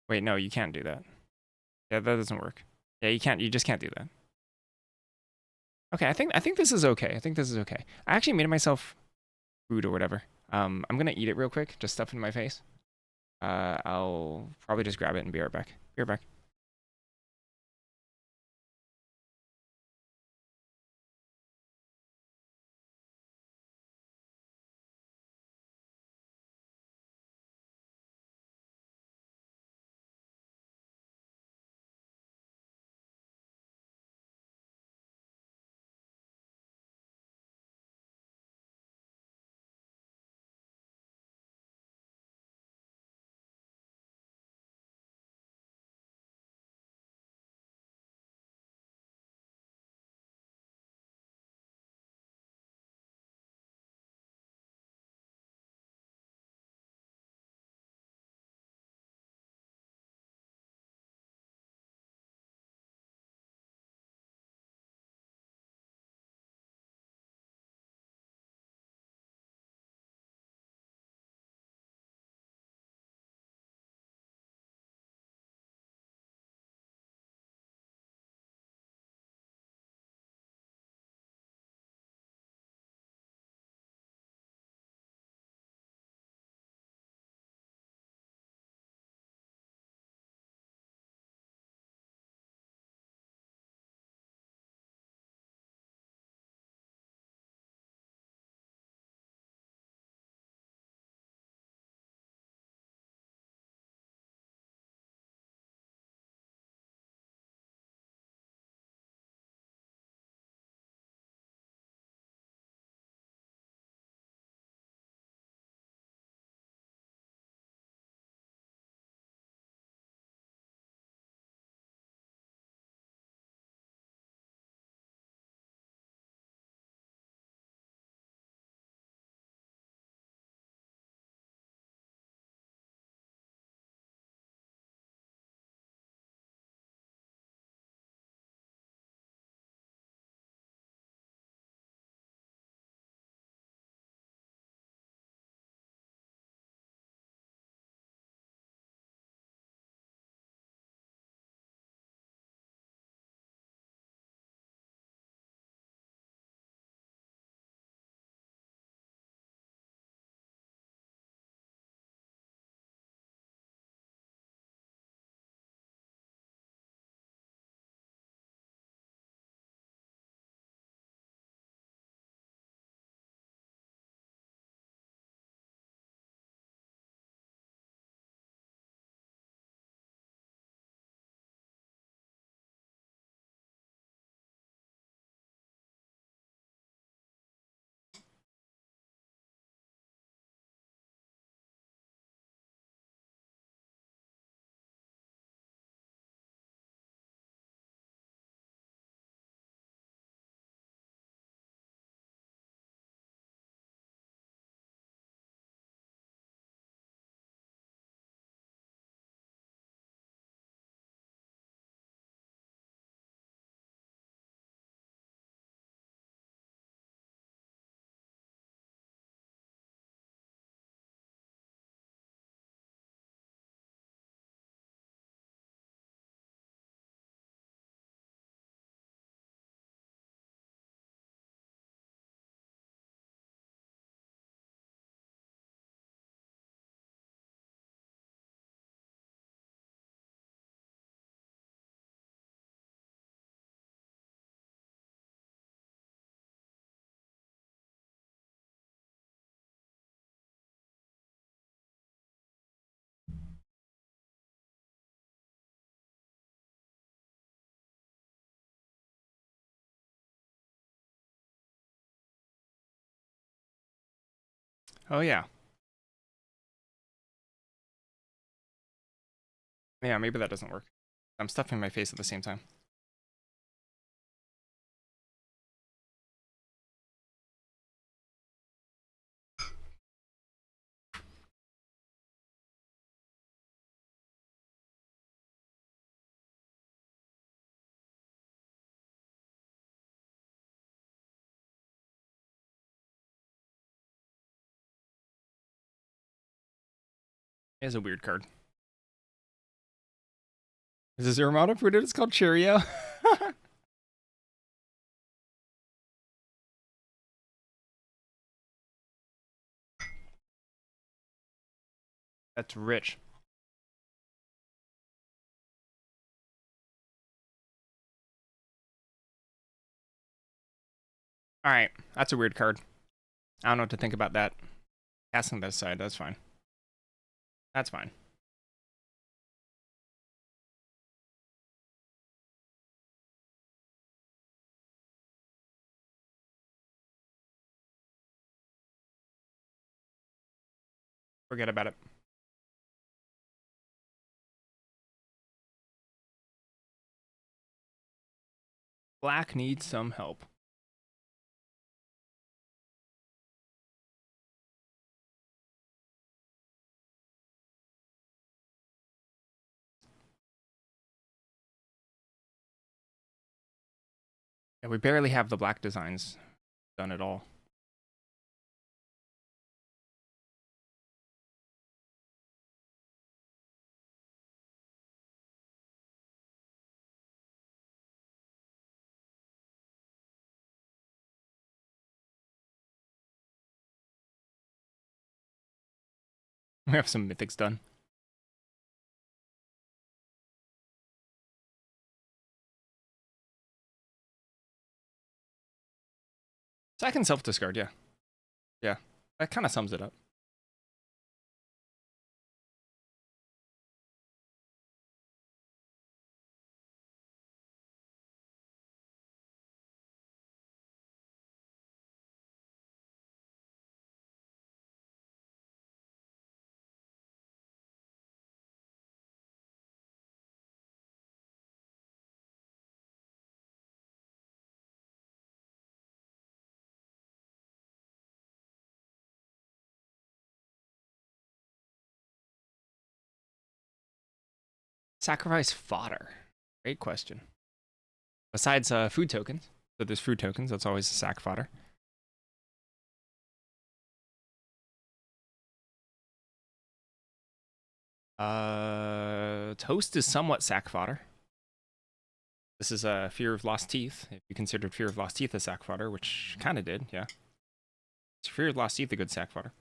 Wait, no, you can't do that. Yeah, that doesn't work. Yeah, you just can't do that. Okay, I think this is okay. I think this is okay. I actually made myself food or whatever. I'm gonna eat it real quick, just stuff in my face. I'll probably just grab it and be right back. Be right back. Oh yeah. Yeah, maybe that doesn't work. I'm stuffing my face at the same time. It's a weird card. Is this Uramoto fruit? It's called Cheerio. That's rich. All right, that's a weird card. I don't know what to think about that. Casting this side, that's fine. That's fine. Forget about it. Black needs some help. Yeah, we barely have the black designs done at all. We have some mythics done. So I can self-discard, yeah. Yeah, that kind of sums it up. Sacrifice fodder. Great question. Besides food tokens, so there's food tokens. That's always a sack fodder. Toast is somewhat sack fodder. This is a Fear of Lost Teeth. If you considered Fear of Lost Teeth a sack fodder, which kind of did, yeah. Is Fear of Lost Teeth a good sack fodder?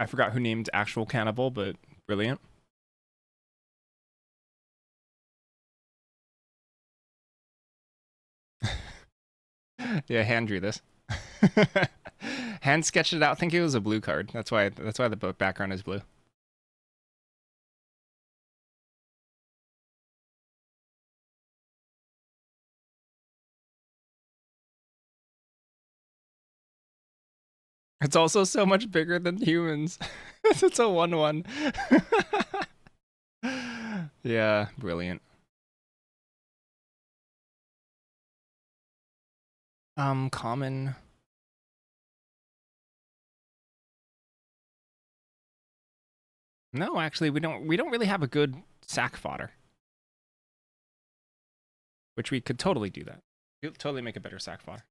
I forgot who named actual cannibal, but brilliant. Yeah, hand drew this. Hand sketched it out. I think it was a blue card. That's why the book background is blue. It's also so much bigger than humans. It's a 1/1. Yeah, brilliant. Common. No, actually, we don't really have a good sack fodder. Which we could totally do that. We'll totally make a better sack fodder.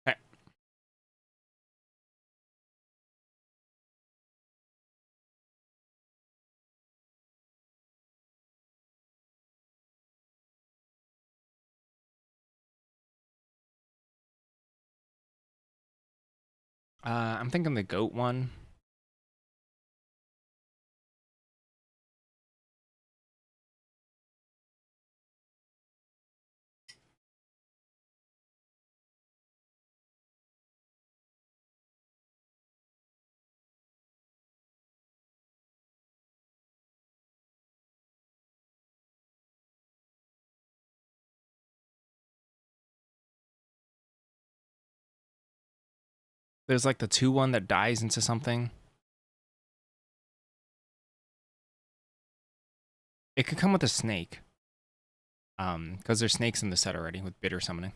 Okay. I'm thinking the goat one. There's like the 2-1 that dies into something. It could come with a snake. Because there's snakes in the set already with bitter summoning.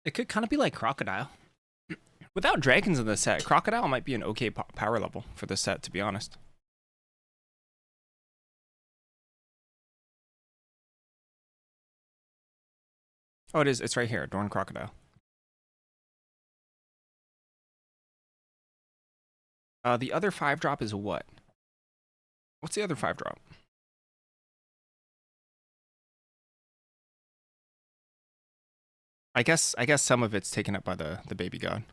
It could kind of be like Crocodile. Without dragons in the set, Crocodile might be an okay power level for the set, to be honest. Oh, it is. It's right here. Adorn Crocodile. The other 5-drop is what? What's the other 5-drop? I guess some of it's taken up by the baby god.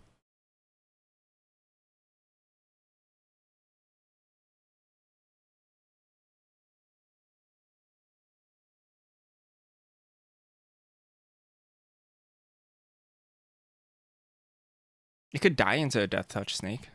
It could die into a Death Touch snake.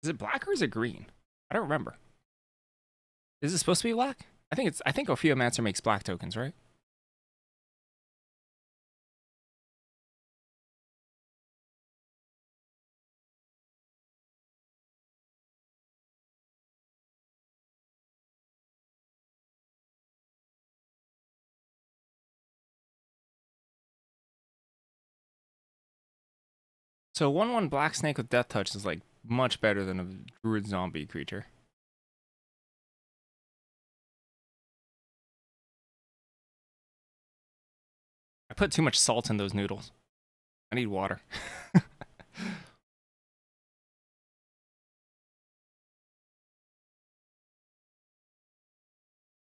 Is it black or is it green? I don't remember. Is it supposed to be black? I think Ophiomancer makes black tokens, right? So 1/1 black snake with Death Touch is like much better than a druid zombie creature. I put too much salt in those noodles. I need water.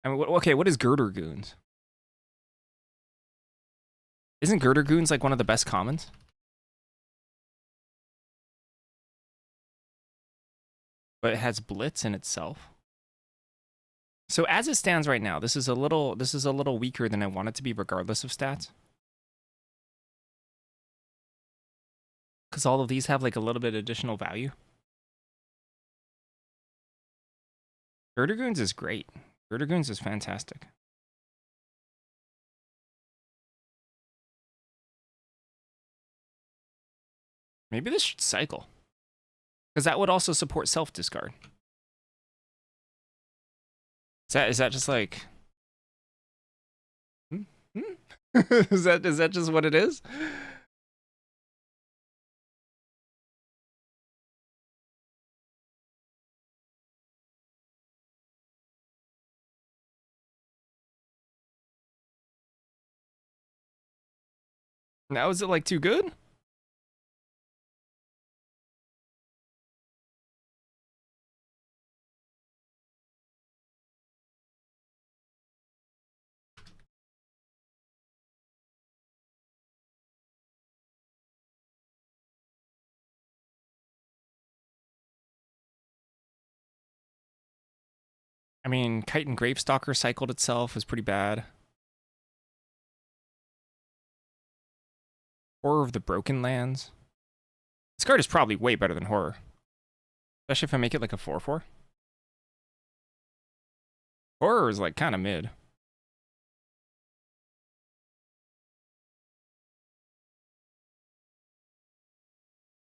I mean, okay, what is Girder Goons? Isn't Girder Goons like one of the best commons? But it has Blitz in itself. So as it stands right now, this is a little weaker than I want it to be, regardless of stats. Because all of these have like a little bit additional value. Girder Goons is great. Girder Goons is fantastic. Maybe this should cycle. Because that would also support self-discard. Is that just like... is that just what it is? Now is it like too good? I mean, Kite and Gravestalker cycled itself, was pretty bad. Horror of the Broken Lands. This card is probably way better than Horror. Especially if I make it like a 4/4. Horror is like kind of mid.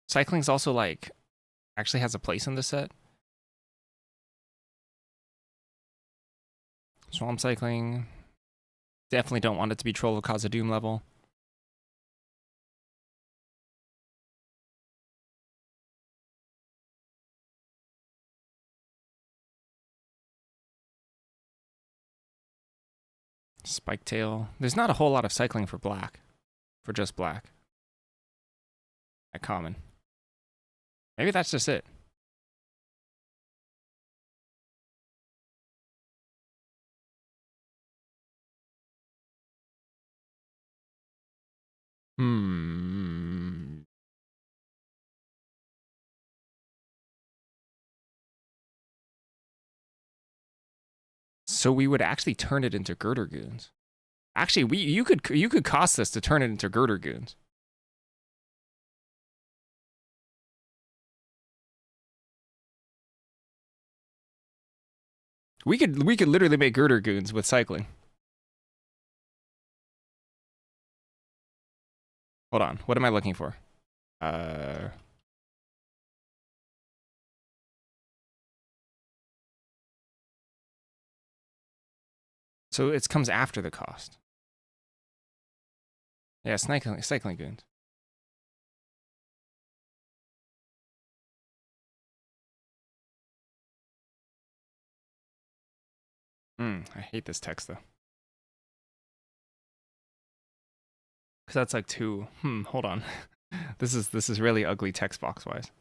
Cycling's also like actually has a place in this set. Swamp Cycling. Definitely don't want it to be Troll of Khazad-dûm level. Spiketail. There's not a whole lot of cycling for black. For just black. At common. Maybe that's just it. So we would actually turn it into Girder Goons. Actually, you could cost this to turn it into Girder Goons. We could literally make Girder Goons with cycling. Hold on, what am I looking for? So it comes after the cost. Yeah, cycling goons. I hate this text though. Cause that's like two. Hold on. This is really ugly text box wise.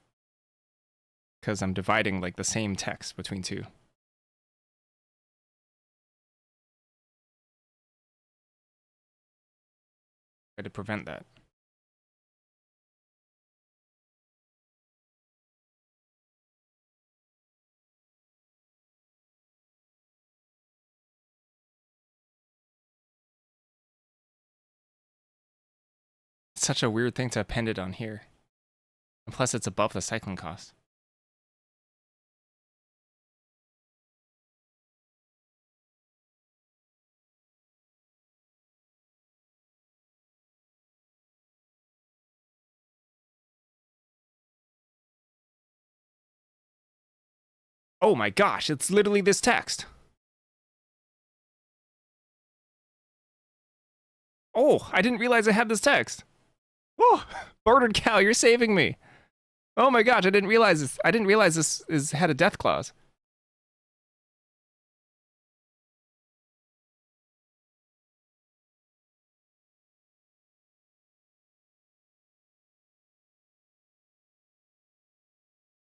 Cause I'm dividing like the same text between two. Try to prevent that. It's such a weird thing to append it on here. And plus it's above the cycling cost. Oh my gosh, it's literally this text. Oh, I didn't realize I had this text. Oh, Bartered Cow, you're saving me. Oh my gosh, I didn't realize this. I didn't realize this had a death clause.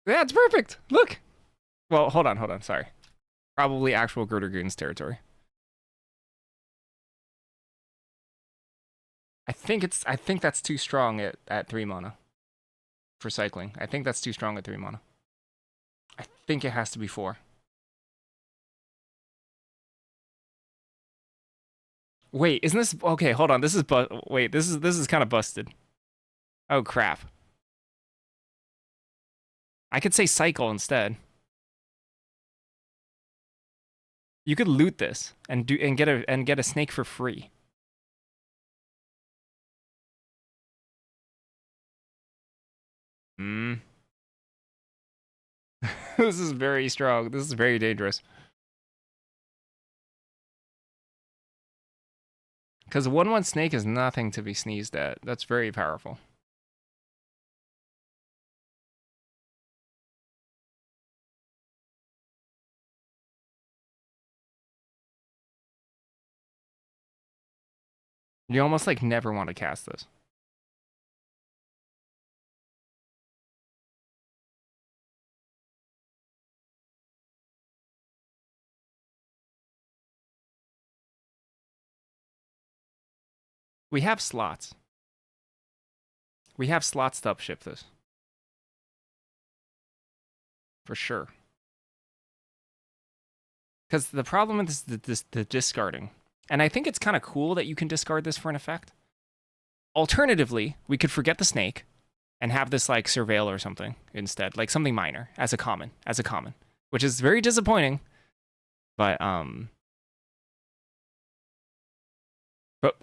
Yeah, it's perfect. Look. Well, hold on. Sorry. Probably actual Girder Goons territory. I think that's too strong at 3 mana. For cycling. I think that's too strong at 3 mana. I think it has to be 4. Wait, isn't this okay, hold on. This is this is kind of busted. Oh crap. I could say cycle instead. You could loot this and get a snake for free. This is very strong. This is very dangerous. Because 1/1 snake is nothing to be sneezed at. That's very powerful. You almost like never want to cast this. We have slots. We have slots to upshift this. For sure. Because the problem is the discarding. And I think it's kind of cool that you can discard this for an effect. Alternatively, we could forget the snake and have this like surveil or something instead, like something minor as a common, which is very disappointing. But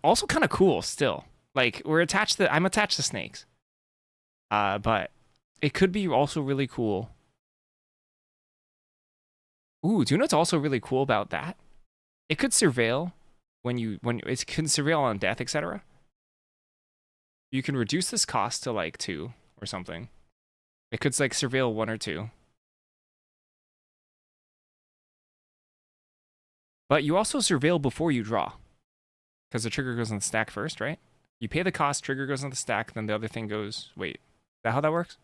also kind of cool still. Like I'm attached to snakes. But it could be also really cool. Ooh, do you know what's also really cool about that? It could surveil when it can surveil on death, etc. You can reduce this cost to like 2 or something. It could like surveil 1 or 2. But you also surveil before you draw. Because the trigger goes on the stack first, right? You pay the cost, trigger goes on the stack, then the other thing goes... Wait, is that how that works?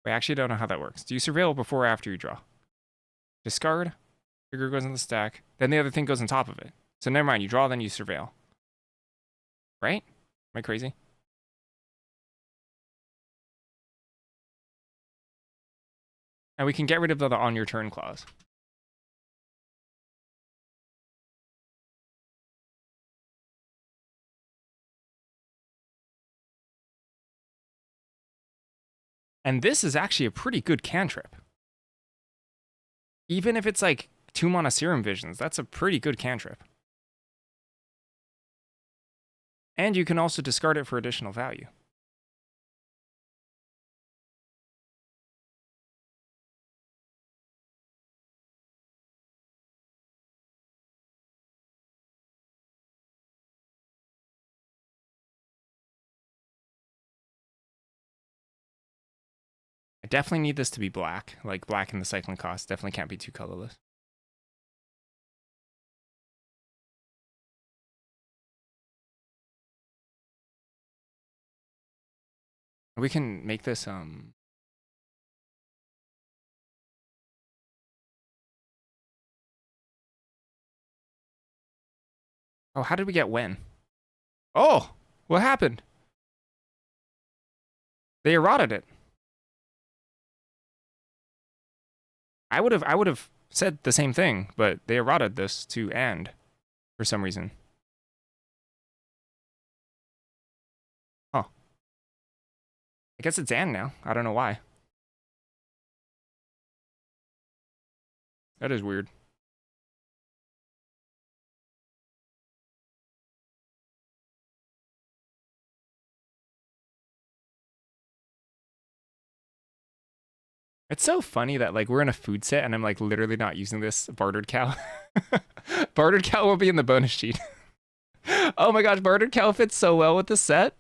Wait, I actually don't know how that works. Do you surveil before or after you draw? Discard, trigger goes on the stack, then the other thing goes on top of it. So never mind, you draw, then you surveil. Right? Am I crazy? And we can get rid of the on your turn clause. And this is actually a pretty good cantrip. Even if it's like 2 mana Serum Visions, that's a pretty good cantrip. And you can also discard it for additional value. I definitely need this to be black. Like black in the cycling cost. Definitely can't be too colorless. We can make this Oh, how did we get when? Oh, what happened? They eroded it. I would have said the same thing, but they eroded this to and for some reason. Huh. I guess it's and now. I don't know why. That is weird. It's so funny that like we're in a food set and I'm like literally not using this bartered cow. Bartered cow will be in the bonus sheet. Oh my gosh, bartered cow fits so well with the set.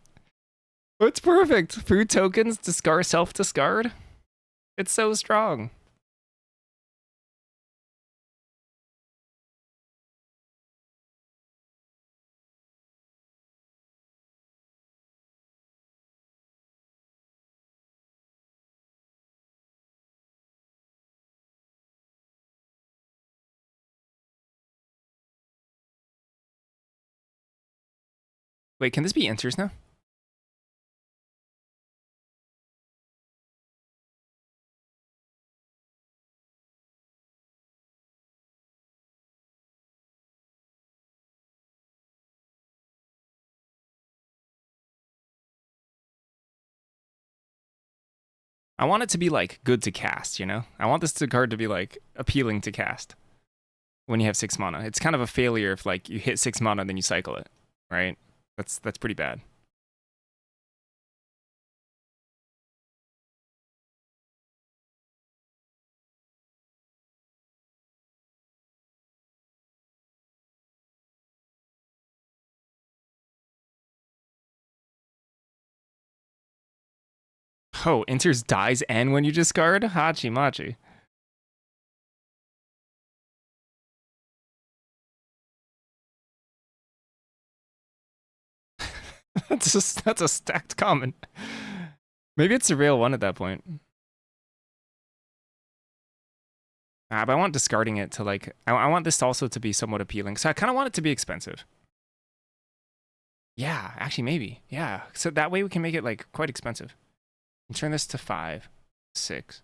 It's perfect. Food tokens, discard, self-discard. It's so strong. Wait, can this be enters now? I want it to be like good to cast, you know? I want this card to be like appealing to cast when you have 6 mana. It's kind of a failure if like you hit 6 mana and then you cycle it, right? That's pretty bad. Oh, enters dies and when you discard? Hachi Machi. That's a stacked common. Maybe it's a real one at that point. But I want discarding it to like I want this also to be somewhat appealing. So I kind of want it to be expensive. Yeah, actually maybe. Yeah. So that way we can make it like quite expensive. And turn this to 5, 6.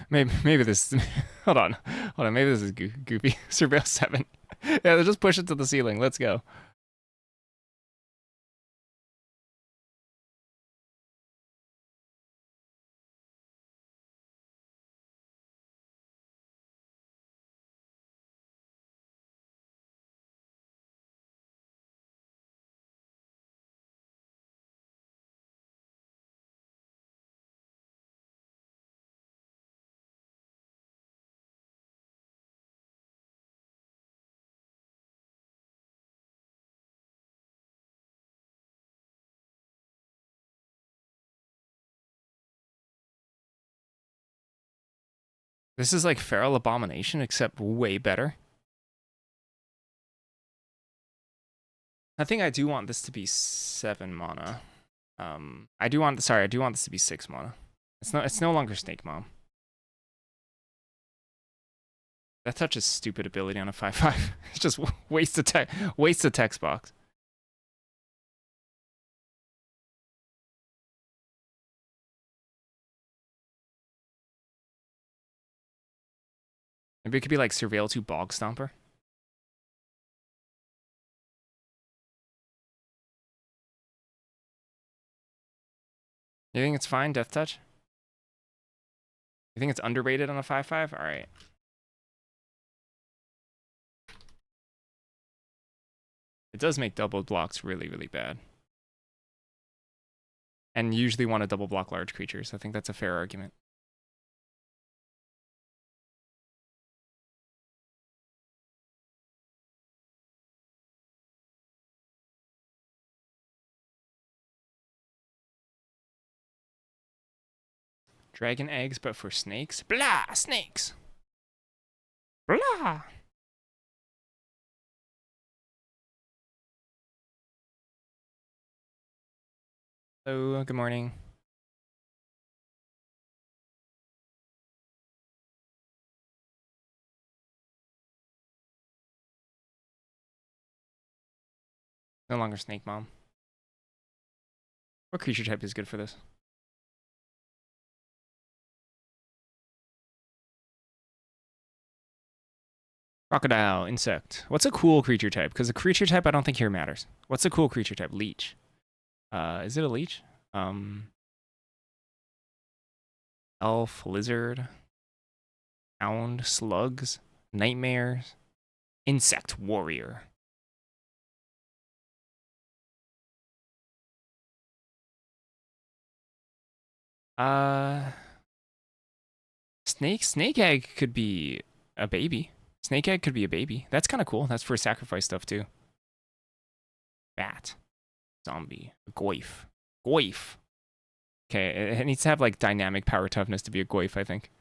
Maybe this. Hold on. Maybe this is goofy. Surveil 7. Yeah, let's just push it to the ceiling. Let's go. This is like Feral Abomination, except way better. I think I do want this to be 7 mana. I do want this to be 6 mana. It's no longer Snake Mom. That touch is stupid ability on a 5/5. It's just waste the text box. Maybe it could be like Surveil 2 Bog Stomper. You think it's fine, Death Touch? You think it's underrated on a 5/5? Alright. It does make double blocks really, really bad. And usually want to double block large creatures. I think that's a fair argument. Dragon eggs, but for snakes? Blah! Snakes! Blah! Hello, good morning. No longer Snake Mom. What creature type is good for this? Crocodile, insect. What's a cool creature type? Because the creature type I don't think here matters. What's a cool creature type? Leech. Is it a leech? Elf, lizard, hound, slugs, nightmares, insect warrior. Snake egg could be a baby. Snake egg could be a baby. That's kind of cool. That's for sacrifice stuff too. Bat, zombie, goif, goif. Okay, it needs to have like dynamic power toughness to be a goif, I think,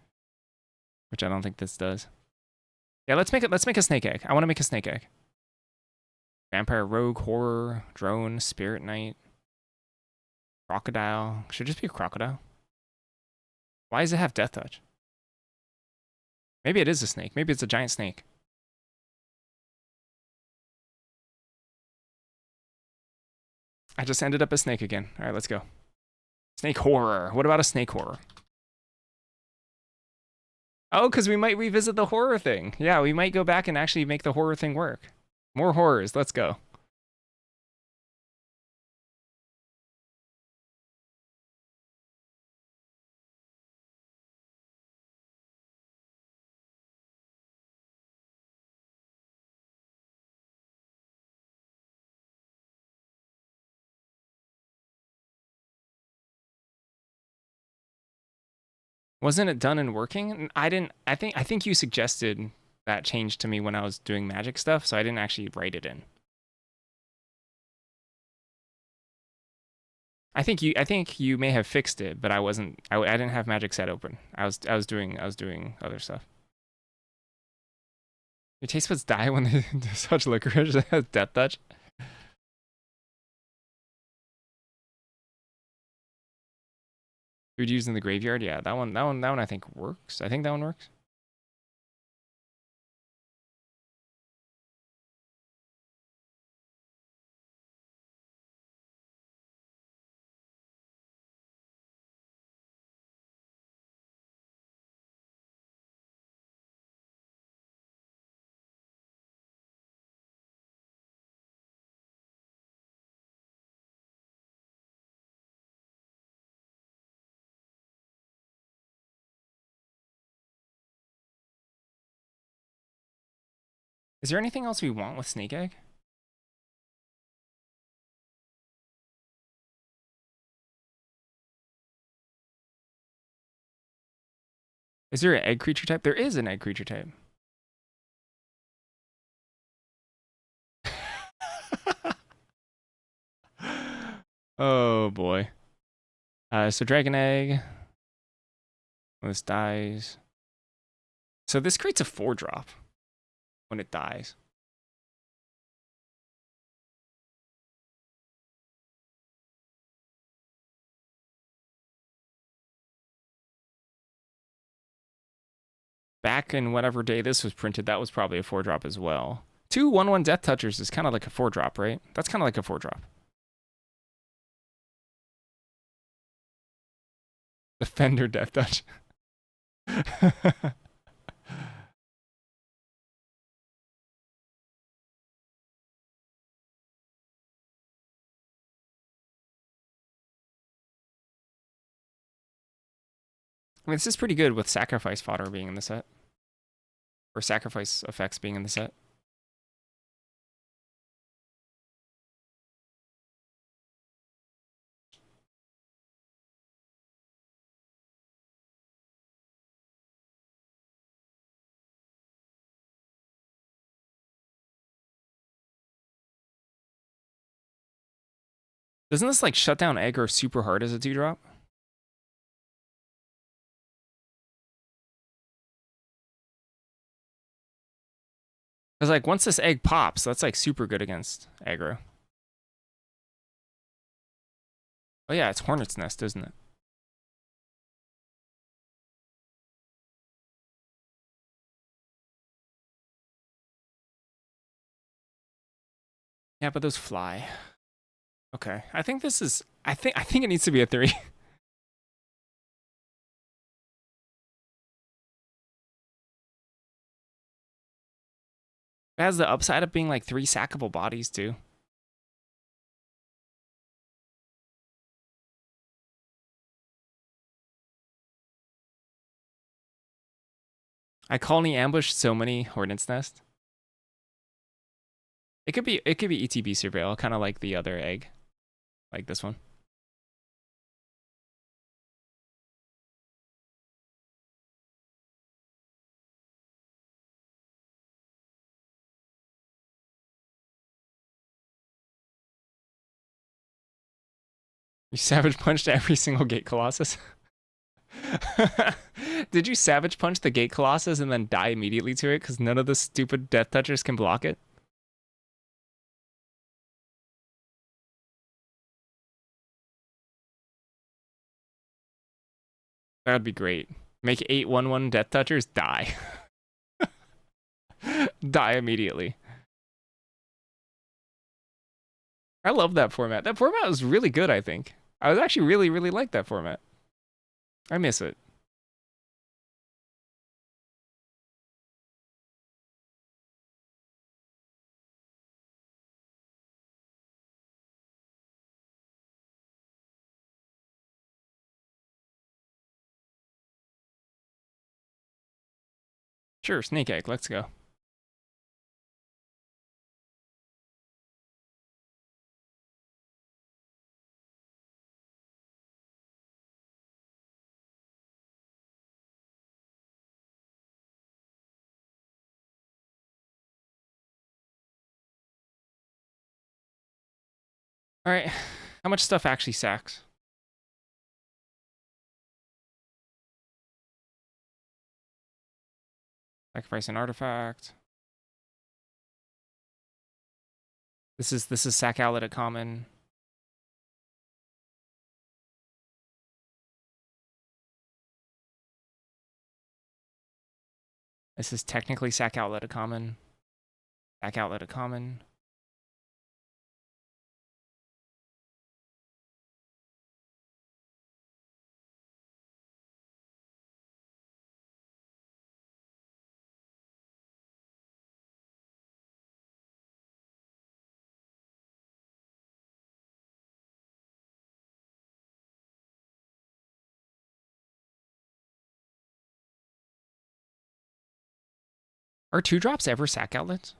which I don't think this does. Yeah, let's make a snake egg. I want to make a snake egg. Vampire, rogue, horror, drone, spirit knight, crocodile. Should just be a crocodile. Why does it have death touch? Maybe it is a snake. Maybe it's a giant snake. I just ended up a snake again. All right, let's go. Snake horror. What about a snake horror? Oh, because we might revisit the horror thing. Yeah, we might go back and actually make the horror thing work. More horrors. Let's go. Wasn't it done and working? I didn't. I think you suggested that change to me when I was doing magic stuff, so I didn't actually write it in. I think you may have fixed it, but I wasn't. I didn't have magic set open. I was doing other stuff. Your taste buds die when they do such licorice. Death touch. Food used in the graveyard. Yeah, that one I think works. I think that one works. Is there anything else we want with Snake Egg? Is there an egg creature type? There is an egg creature type. Oh boy. So Dragon Egg. This dies. So this creates a 4-drop when it dies. Back in whatever day this was printed, that was probably a 4-drop as well. 2 1/1 Death Touchers is kind of like a 4-drop, right? That's kind of like a 4-drop. Defender Death Touch. I mean, this is pretty good with sacrifice fodder being in the set. Or sacrifice effects being in the set. Doesn't this like shut down aggro super hard as a 2-drop? Because like once this egg pops, that's like super good against aggro. Oh yeah, it's Hornet's Nest, isn't it? Yeah, but those fly. Okay, I think this is. I think it needs to be a 3. It has the upside of being like 3 sackable bodies too. I colony ambush so many Hornet's Nest. It could be ETB surveil, kind of like the other egg, like this one. You Savage Punched every single Gate Colossus. Did you Savage Punch the Gate Colossus and then die immediately to it because none of the stupid Death Touchers can block it? That would be great. Make 8 1/1 Death Touchers die. Die immediately. I love that format. That format was really good, I think. I was actually really like that format. I miss it. Sure, Snake Egg, let's go. All right, how much stuff actually sacks? Sacrifice an artifact. This is sack outlet at common. This is technically sack outlet at common. Sack outlet at common. Are 2-drops ever sack outlets?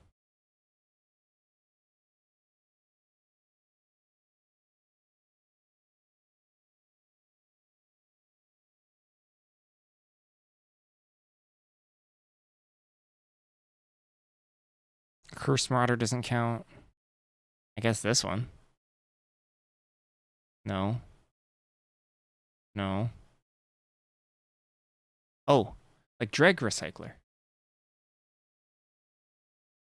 Curse Marauder doesn't count. I guess this one. No. No. Oh, like Dreg Recycler.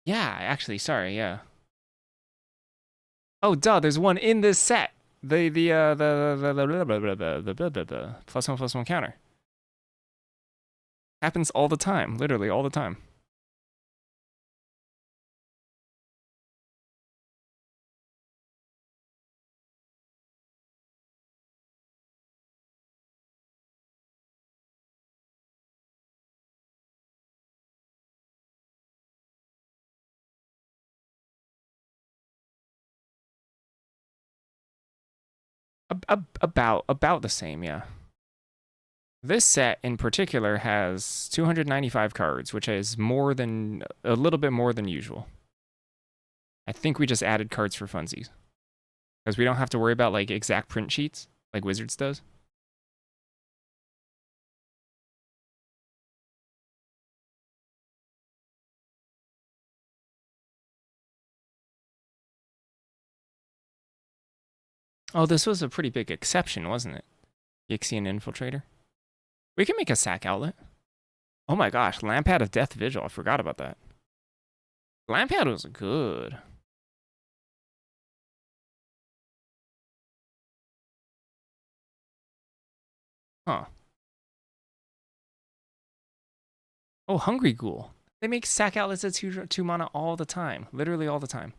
Yeah, actually, sorry, yeah. Oh, duh, there's one in this set. The +1/+1 counter. Happens all the time, literally all the time. About the same, yeah. This set in particular has 295 cards, which is more than a little bit more than usual. I think we just added cards for funsies because we don't have to worry about like exact print sheets like Wizards does. Oh, this was a pretty big exception, wasn't it? Yixian Infiltrator. We can make a sack outlet. Oh my gosh, Lampad of Death Vigil. I forgot about that. Lampad was good. Huh. Oh, Hungry Ghoul. They make sack outlets at two mana all the time. Literally all the time.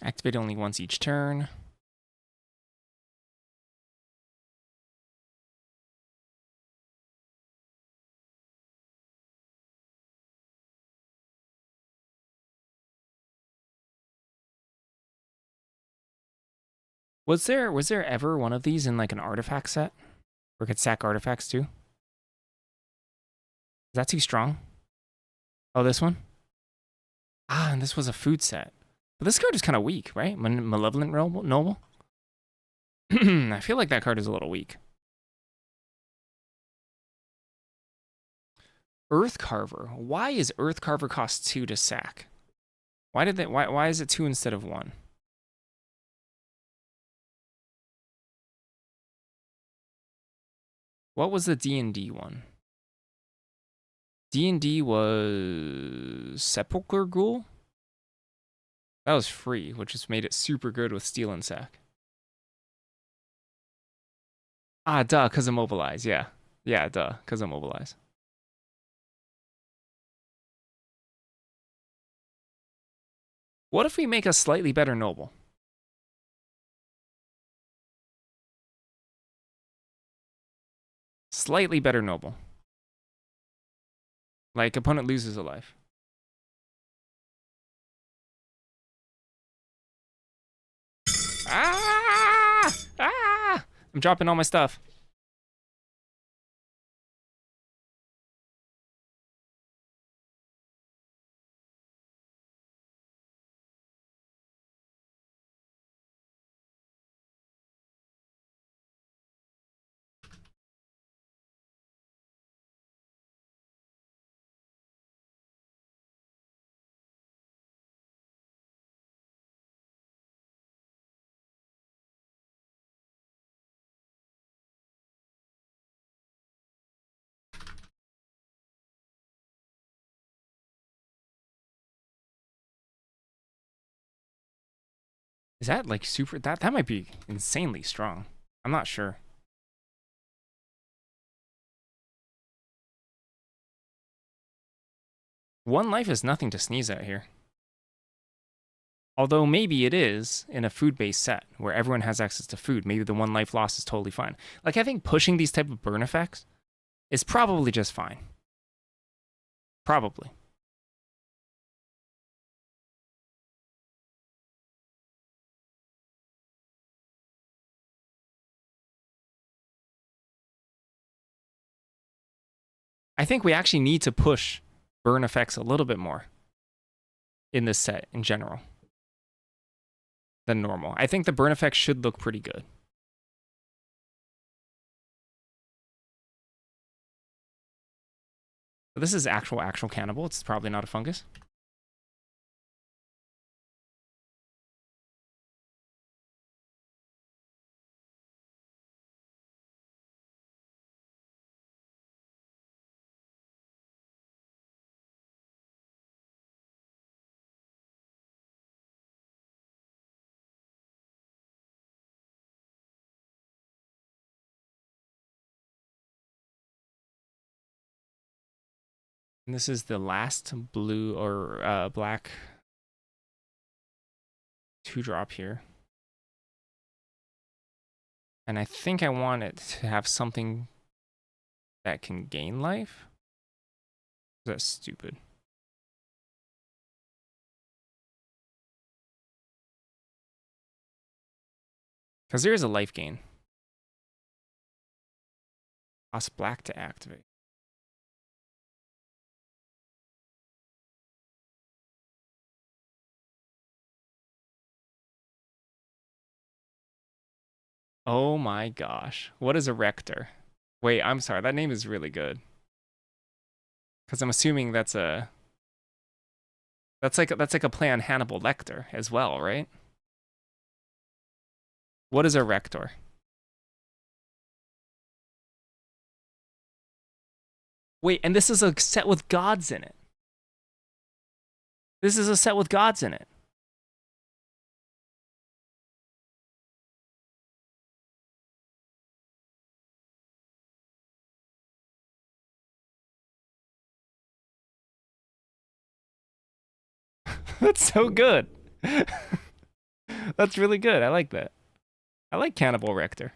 Activate only once each turn. Was there ever one of these in like an artifact set? Where it could sack artifacts too? Is that too strong? Oh, this one? Ah, and this was a food set. But this card is kind of weak, right? Malevolent Noble? I feel like that card is a little weak. Earth Carver. Why is Earth Carver cost 2 to sack? Why is it 2 instead of 1? What was the D&D one? D&D was Sepulchre Ghoul? That was free, which just made it super good with Steel and Sack. Ah, duh, because Immobilize, yeah. Yeah, duh, because Immobilize. What if we make a slightly better Noble? Slightly better Noble. Like, opponent loses a life. Ah! Ah! I'm dropping all my stuff. Is that like super? That might be insanely strong. I'm not sure. One life is nothing to sneeze at here. Although maybe it is in a food-based set where everyone has access to food. Maybe the one life loss is totally fine. Like, I think pushing these type of burn effects is probably just fine. Probably. I think we actually need to push burn effects a little bit more in this set in general than normal. I think the burn effects should look pretty good. So this is actual cannibal. It's probably not a fungus. And this is the last blue or black 2-drop here. And I think I want it to have something that can gain life. That's stupid. Because there is a life gain. Cost black to activate. Oh my gosh. What is a Rector? Wait, I'm sorry. That name is really good. Because I'm assuming that's a... That's like a play on Hannibal Lecter as well, right? What is a Rector? Wait, and this is a set with gods in it. This is a set with gods in it. That's so good. That's really good. I like that. I like Cannibal Rector.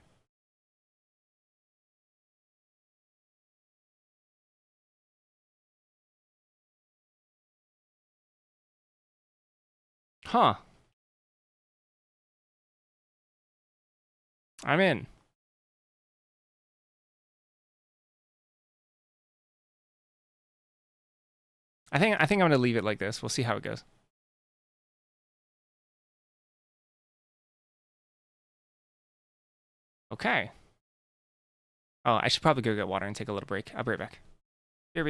Huh. I'm in. I think I'm gonna leave it like this. We'll see how it goes. Okay. Oh, I should probably go get water and take a little break. I'll be right back. Here,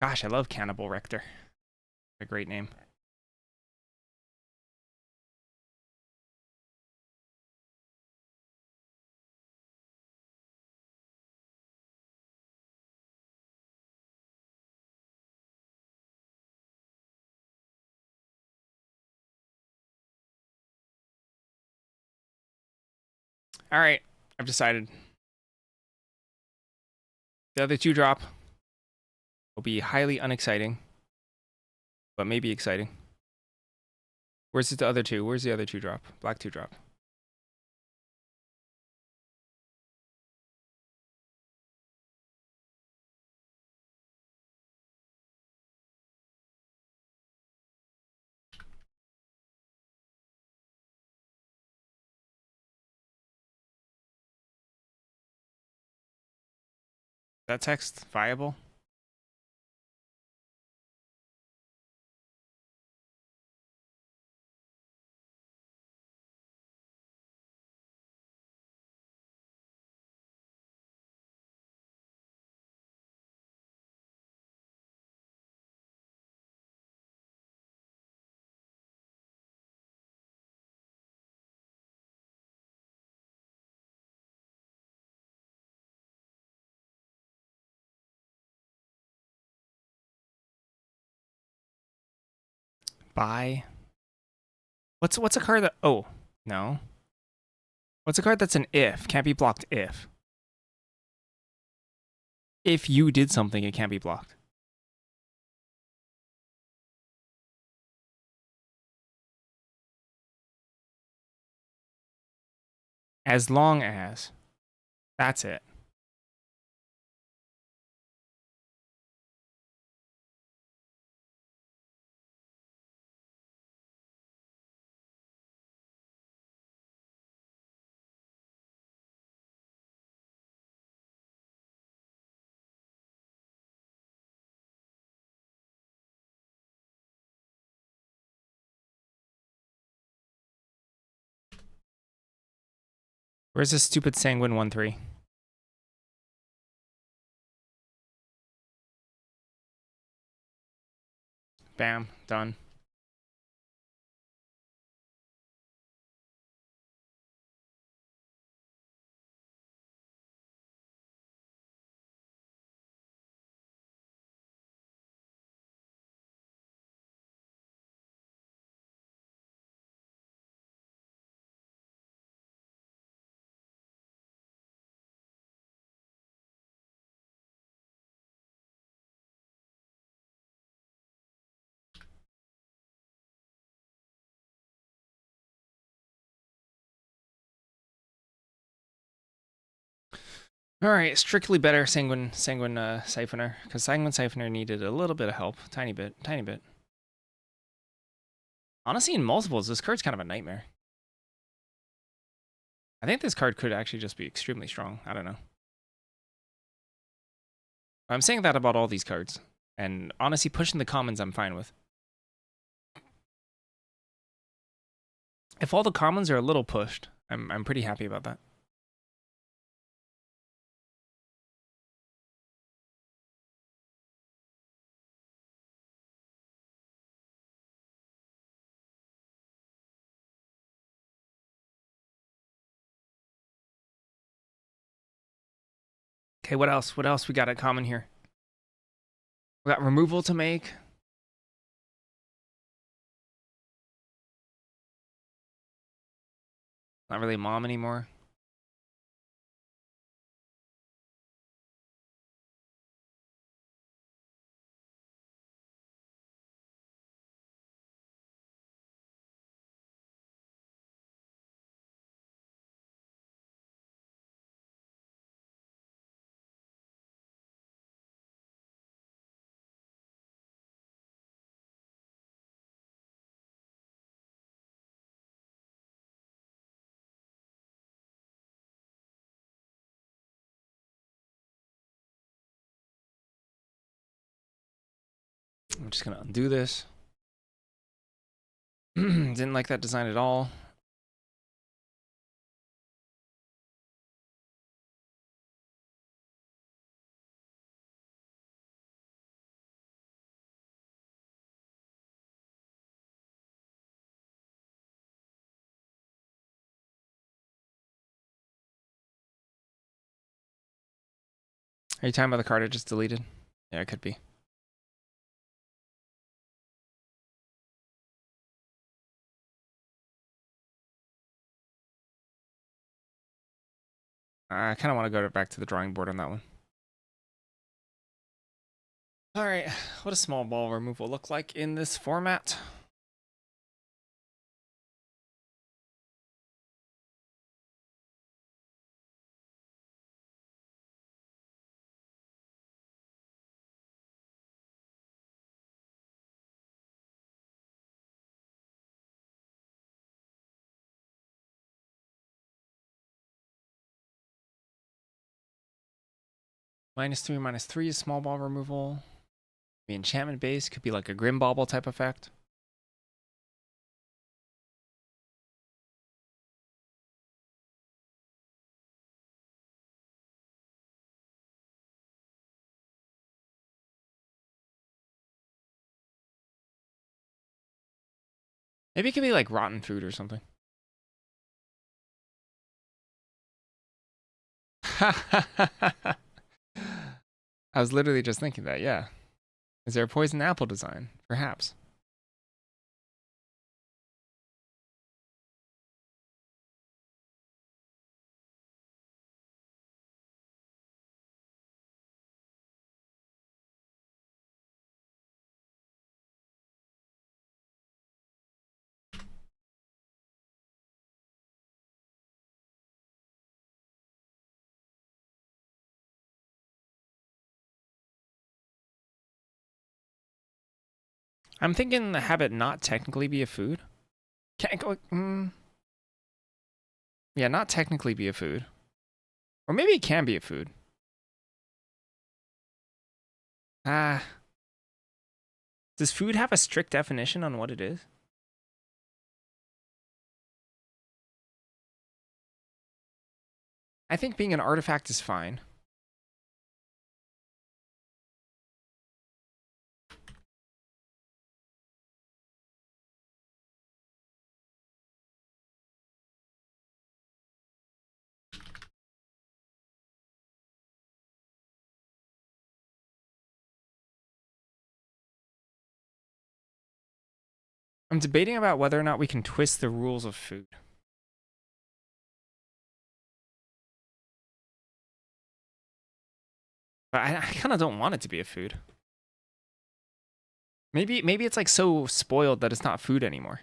Gosh, I love Cannibal Rector. A great name. All right, I've decided. The other two drop will be highly unexciting, but maybe exciting. Where's the other two? Where's the other two drop? Black two drop. That text viable? Buy. What's a card that? Oh no. What's a card that's an if? Can't be blocked if. If you did something, it can't be blocked. As long as. That's it. Where's this stupid Sanguine 1/3? Bam, done. All right, strictly better Sanguine Siphoner, because Sanguine Siphoner needed a little bit of help, tiny bit. Honestly, in multiples, this card's kind of a nightmare. I think this card could actually just be extremely strong. I don't know. I'm saying that about all these cards, and honestly, pushing the commons, I'm fine with. If all the commons are a little pushed, I'm pretty happy about that. Okay, what else? What else we got at common here? We got removal to make. Not really a mom anymore. I'm just gonna undo this. Didn't like that design at all. Are you talking about the card I just deleted? Yeah, it could be. I kind of want to go back to the drawing board on that one. All right, what does small ball removal look like in this format? -3/-3 is small ball removal. The enchantment base could be like a Grim Bauble type effect. Maybe it could be like rotten food or something. I was literally just thinking that, yeah. Is there a poison apple design? Perhaps. I'm thinking have it not technically be a food. Can't go. Yeah, not technically be a food. Or maybe it can be a food. Ah. Does food have a strict definition on what it is? I think being an artifact is fine. I'm debating about whether or not we can twist the rules of food. But I kind of don't want it to be a food. Maybe it's like so spoiled that it's not food anymore.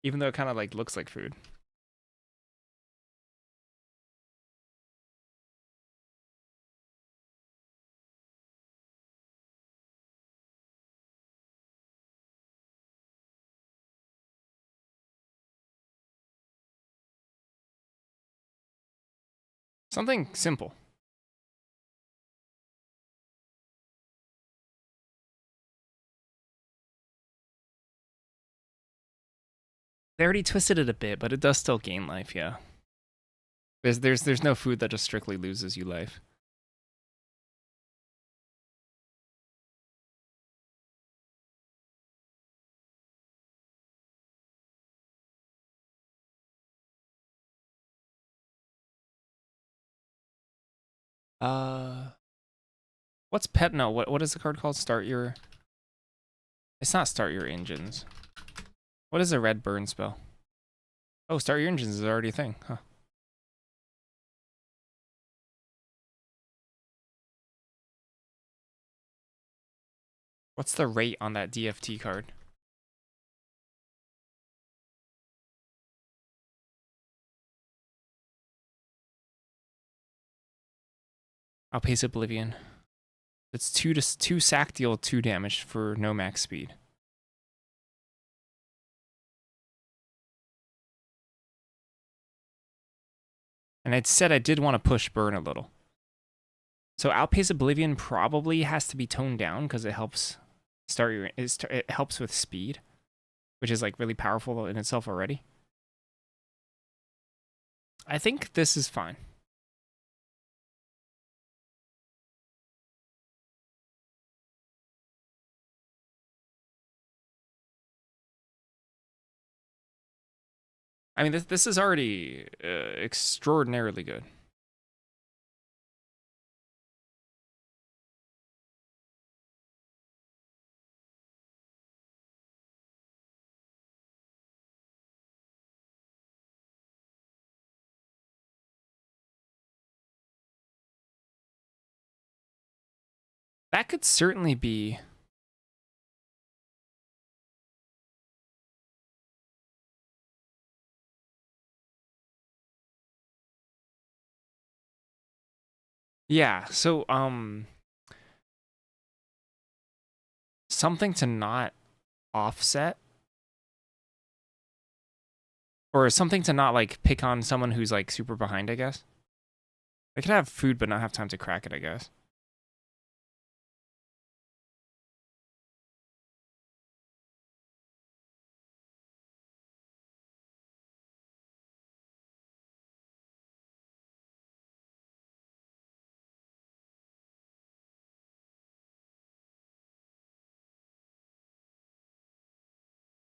Even though it kind of like looks like food. Something simple. They already twisted it a bit, but it does still gain life, yeah. There's no food that just strictly loses you life. What's pet? No, what is the card called? Start your. It's not start your engines. What is a red burn spell? Oh, start your engines is already a thing, huh? What's the rate on that DFT card? Outpace Oblivion. It's 2 sack deal 2 damage for no max speed. And I said I did want to push burn a little. So Outpace Oblivion probably has to be toned down because it helps it helps with speed, which is like really powerful in itself already. I think this is fine. I mean, this is already extraordinarily good. That could certainly be. Yeah, so something to not offset, or something to not like pick on someone who's like super behind, I guess. They could have food but not have time to crack it, I guess.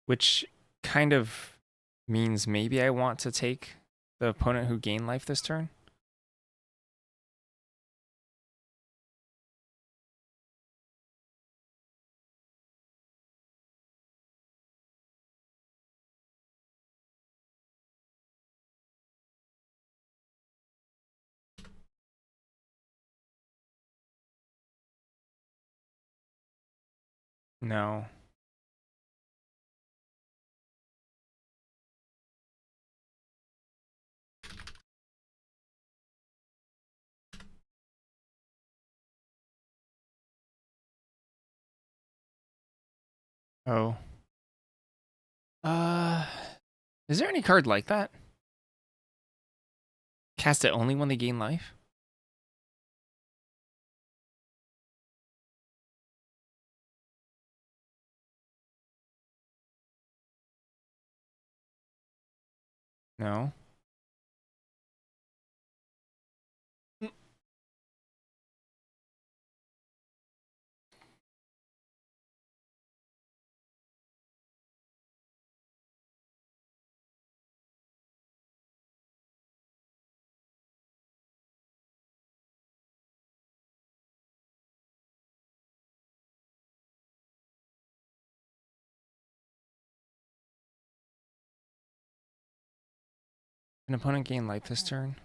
Which kind of means maybe I want to take the opponent who gained life this turn. No. Oh. Uh, is there any card like that? Cast it only when they gain life? No. An opponent gain life this turn?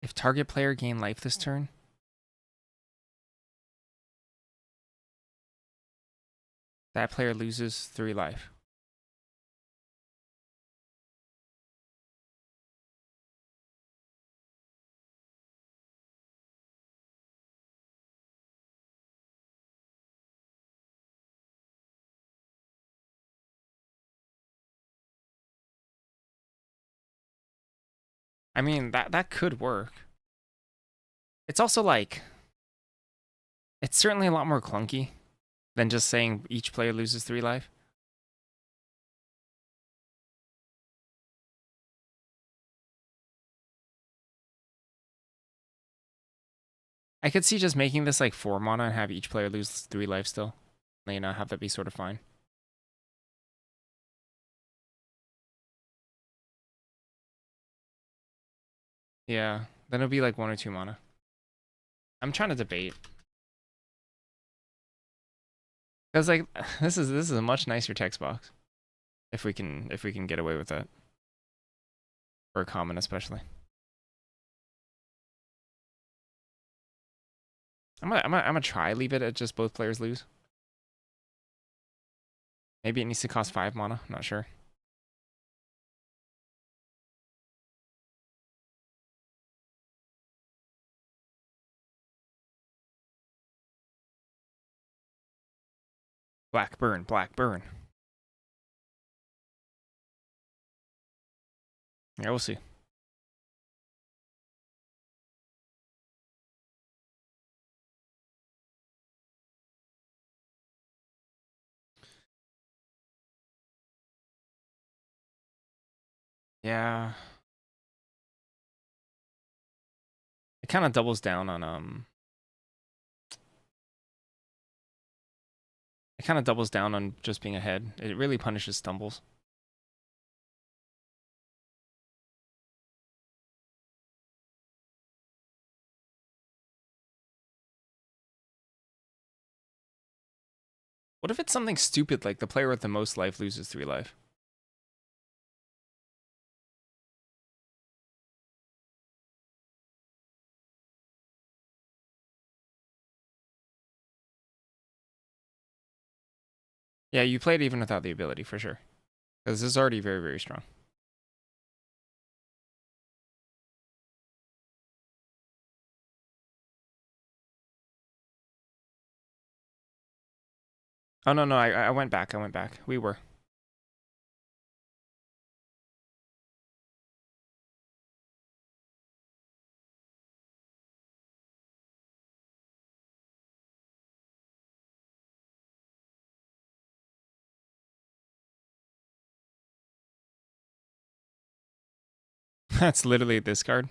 If target player gain life this turn? That player loses 3 life. I mean, that could work. It's also like, it's certainly a lot more clunky than just saying each player loses 3 life. I could see just making this like 4 mana and have each player lose 3 life still. You know, have that be sort of fine. Yeah, then it'll be like 1 or 2 mana. I'm trying to debate. Cause like this is a much nicer text box. If we can get away with that. For a common especially. I'm gonna try leave it at just both players lose. Maybe it needs to cost 5 mana, I'm not sure. Black burn, black burn. Yeah, we'll see. Yeah. It kind of doubles down on it kind of doubles down on just being ahead. It really punishes stumbles. What if it's something stupid like the player with the most life loses 3 life? Yeah, you played even without the ability for sure. Because this is already very, very strong. Oh, no, no, I went back. I went back. We were. That's literally this card.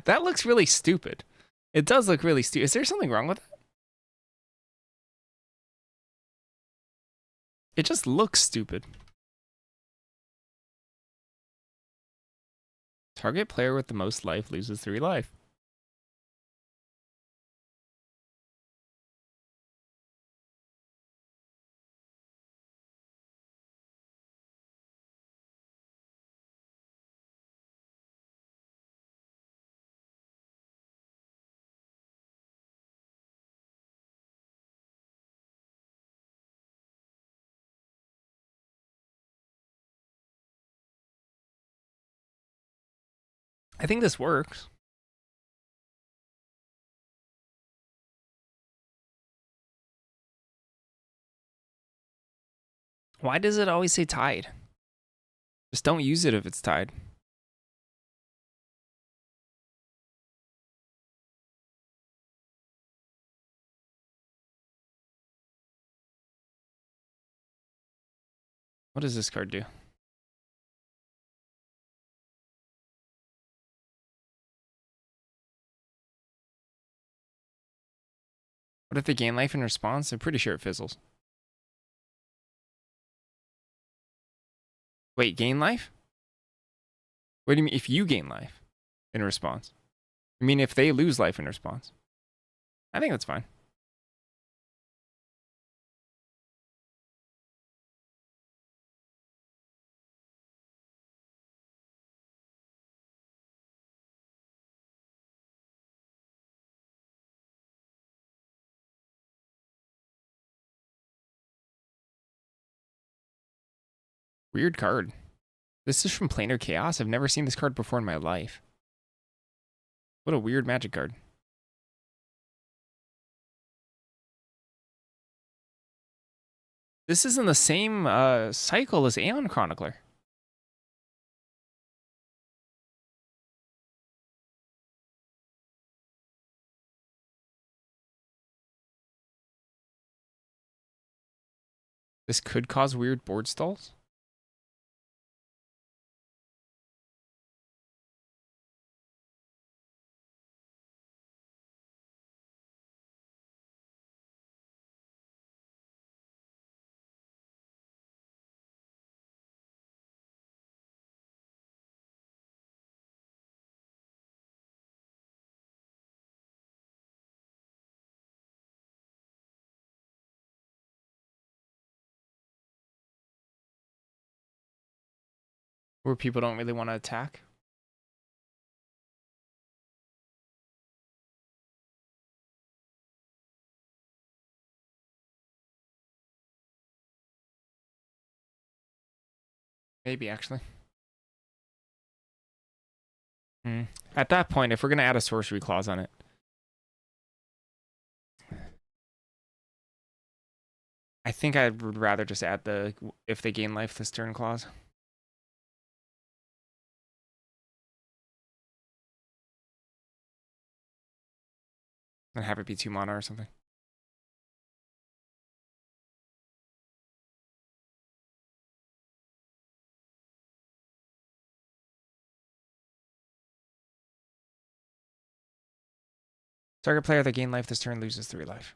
That looks really stupid. It does look really stupid. Is there something wrong with it? It just looks stupid. Target player with the most life loses 3 life. I think this works. Why does it always say tied? Just don't use it if it's tied. What does this card do? What if they gain life in response? I'm pretty sure it fizzles. Wait, gain life? What do you mean if you gain life in response? I mean if they lose life in response? I think that's fine. Weird card. This is from Planar Chaos. I've never seen this card before in my life. What a weird Magic card. This is in the same cycle as Aeon Chronicler. This could cause weird board stalls. Where people don't really want to attack. Maybe, actually. At that point, if we're going to add a sorcery clause on it, I think I would rather just add the if they gain life this turn clause. And have it be 2 mana or something. Target player that gained life this turn loses 3 life.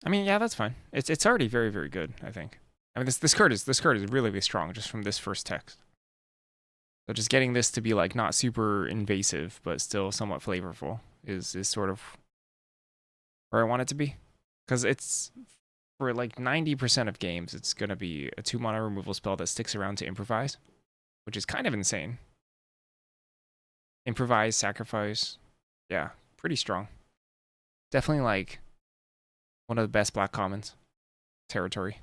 I mean, yeah, that's fine. It's already very, very good, I think. I mean, this card is really, really strong just from this first text. So just getting this to be like not super invasive, but still somewhat flavorful is sort of where I want it to be. Because it's for like 90% of games, it's gonna be a 2-mana removal spell that sticks around to improvise, which is kind of insane. Improvise, sacrifice, yeah, pretty strong. Definitely like one of the best black commons territory.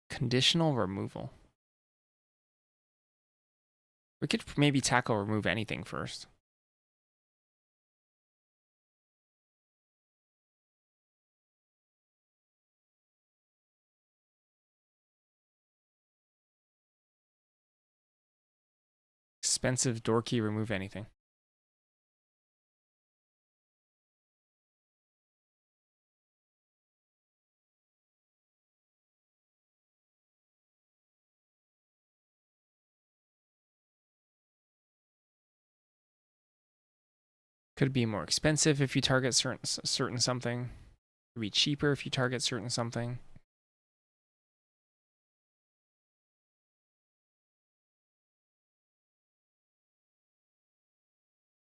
Conditional removal. We could maybe tackle remove anything first. Expensive dorky remove anything. Could be more expensive if you target certain something. Could be cheaper if you target certain something.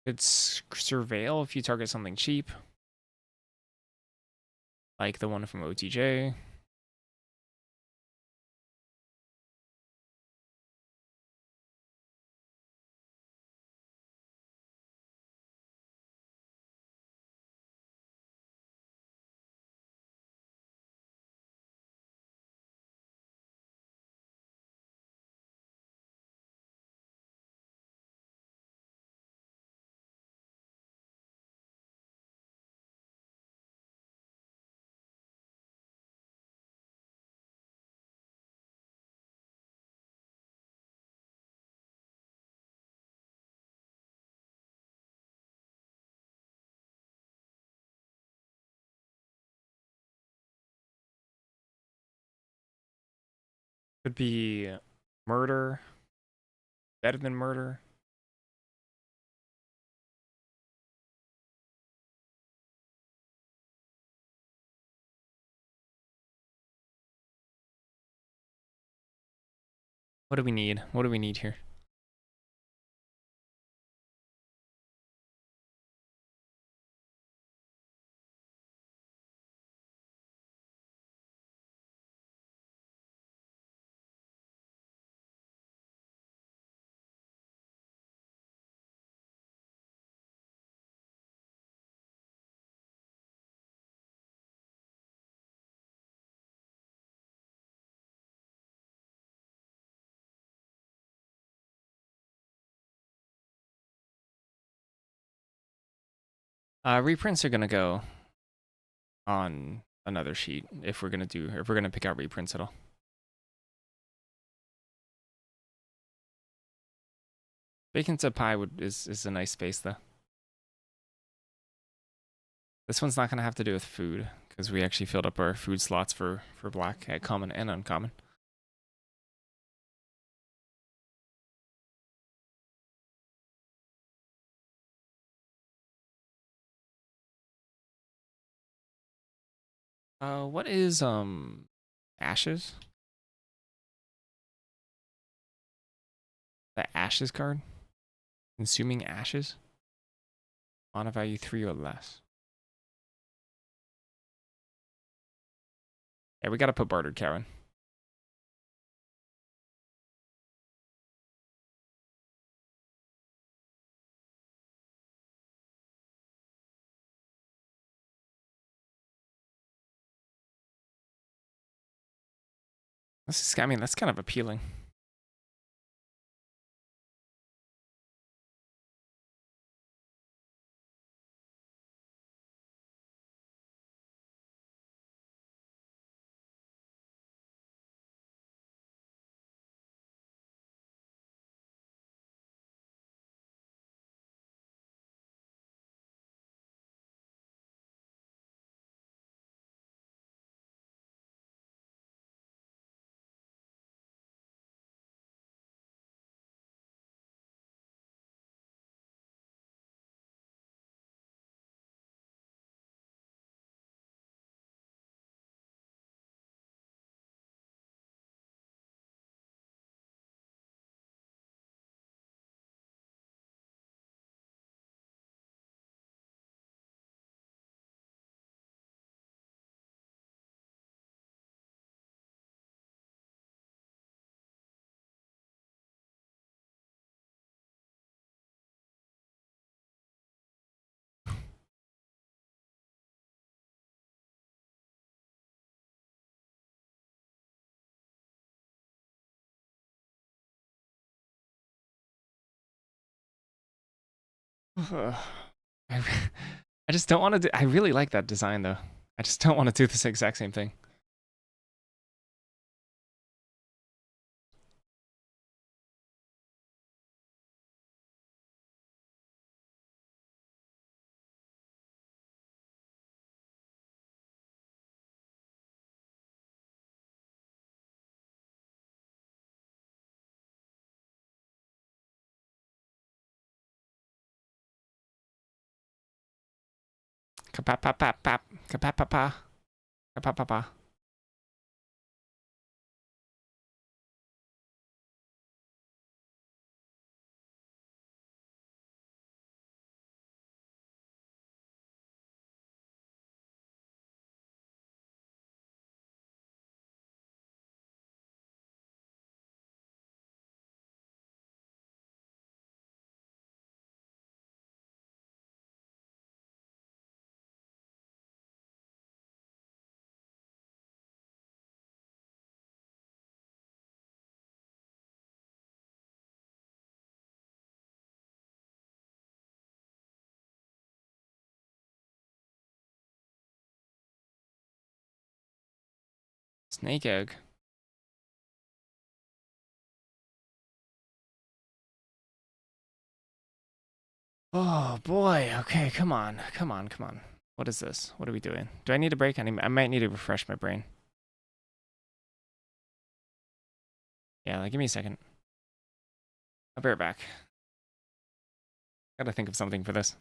It's surveil if you target something cheap, like the one from OTJ. Could be murder, better than murder. What do we need? What do we need here? Reprints are gonna go on another sheet if we're gonna pick out reprints at all. Bacon to pie is a nice space though. This one's not gonna have to do with food because we actually filled up our food slots for black at common and uncommon. What is ashes? The ashes card? Consuming ashes? Mana value 3 or less. Yeah, we gotta put bartered cow in. I mean, that's kind of appealing. I, I just don't want to do. I really like that design though. I just don't want to do this exact same thing. Kapapapapap. Kapapapa. Kapapapa. Snake egg. Oh boy. Okay, come on. Come on, come on. What is this? What are we doing? Do I need a break? I might need to refresh my brain. Yeah, like, give me a second. I'll be right back. Gotta think of something for this.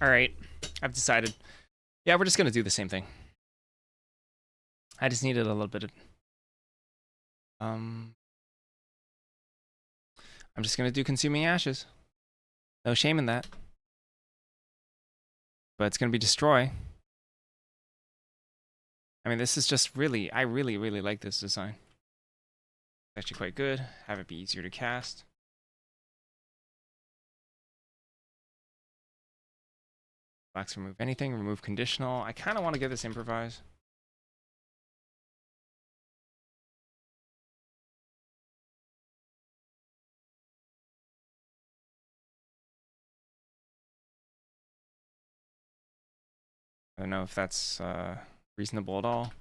All right, I've decided. Yeah, we're just gonna do the same thing. I just needed a little bit of. I'm just gonna do consuming ashes. No shame in that. But it's gonna be destroy. I mean, this is just really, I really, really like this design. It's actually quite good. Have it be easier to cast. Blacks remove anything, remove conditional. I kind of want to get this improvise. I don't know if that's reasonable at all.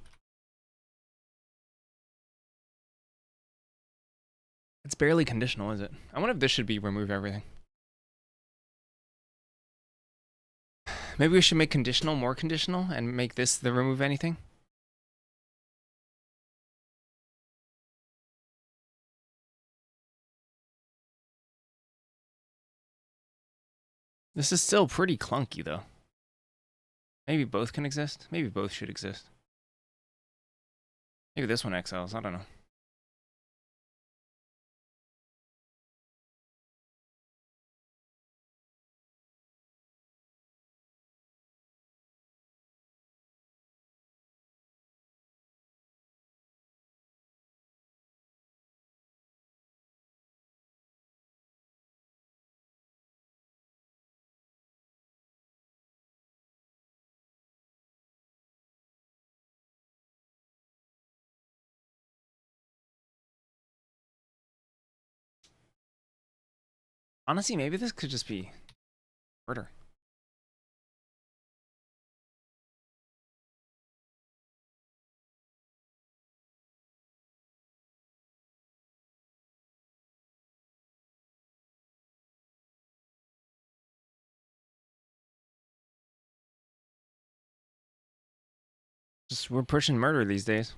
It's barely conditional, is it? I wonder if this should be remove everything. Maybe we should make conditional more conditional and make this the remove anything. This is still pretty clunky, though. Maybe both can exist. Maybe both should exist. Maybe this one exiles. I don't know. Honestly, maybe this could just be murder. Just we're pushing murder these days.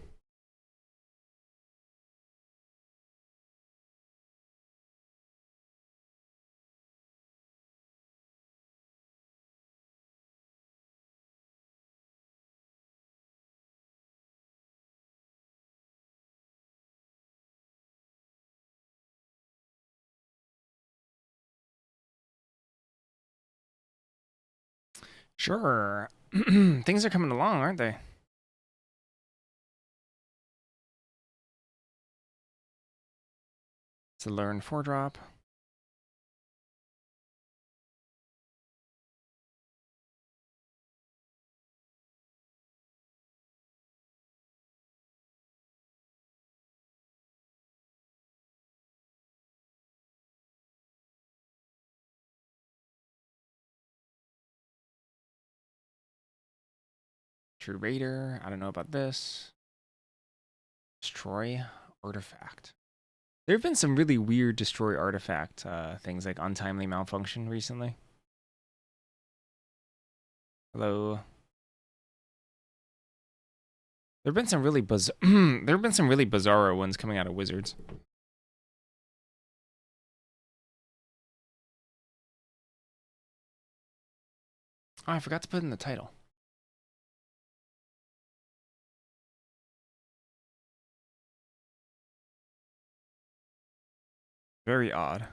Sure. Things are coming along, aren't they? It's a learn 4-drop. True Raider. I don't know about this. Destroy artifact. There have been some really weird destroy artifact things like untimely malfunction recently. Hello. There've been some really there've been some really bizarro ones coming out of Wizards. Oh, I forgot to put in the title. Very odd.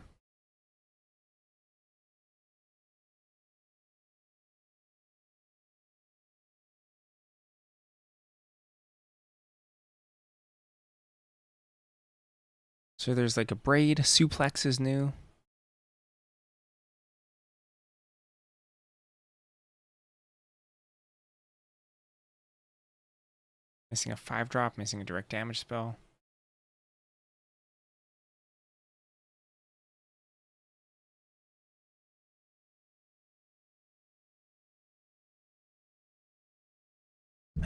So there's like a braid. Suplex is new. Missing a 5-drop, missing a direct damage spell.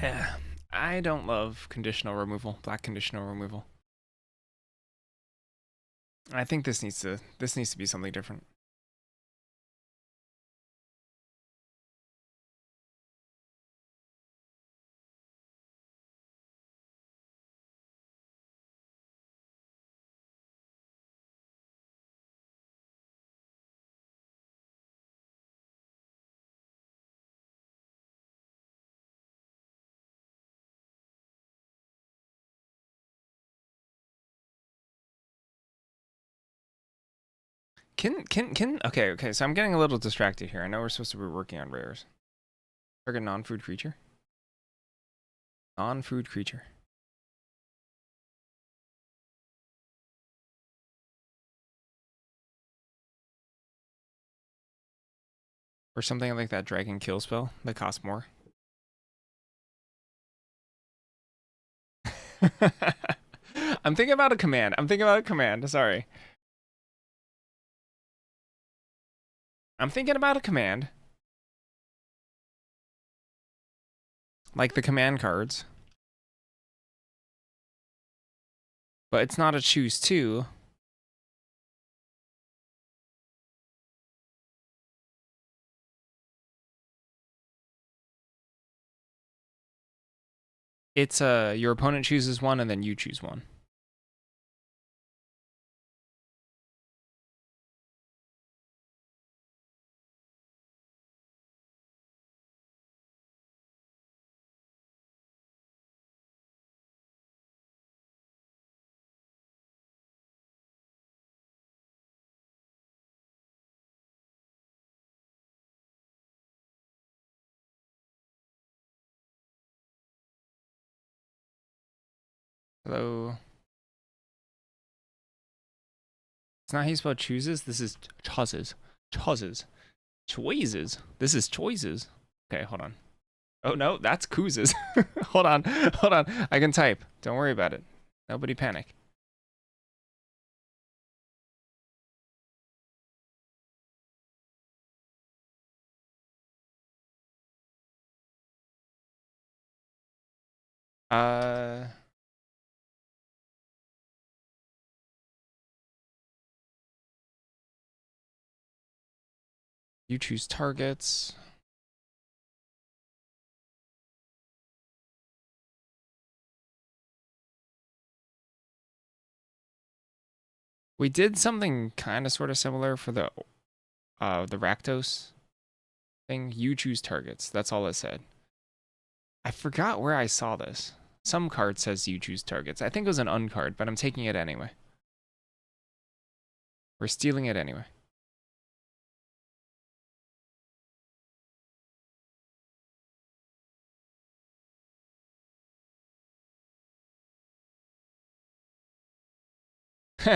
Yeah, I don't love conditional removal, black conditional removal. I think this needs to be something different. Okay, so I'm getting a little distracted here. I know we're supposed to be working on rares. Target non-food creature. Non-food creature. Or something like that dragon kill spell that costs more. I'm thinking about a command. Sorry. I'm thinking about a command. Like the command cards. But it's not a choose two. It's your opponent chooses one and then you choose one. Hello. It's not how you spell chooses. This is choices. Choices. Choices. This is choices. Okay, hold on. Oh no, that's coozes. Hold on. I can type. Don't worry about it. Nobody panic. You choose targets. We did something kind of sort of similar for the Rakdos thing. You choose targets. That's all it said. I forgot where I saw this. Some card says you choose targets. I think it was an uncard, but I'm taking it anyway. We're stealing it anyway.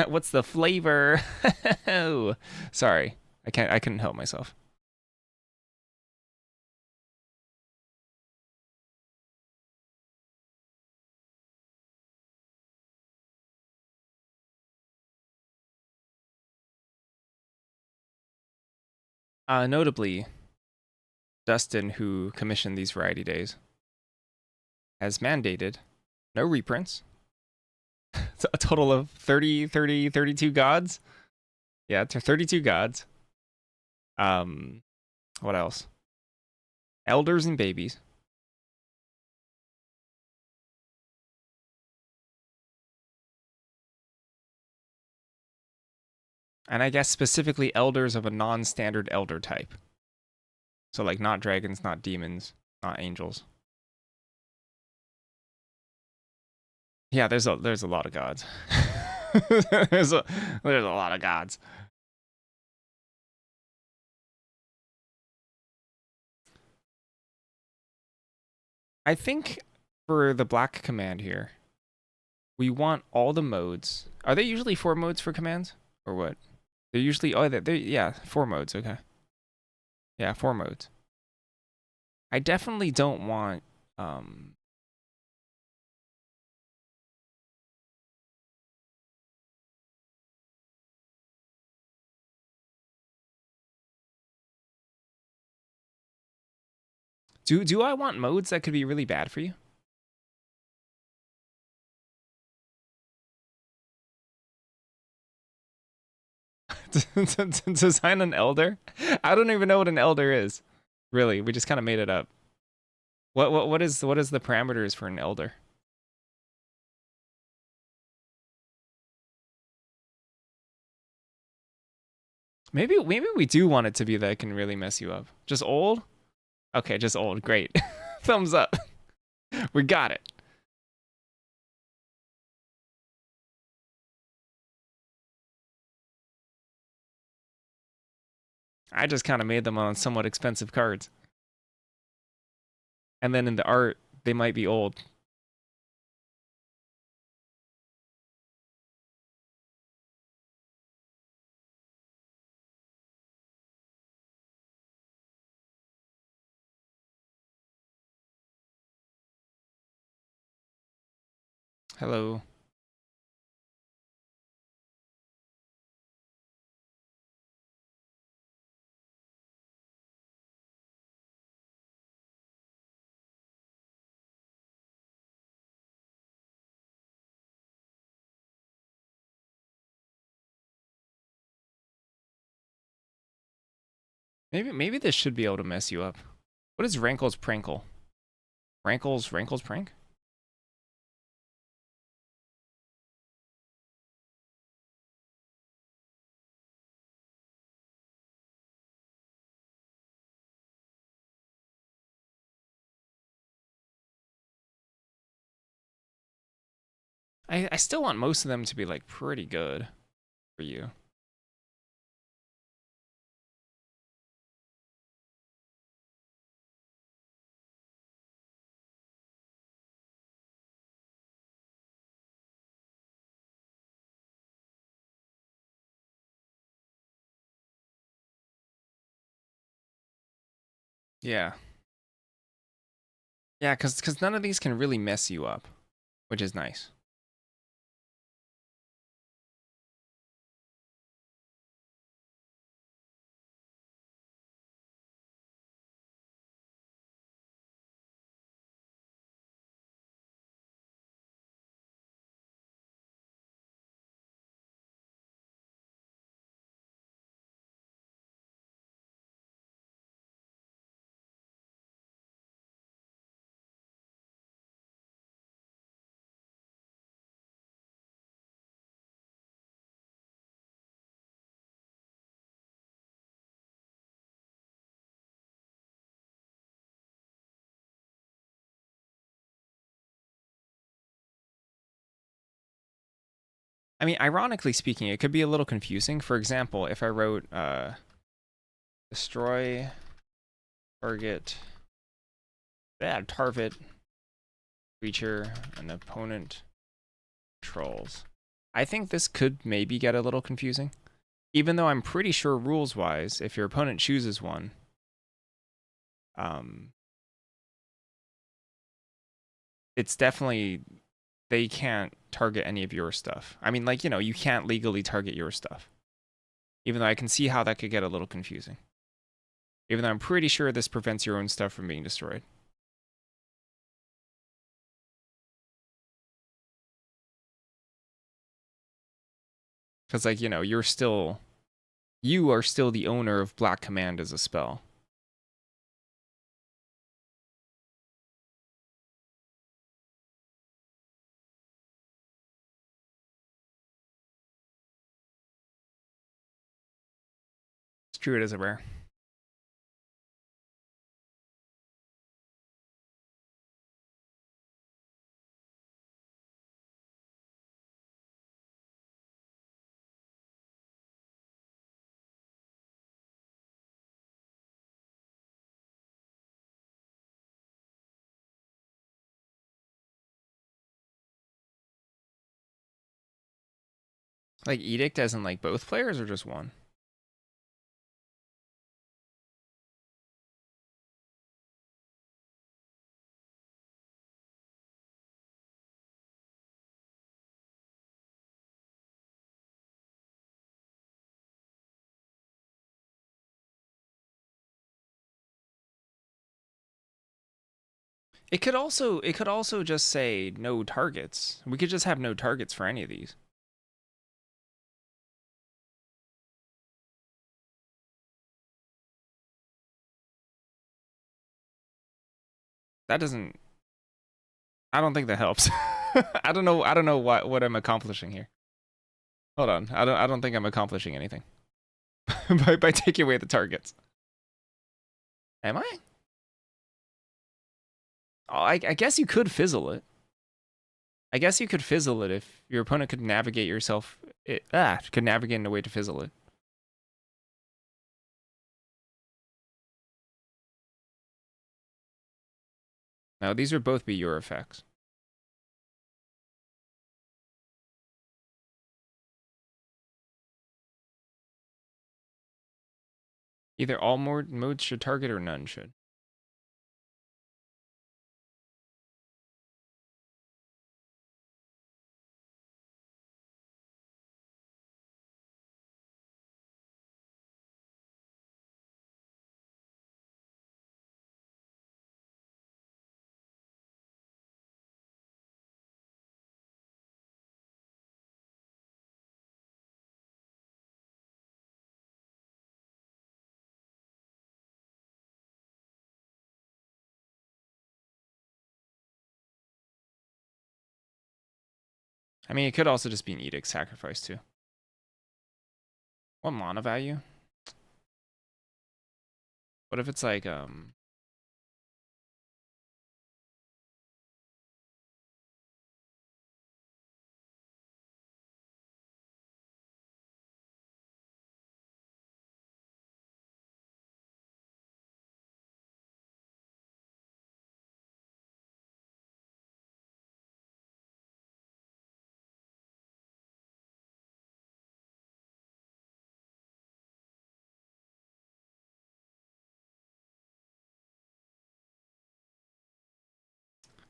What's the flavor? Oh, sorry. I couldn't help myself. Notably, Dustin, who commissioned these variety days, has mandated no reprints. It's a total of 32 gods. Yeah, to 32 gods. What else? Elders and babies. And I guess specifically elders of a non-standard elder type. So like not dragons, not demons, not angels. Yeah, there's a lot of gods. there's a lot of gods. I think for the black command here, we want all the modes. Are they usually 4 modes for commands or what? They're usually yeah, 4 modes, okay. Yeah, 4 modes. I definitely don't want do I want modes that could be really bad for you? to design an elder? I don't even know what an elder is. Really, we just kind of made it up. What is the parameters for an elder? Maybe we do want it to be that it can really mess you up. Just old? Okay, just old. Great. Thumbs up. We got it. I just kind of made them on somewhat expensive cards. And then in the art, they might be old. Hello. Maybe this should be able to mess you up. What is Rankle's Prankle? Rankle's Prank? I still want most of them to be like pretty good for you. Yeah. Yeah, cause none of these can really mess you up, which is nice. I mean, ironically speaking, it could be a little confusing. For example, if I wrote destroy target target creature an opponent controls. I think this could maybe get a little confusing. Even though I'm pretty sure rules wise, if your opponent chooses one, it's definitely they can't target any of your stuff. I mean, like, you know, you can't legally target your stuff. Even though I can see how that could get a little confusing. Even though I'm pretty sure this prevents your own stuff from being destroyed. Because, like, you know, you are still the owner of Black Command as a spell. It's true, it is a rare. Like, Edict as in, like, both players or just one? It could also just say no targets. We could just have no targets for any of these. That doesn't I don't think that helps. I don't know what I'm accomplishing here. Hold on. I don't think I'm accomplishing anything. by taking away the targets. Am I? Oh, I guess you could fizzle it. I guess you could fizzle it if your opponent could navigate could navigate in a way to fizzle it. Now these would both be your effects. Either all modes should target or none should. I mean, it could also just be an edict sacrifice too. What mana value? What if it's like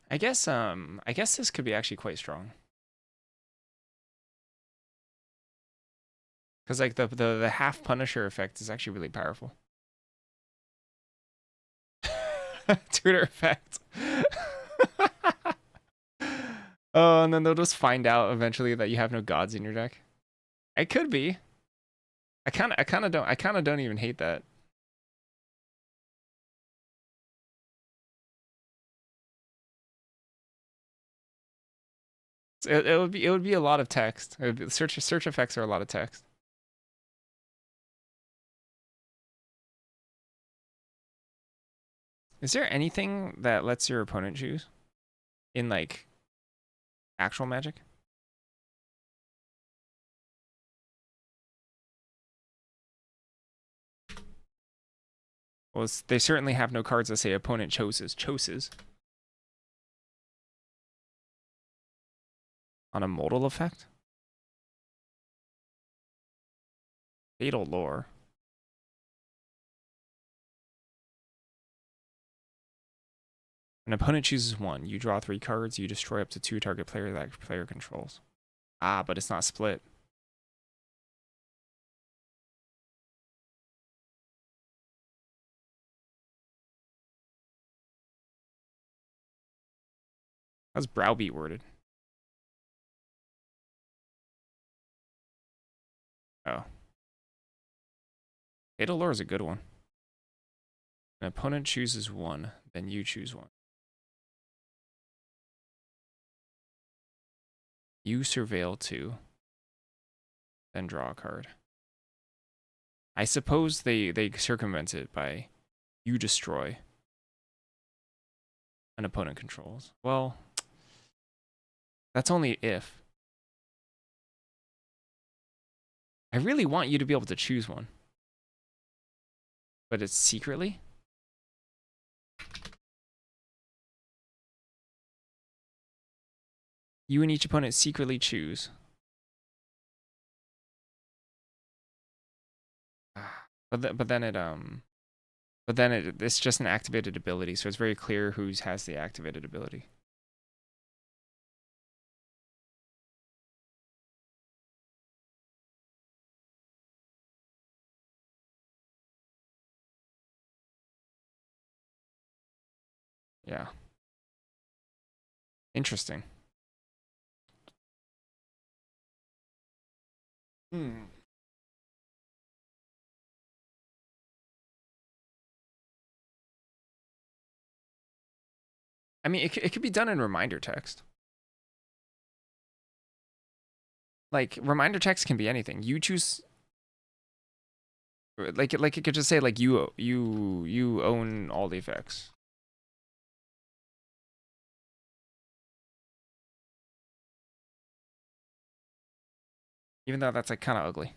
I guess this could be actually quite strong. Cuz like the half Punisher effect is actually really powerful. Tutor effect. Oh, and then they'll just find out eventually that you have no gods in your deck. It could be. I kind of don't even hate that. It would be a lot of text. Search effects are a lot of text. Is there anything that lets your opponent choose in like actual Magic? Well, they certainly have no cards that say opponent chooses. On a modal effect? Fatal Lore. An opponent chooses one. You draw 3 cards. You destroy up to 2 target player that player controls. Ah, but it's not split. How's Browbeat worded? Oh. Fatal Lore is a good one. An opponent chooses one, then you choose one. You surveil 2, then draw a card. I suppose they circumvent it by you destroy. An opponent controls. Well, that's only if. I really want you to be able to choose one. But it's secretly? You and each opponent secretly choose. But then it's just an activated ability, so it's very clear who has the activated ability. Yeah. Interesting. Hmm. I mean, it could be done in reminder text. Like reminder text can be anything. You choose. Like it could just say like you own all the effects. Even though that's like kind of ugly.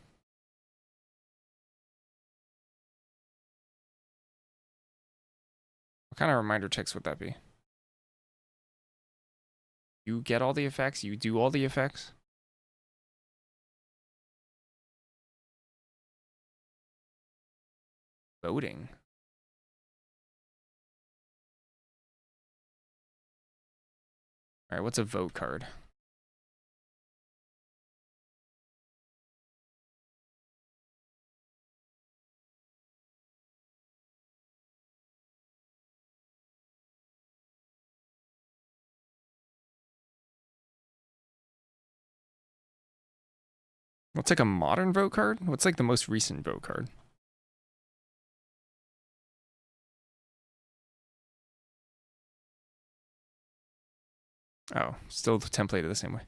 What kind of reminder text would that be? You get all the effects. You do all the effects. Voting. All right, what's a vote card? What's like a modern vote card? What's like the most recent vote card? Oh, still templated the same way.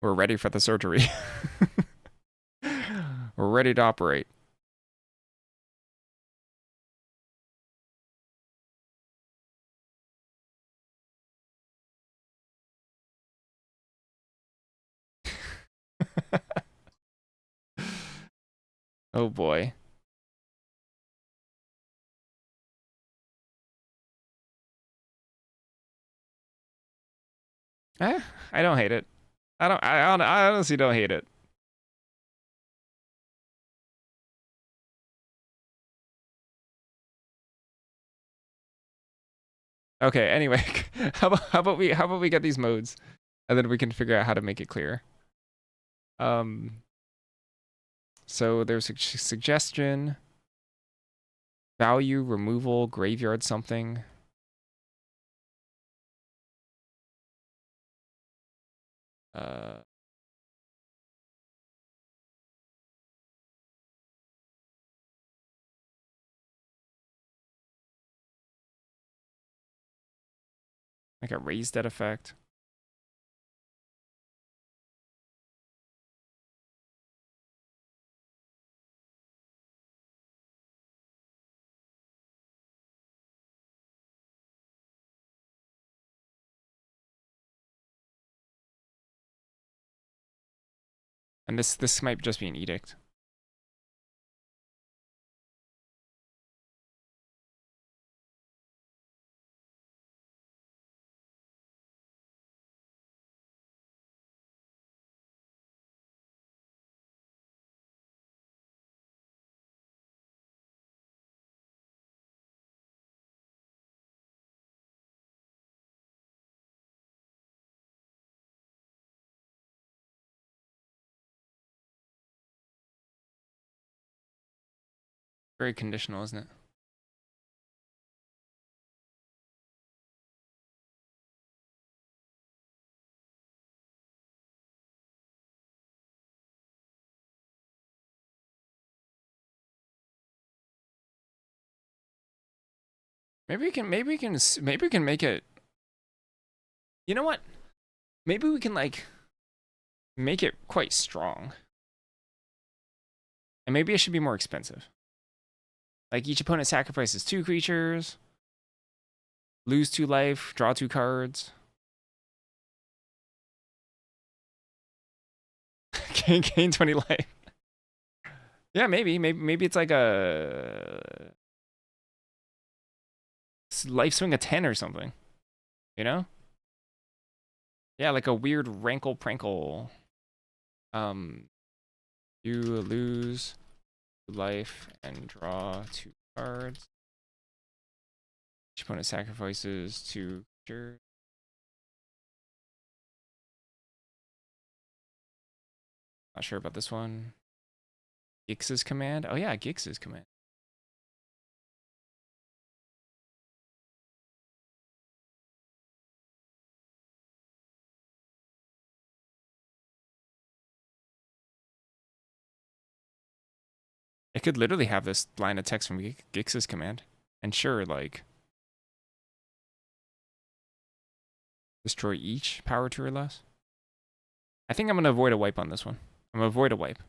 We're ready for the surgery. We're ready to operate. Oh boy. I don't hate it. I honestly don't hate it. Okay, anyway, how about we get these modes and then we can figure out how to make it clearer. So there's a suggestion, value, removal, graveyard something. Like a raise dead effect. And this might just be an edict. Very conditional, isn't it? Maybe we can make it. You know what? Maybe we can like make it quite strong. And maybe it should be more expensive. Like each opponent sacrifices 2 creatures, lose 2 life, draw 2 cards. Gain 20 life. Yeah, maybe it's like a life swing of 10 or something. You know? Yeah, like a weird rankle prankle. You lose life and draw 2 cards. Each opponent sacrifices 2 creatures. Not sure about this one. Gix's command. Oh yeah, Gix's command. It could literally have this line of text from Gix's command. And sure, like destroy each power 2 or less. I think I'm gonna avoid a wipe on this one. I'm gonna avoid a wipe.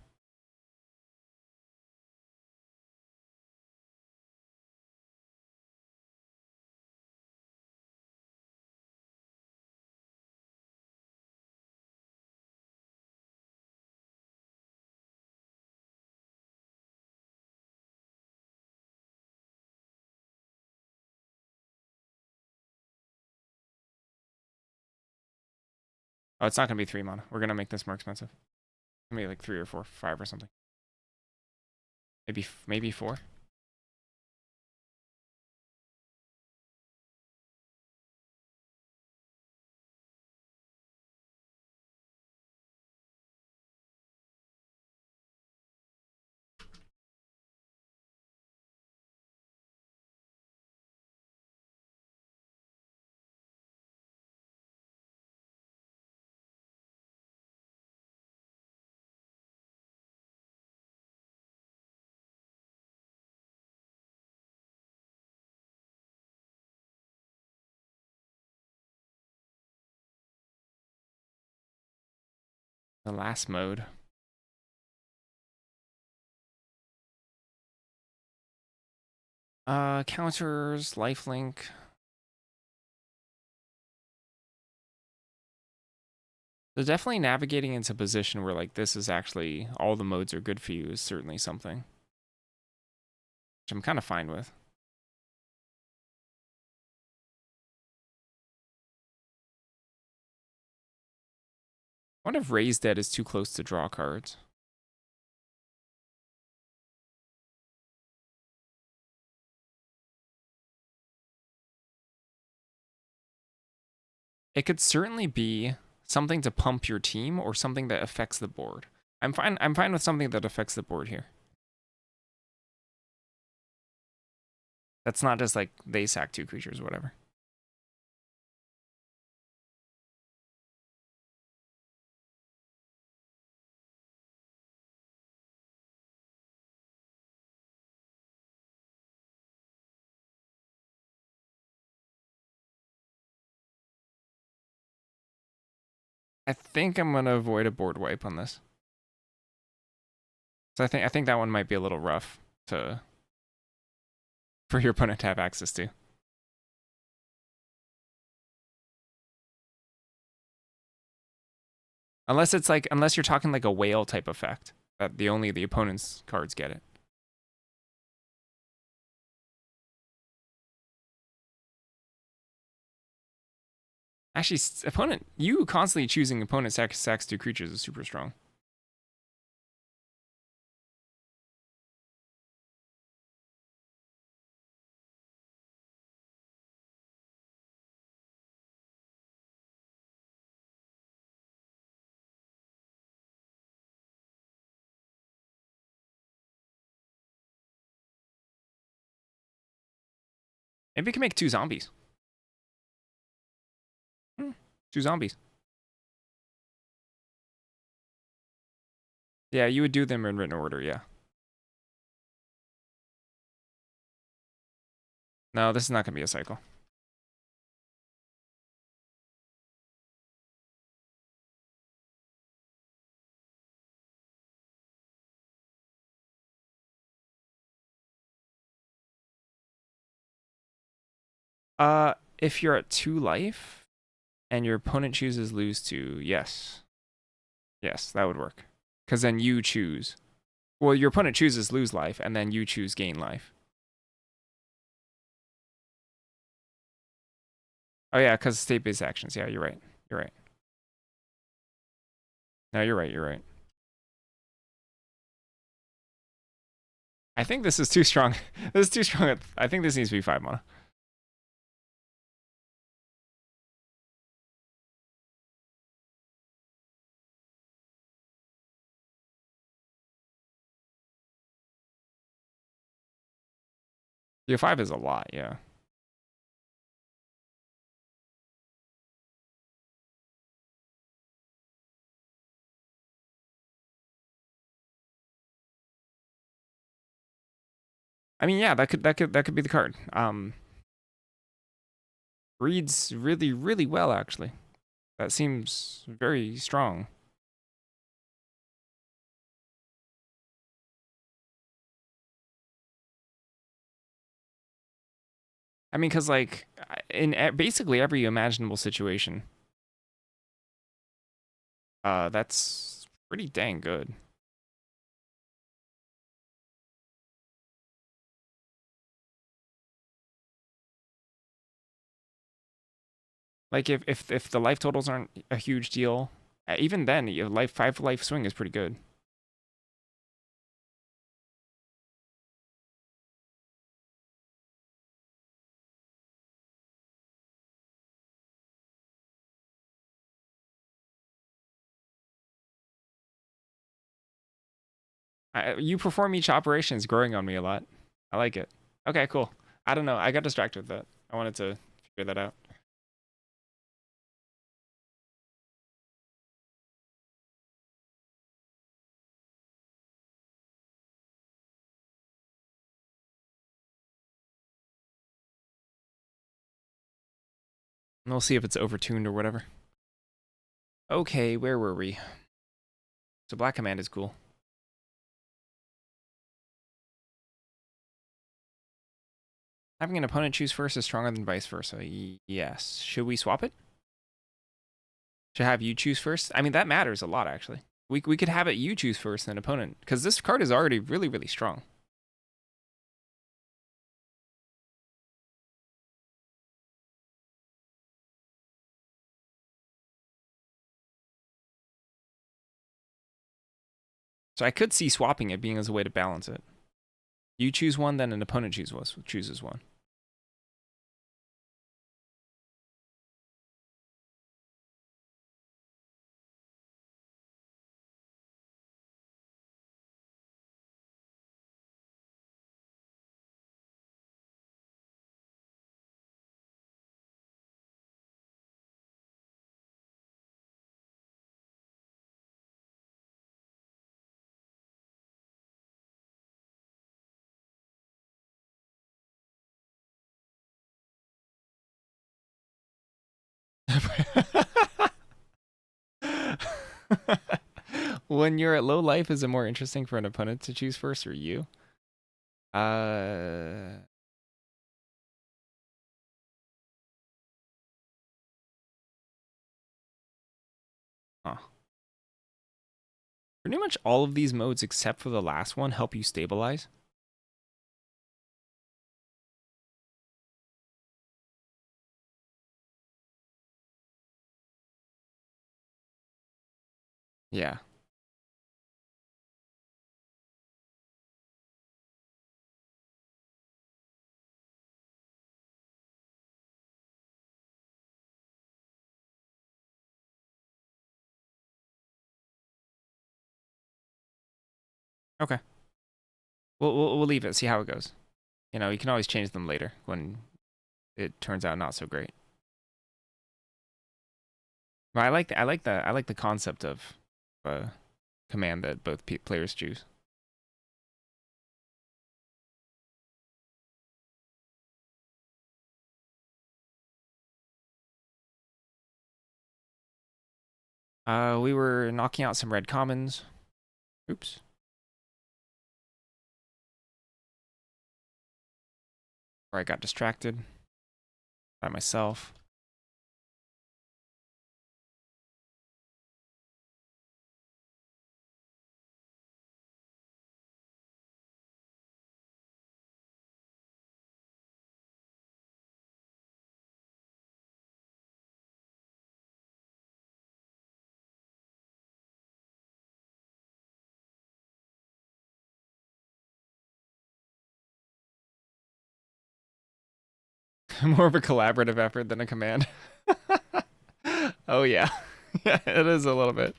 Oh, it's not gonna be 3 mana. We're gonna make this more expensive. Maybe like 3 or 4, 5 or something. Maybe 4. The last mode. Counters, lifelink. So definitely navigating into a position where like this is actually all the modes are good for you is certainly something. Which I'm kind of fine with. I wonder if Raise Dead is too close to draw cards. It could certainly be something to pump your team or something that affects the board. I'm fine with something that affects the board here. That's not just like they sack 2 creatures or whatever. I think I'm gonna avoid a board wipe on this. So I think that one might be a little rough to for your opponent to have access to. Unless you're talking like a whale type effect that the opponent's cards get it. Actually, you constantly choosing opponent sacks 2 creatures is super strong. Maybe we can make 2 zombies. 2 zombies. Yeah, you would do them in written order, yeah. No, this is not going to be a cycle. If you're at 2 life and your opponent chooses lose 2, yes. Yes, that would work. Because then you choose. Well, your opponent chooses lose life, and then you choose gain life. Oh yeah, because state-based actions. Yeah, you're right. You're right. No, you're right. You're right. I think this is too strong. This is too strong. I think this needs to be 5 mana. Yeah, 5 is a lot, yeah. I mean, yeah, that could be the card. Reads really, really well, actually. That seems very strong. I mean, because like in basically every imaginable situation, that's pretty dang good. Like if the life totals aren't a huge deal, even then, your life 5 life swing is pretty good. You perform each operation is growing on me a lot. I like it. Okay, cool. I don't know. I got distracted with that. I wanted to figure that out. And we'll see if it's overtuned or whatever. Okay, where were we? So Black Command is cool. Having an opponent choose first is stronger than vice versa. Yes. Should we swap it? Should have you choose first? I mean, that matters a lot, actually. We could have it you choose first, then opponent. Because this card is already really, really strong. So I could see swapping it being as a way to balance it. You choose one, then an opponent chooses one. When you're at low life, is it more interesting for an opponent to choose first or you? Uh, huh. Pretty much all of these modes, except for the last one, help you stabilize. Yeah. Okay. We'll leave it. See how it goes. You know, you can always change them later when it turns out not so great. But I like the concept of command that both players choose. We were knocking out some red commons. Oops. Or I got distracted by myself. More of a collaborative effort than a command. Oh yeah. Yeah, it is a little bit.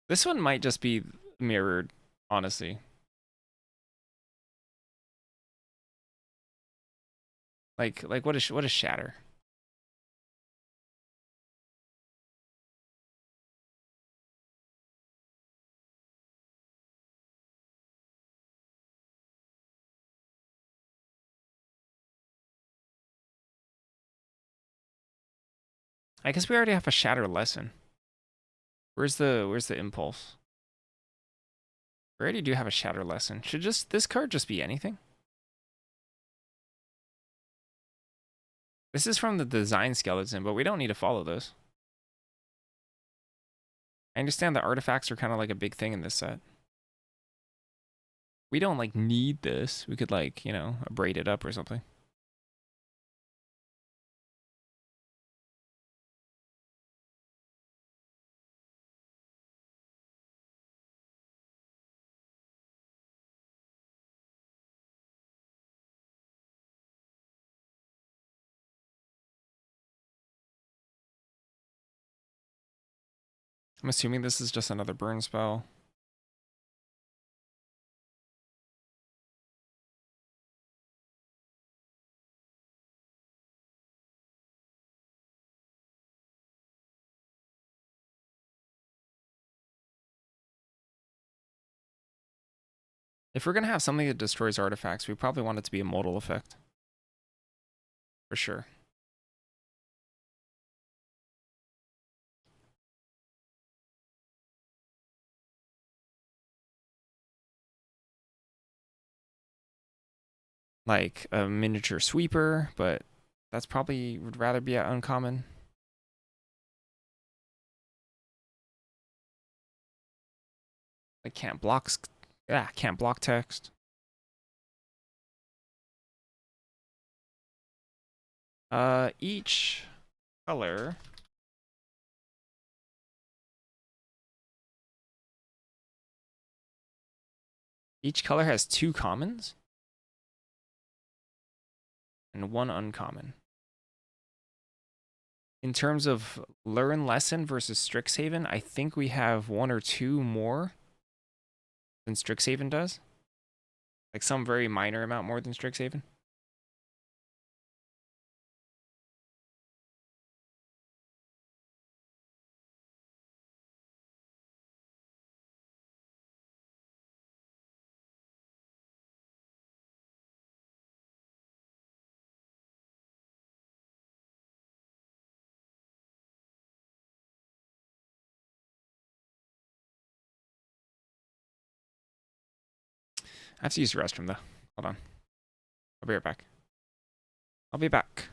This one might just be mirrored, honestly. Like what is shatter? I guess we already have a shatter lesson. Where's the impulse? We already do have a shatter lesson. Should just this card just be anything? This is from the design skeleton, but we don't need to follow those. I understand the artifacts are kind of like a big thing in this set. We don't like need this. We could like, you know, braid it up or something. I'm assuming this is just another burn spell. If we're gonna have something that destroys artifacts, we probably want it to be a modal effect. For sure. Like a miniature sweeper, but that's probably would rather be uncommon. Like can't block, yeah, can't block text. Each color has 2 commons and 1 uncommon. In terms of learn lesson versus Strixhaven, I think we have 1 or 2 more than Strixhaven does. Like some very minor amount more than Strixhaven. I have to use the restroom though. Hold on. I'll be right back. I'll be back.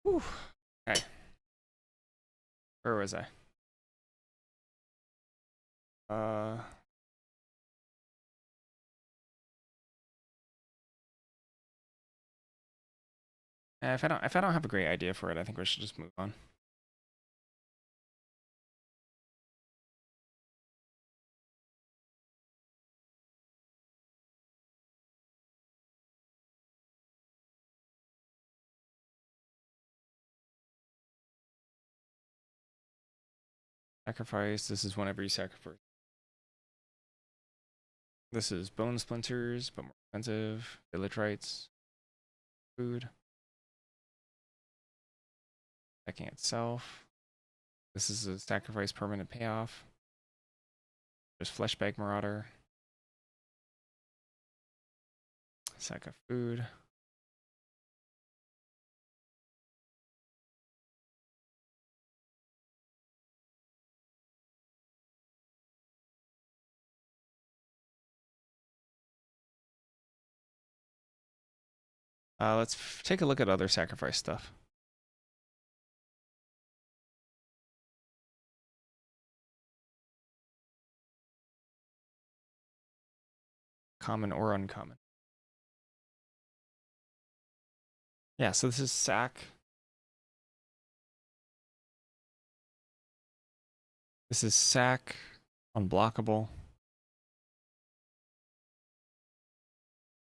Whew. Okay. Where was I? If I don't have a great idea for it, I think we should just move on. Sacrifice. This is whenever you sacrifice. This is bone splinters, but more expensive. Village rights. Food. Attacking itself. This is a sacrifice permanent payoff. There's Fleshbag Marauder. Sack of food. Let's take a look at other sacrifice stuff. Common or uncommon. Yeah, so this is sack. This is sack. Unblockable.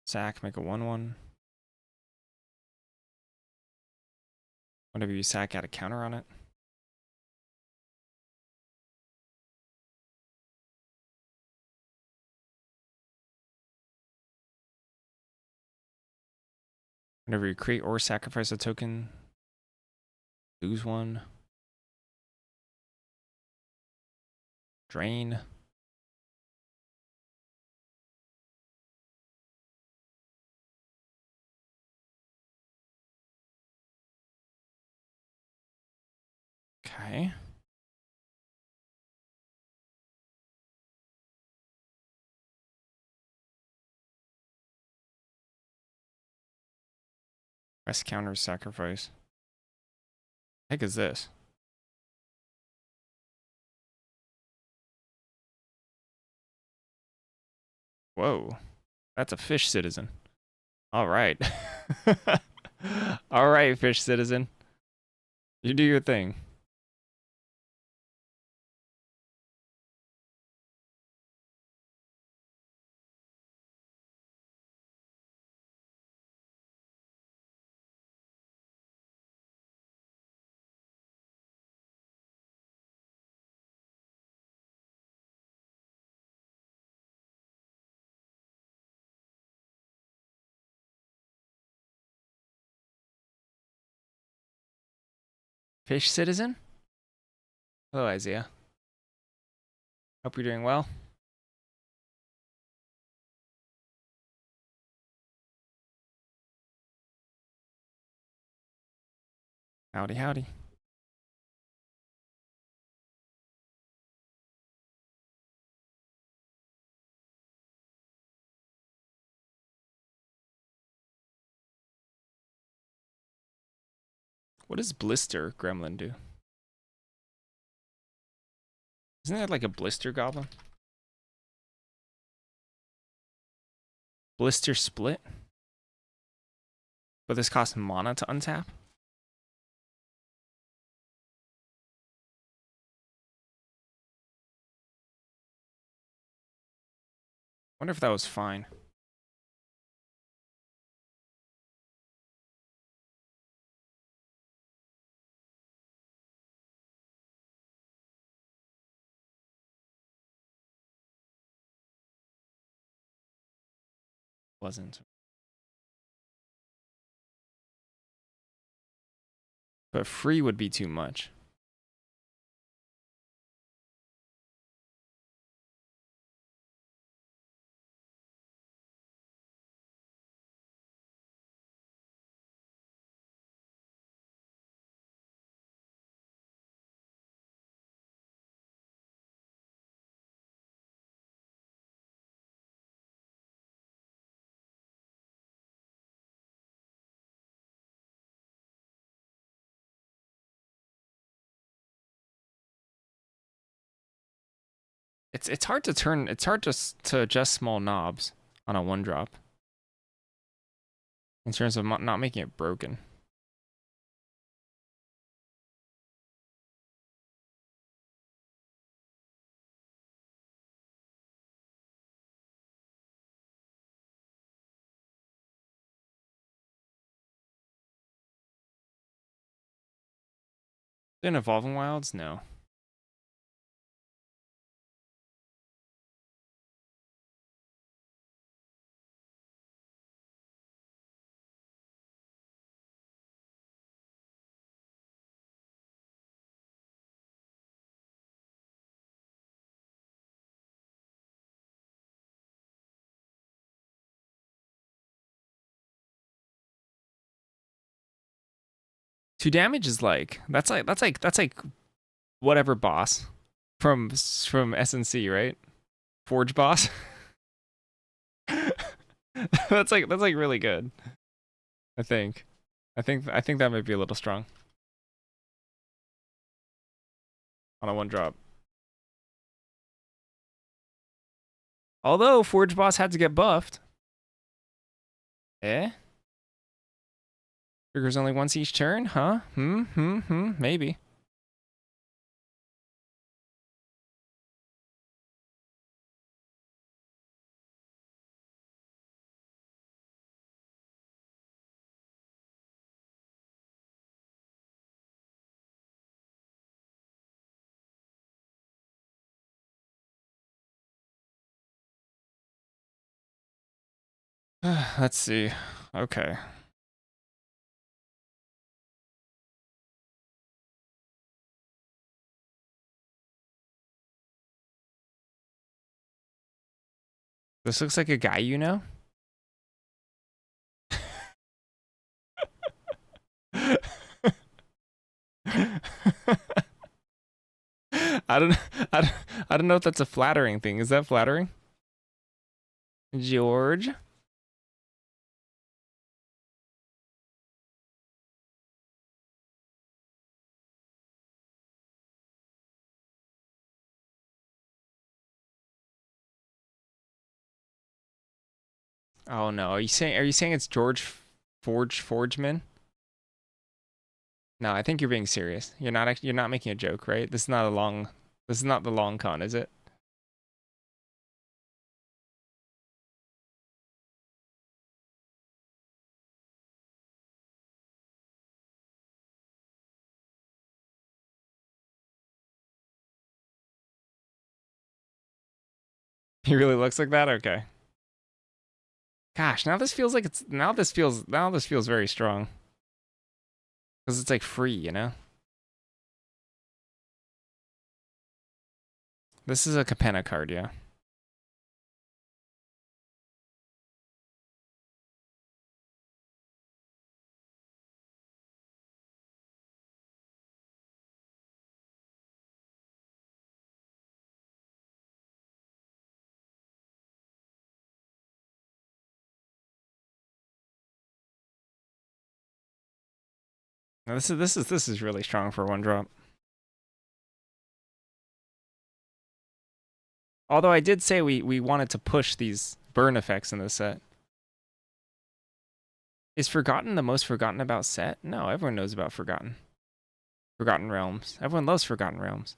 Sack, make a 1/1. Whenever you sack, add a counter on it. Whenever you create or sacrifice a token, lose one. Drain. Okay. Press counter sacrifice. Heck is this? Whoa. That's a fish citizen. All right. All right, fish citizen. You do your thing. Fish citizen? Hello, Isaiah. Hope you're doing well. Howdy, howdy. What does Blister Gremlin do? Isn't that like a Blister Goblin? Blister Split? But this costs mana to untap? Wonder if that was fine. Wasn't. But free would be too much. It's hard to turn. It's hard to adjust small knobs on a one drop in terms of not making it broken. In Evolving Wilds, no. Two damage is like that's like whatever boss from SNC, right? Forge boss. that's like really good. I think. I think that might be a little strong on a one drop. Although Forge boss had to get buffed. Eh? Triggers only once each turn, huh? Maybe. Let's see. Okay. This looks like a guy you know. I don't, I don't, I don't know if that's a flattering thing. Is that flattering? George? Oh no. Are you saying it's George Forgeman? No, I think you're being serious. You're not making a joke, right? This is not the long con, is it? He really looks like that? Okay. Gosh, now this feels very strong. Because it's like free, you know? This is a Capenna card, yeah. Now this is really strong for one drop. Although I did say we wanted to push these burn effects in this set. Is Forgotten the most forgotten about set? No, everyone knows about Forgotten. Forgotten Realms. Everyone loves Forgotten Realms.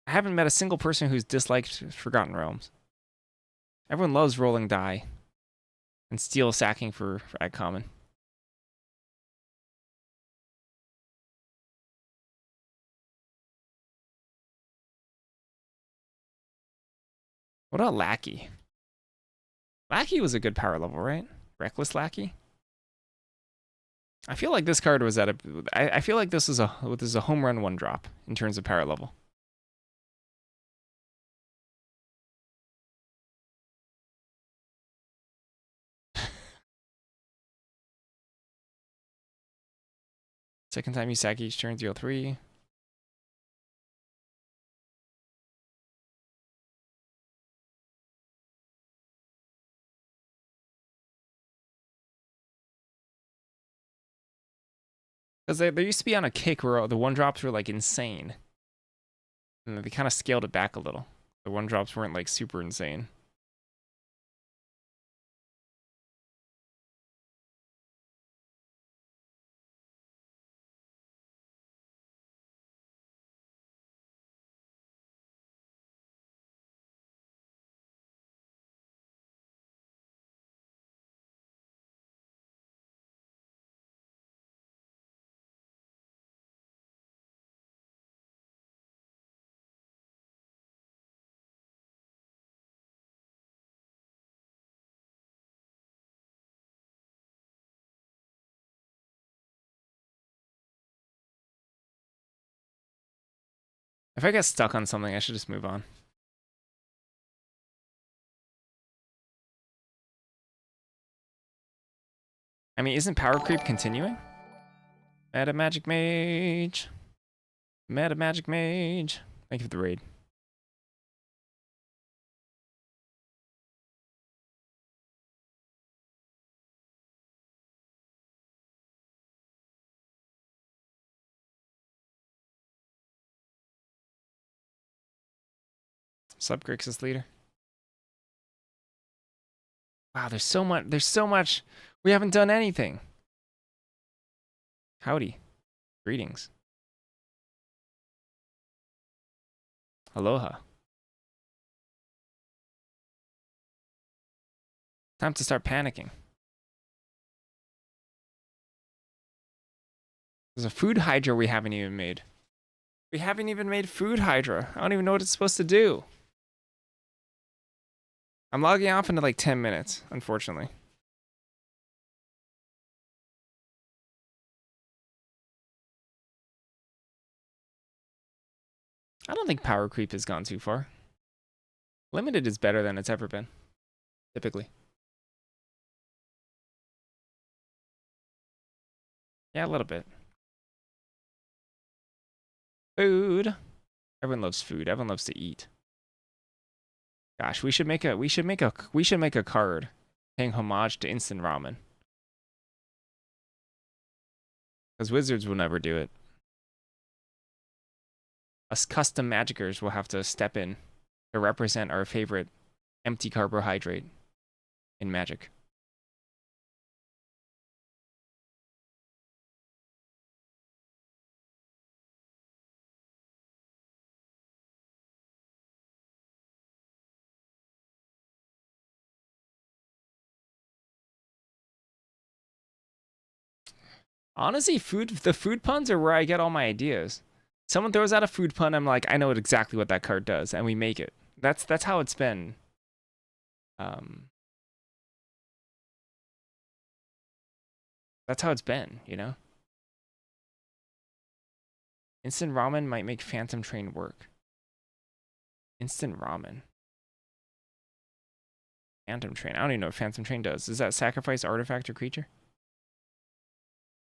I haven't met a single person who's disliked Forgotten Realms. Everyone loves rolling die and steel sacking for ag common. What about Lackey? Lackey was a good power level, right? Reckless Lackey. I feel like this card was at a. I feel like this is a home run one drop in terms of power level. Second time you sack each turn, deal 3. Because they used to be on a kick where the one drops were like insane. And they kind of scaled it back a little. The one drops weren't like super insane. If I get stuck on something, I should just move on. I mean, isn't power creep continuing? Meta Magic Mage. Meta Magic Mage. Thank you for the raid. Sup, Grixis leader. Wow, there's so much. There's so much. We haven't done anything. Howdy. Greetings. Aloha. Time to start panicking. There's a food hydra we haven't even made. We haven't even made food hydra. I don't even know what it's supposed to do. I'm logging off into like 10 minutes, unfortunately. I don't think power creep has gone too far. Limited is better than it's ever been, typically. Yeah, a little bit. Food. Everyone loves food. Everyone loves to eat. Gosh, we should make a card paying homage to instant ramen. Because Wizards will never do it. Us custom Magicers will have to step in to represent our favorite empty carbohydrate in Magic. Honestly, the food puns are where I get all my ideas. Someone throws out a food pun, I'm like, I know exactly what that card does, and we make it. That's how it's been. That's how it's been, you know? Instant ramen might make Phantom Train work. Instant ramen. Phantom Train. I don't even know what Phantom Train does. Does that sacrifice artifact or creature?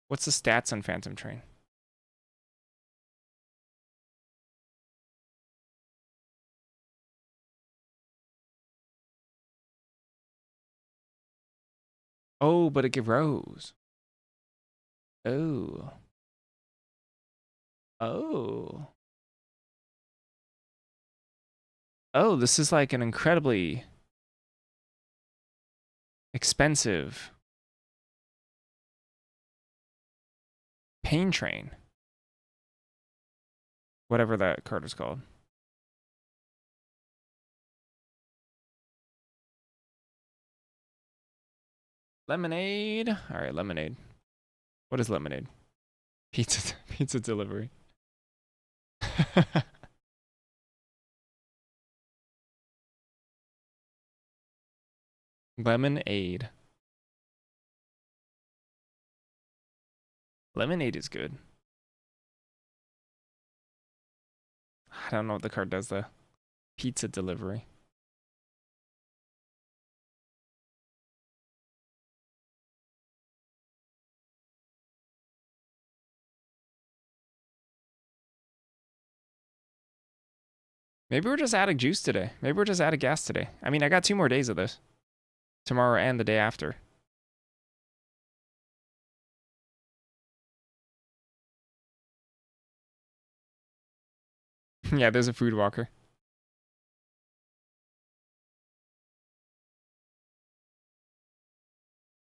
What's the stats on Phantom Train? Oh, but it grows. Oh. Oh. Oh, this is like an incredibly expensive pain train. Whatever that card is called. Lemonade. All right, lemonade. What is lemonade? Pizza delivery. Lemonade. Lemonade is good. I don't know what the card does though. Pizza delivery. Maybe we're just adding juice today. Maybe we're just adding gas today. I mean, I got 2 more days of this. Tomorrow and the day after. Yeah, there's a food walker.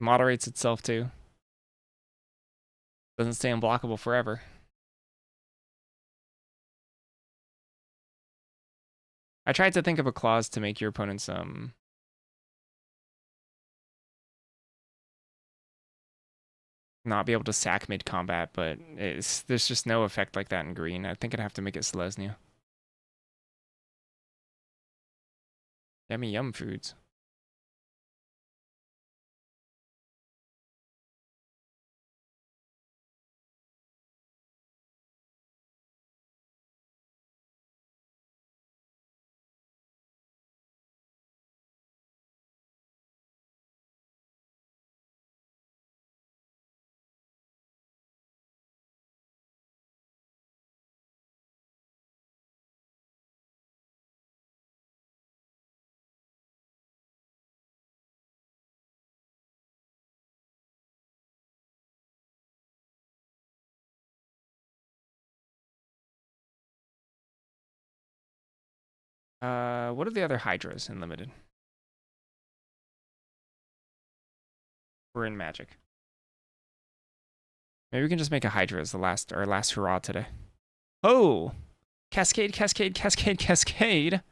Moderates itself too. Doesn't stay unblockable forever. I tried to think of a clause to make your opponents not be able to sack mid-combat, but there's just no effect like that in green. I think I'd have to make it Selesnya. Yummy yum foods. What are the other Hydras in Limited? We're in Magic. Maybe we can just make a Hydra as our last hurrah today. Oh! Cascade, cascade, cascade, cascade!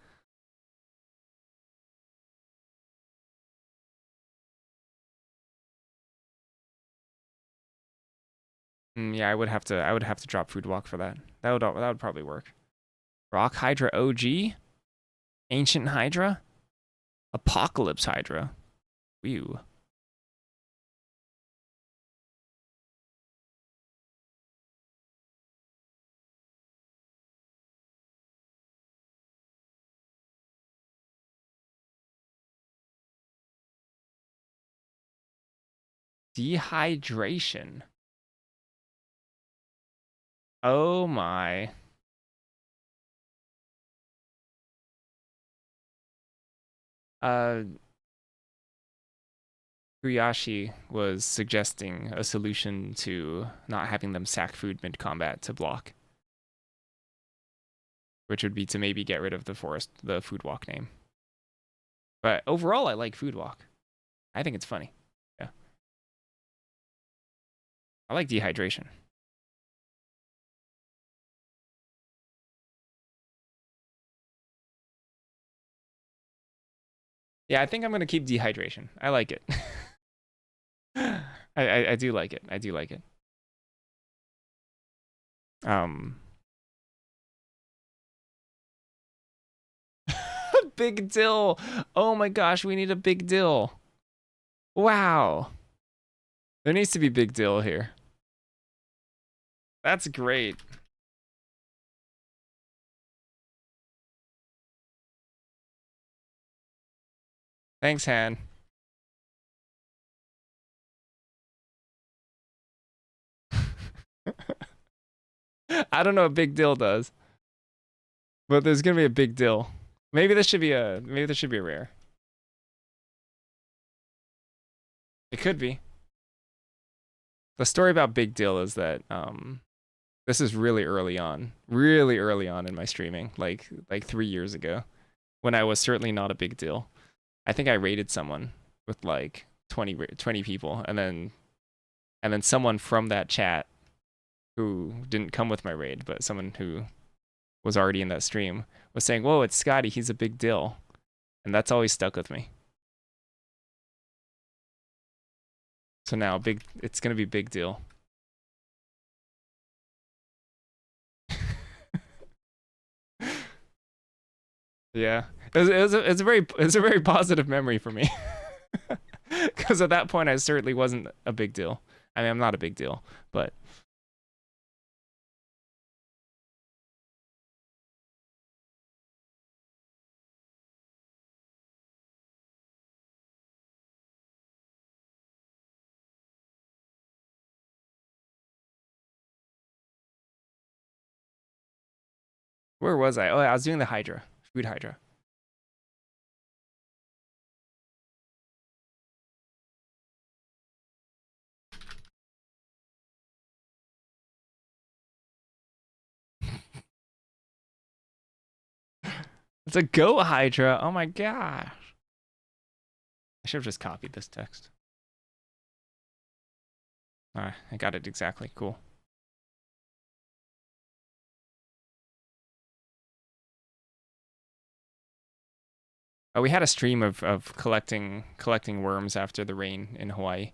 Yeah, I would have to drop Food Walk for that. That would probably work. Rock Hydra OG? Ancient Hydra? Apocalypse Hydra. Ew. Dehydration. Oh my. Guyashi was suggesting a solution to not having them sack food mid-combat to block. Which would be to maybe get rid of the Food Walk name. But overall, I like Food Walk. I think it's funny. Yeah. I like Dehydration. Yeah, I think I'm gonna keep Dehydration. I like it. I do like it. I do like it. Big Dill. Oh my gosh, we need a Big Dill. Wow. There needs to be Big Dill here. That's great. Thanks, Han. I don't know what Big Dill does, but there's gonna be a Big Dill. Maybe this should be a rare. It could be. The story about Big Dill is that this is really early on in my streaming, like 3 years ago, when I was certainly not a big deal. I think I raided someone with like 20 people, and then someone from that chat who didn't come with my raid, but someone who was already in that stream was saying, "Whoa, it's Scotty. He's a big deal," and that's always stuck with me. So now it's gonna be Big Deal. Yeah, it's a very positive memory for me, because at that point I certainly wasn't a big deal. I mean, I'm not a big deal, but where was I? Oh, I was doing the Hydra, Food Hydra. It's a Go Hydra. Oh my gosh. I should have just copied this text. I got it exactly. Cool. We had a stream of collecting worms after the rain in Hawaii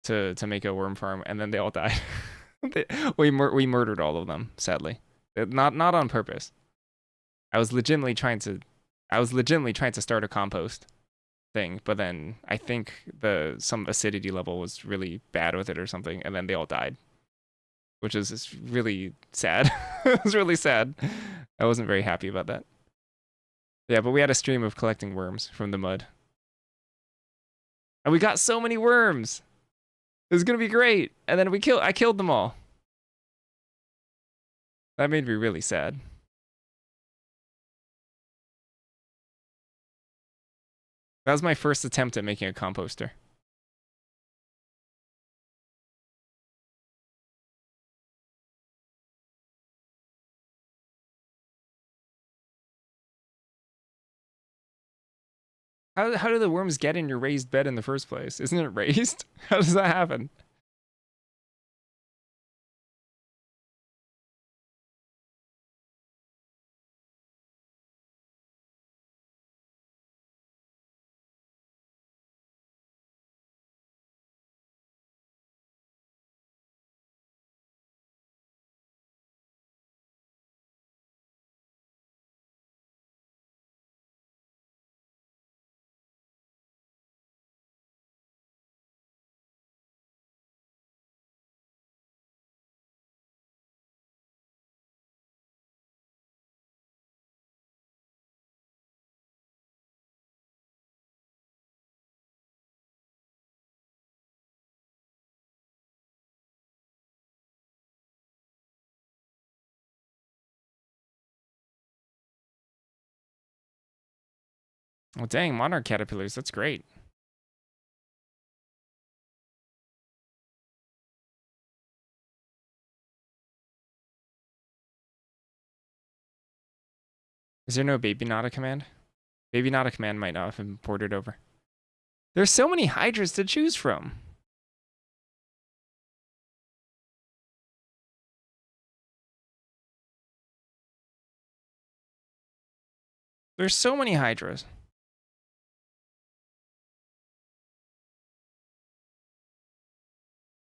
to make a worm farm, and then they all died. We murdered all of them, sadly. Not on purpose. I was legitimately trying to start a compost thing, but then I think some acidity level was really bad with it or something, and then they all died, which is really sad. It was really sad. I wasn't very happy about that. Yeah, but we had a stream of collecting worms from the mud, and we got so many worms. It was gonna be great, and then I killed them all. That made me really sad. That was my first attempt at making a composter. How do the worms get in your raised bed in the first place? Isn't it raised? How does that happen? Well, dang, monarch caterpillars. That's great. Is there no baby Nada command? Baby Nada command might not have been ported over. There's so many hydras to choose from. There's so many hydras.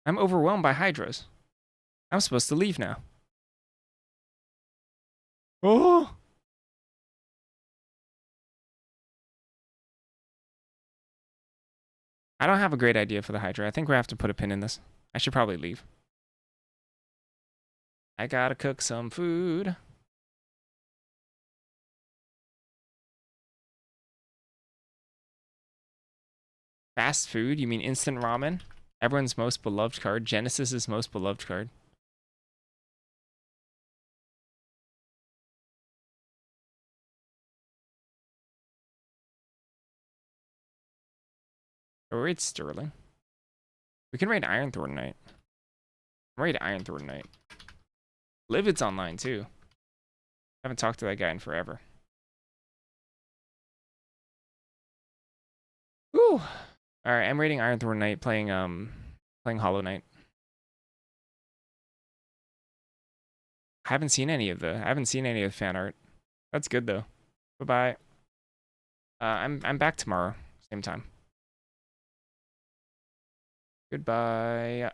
I'm overwhelmed by hydras. I'm supposed to leave now. Oh! I don't have a great idea for the hydra. I think we have to put a pin in this. I should probably leave. I gotta cook some food. Fast food? You mean instant ramen? Everyone's most beloved card. Genesis's most beloved card. Or raid Sterling. We can raid Ironthorn Knight. Raid Ironthorn Knight. Livid's online too. Haven't talked to that guy in forever. Woo! Alright, I'm raiding Ironthorn Knight, playing Hollow Knight. I haven't seen any of the fan art. That's good though. Bye-bye. I'm back tomorrow, same time. Goodbye.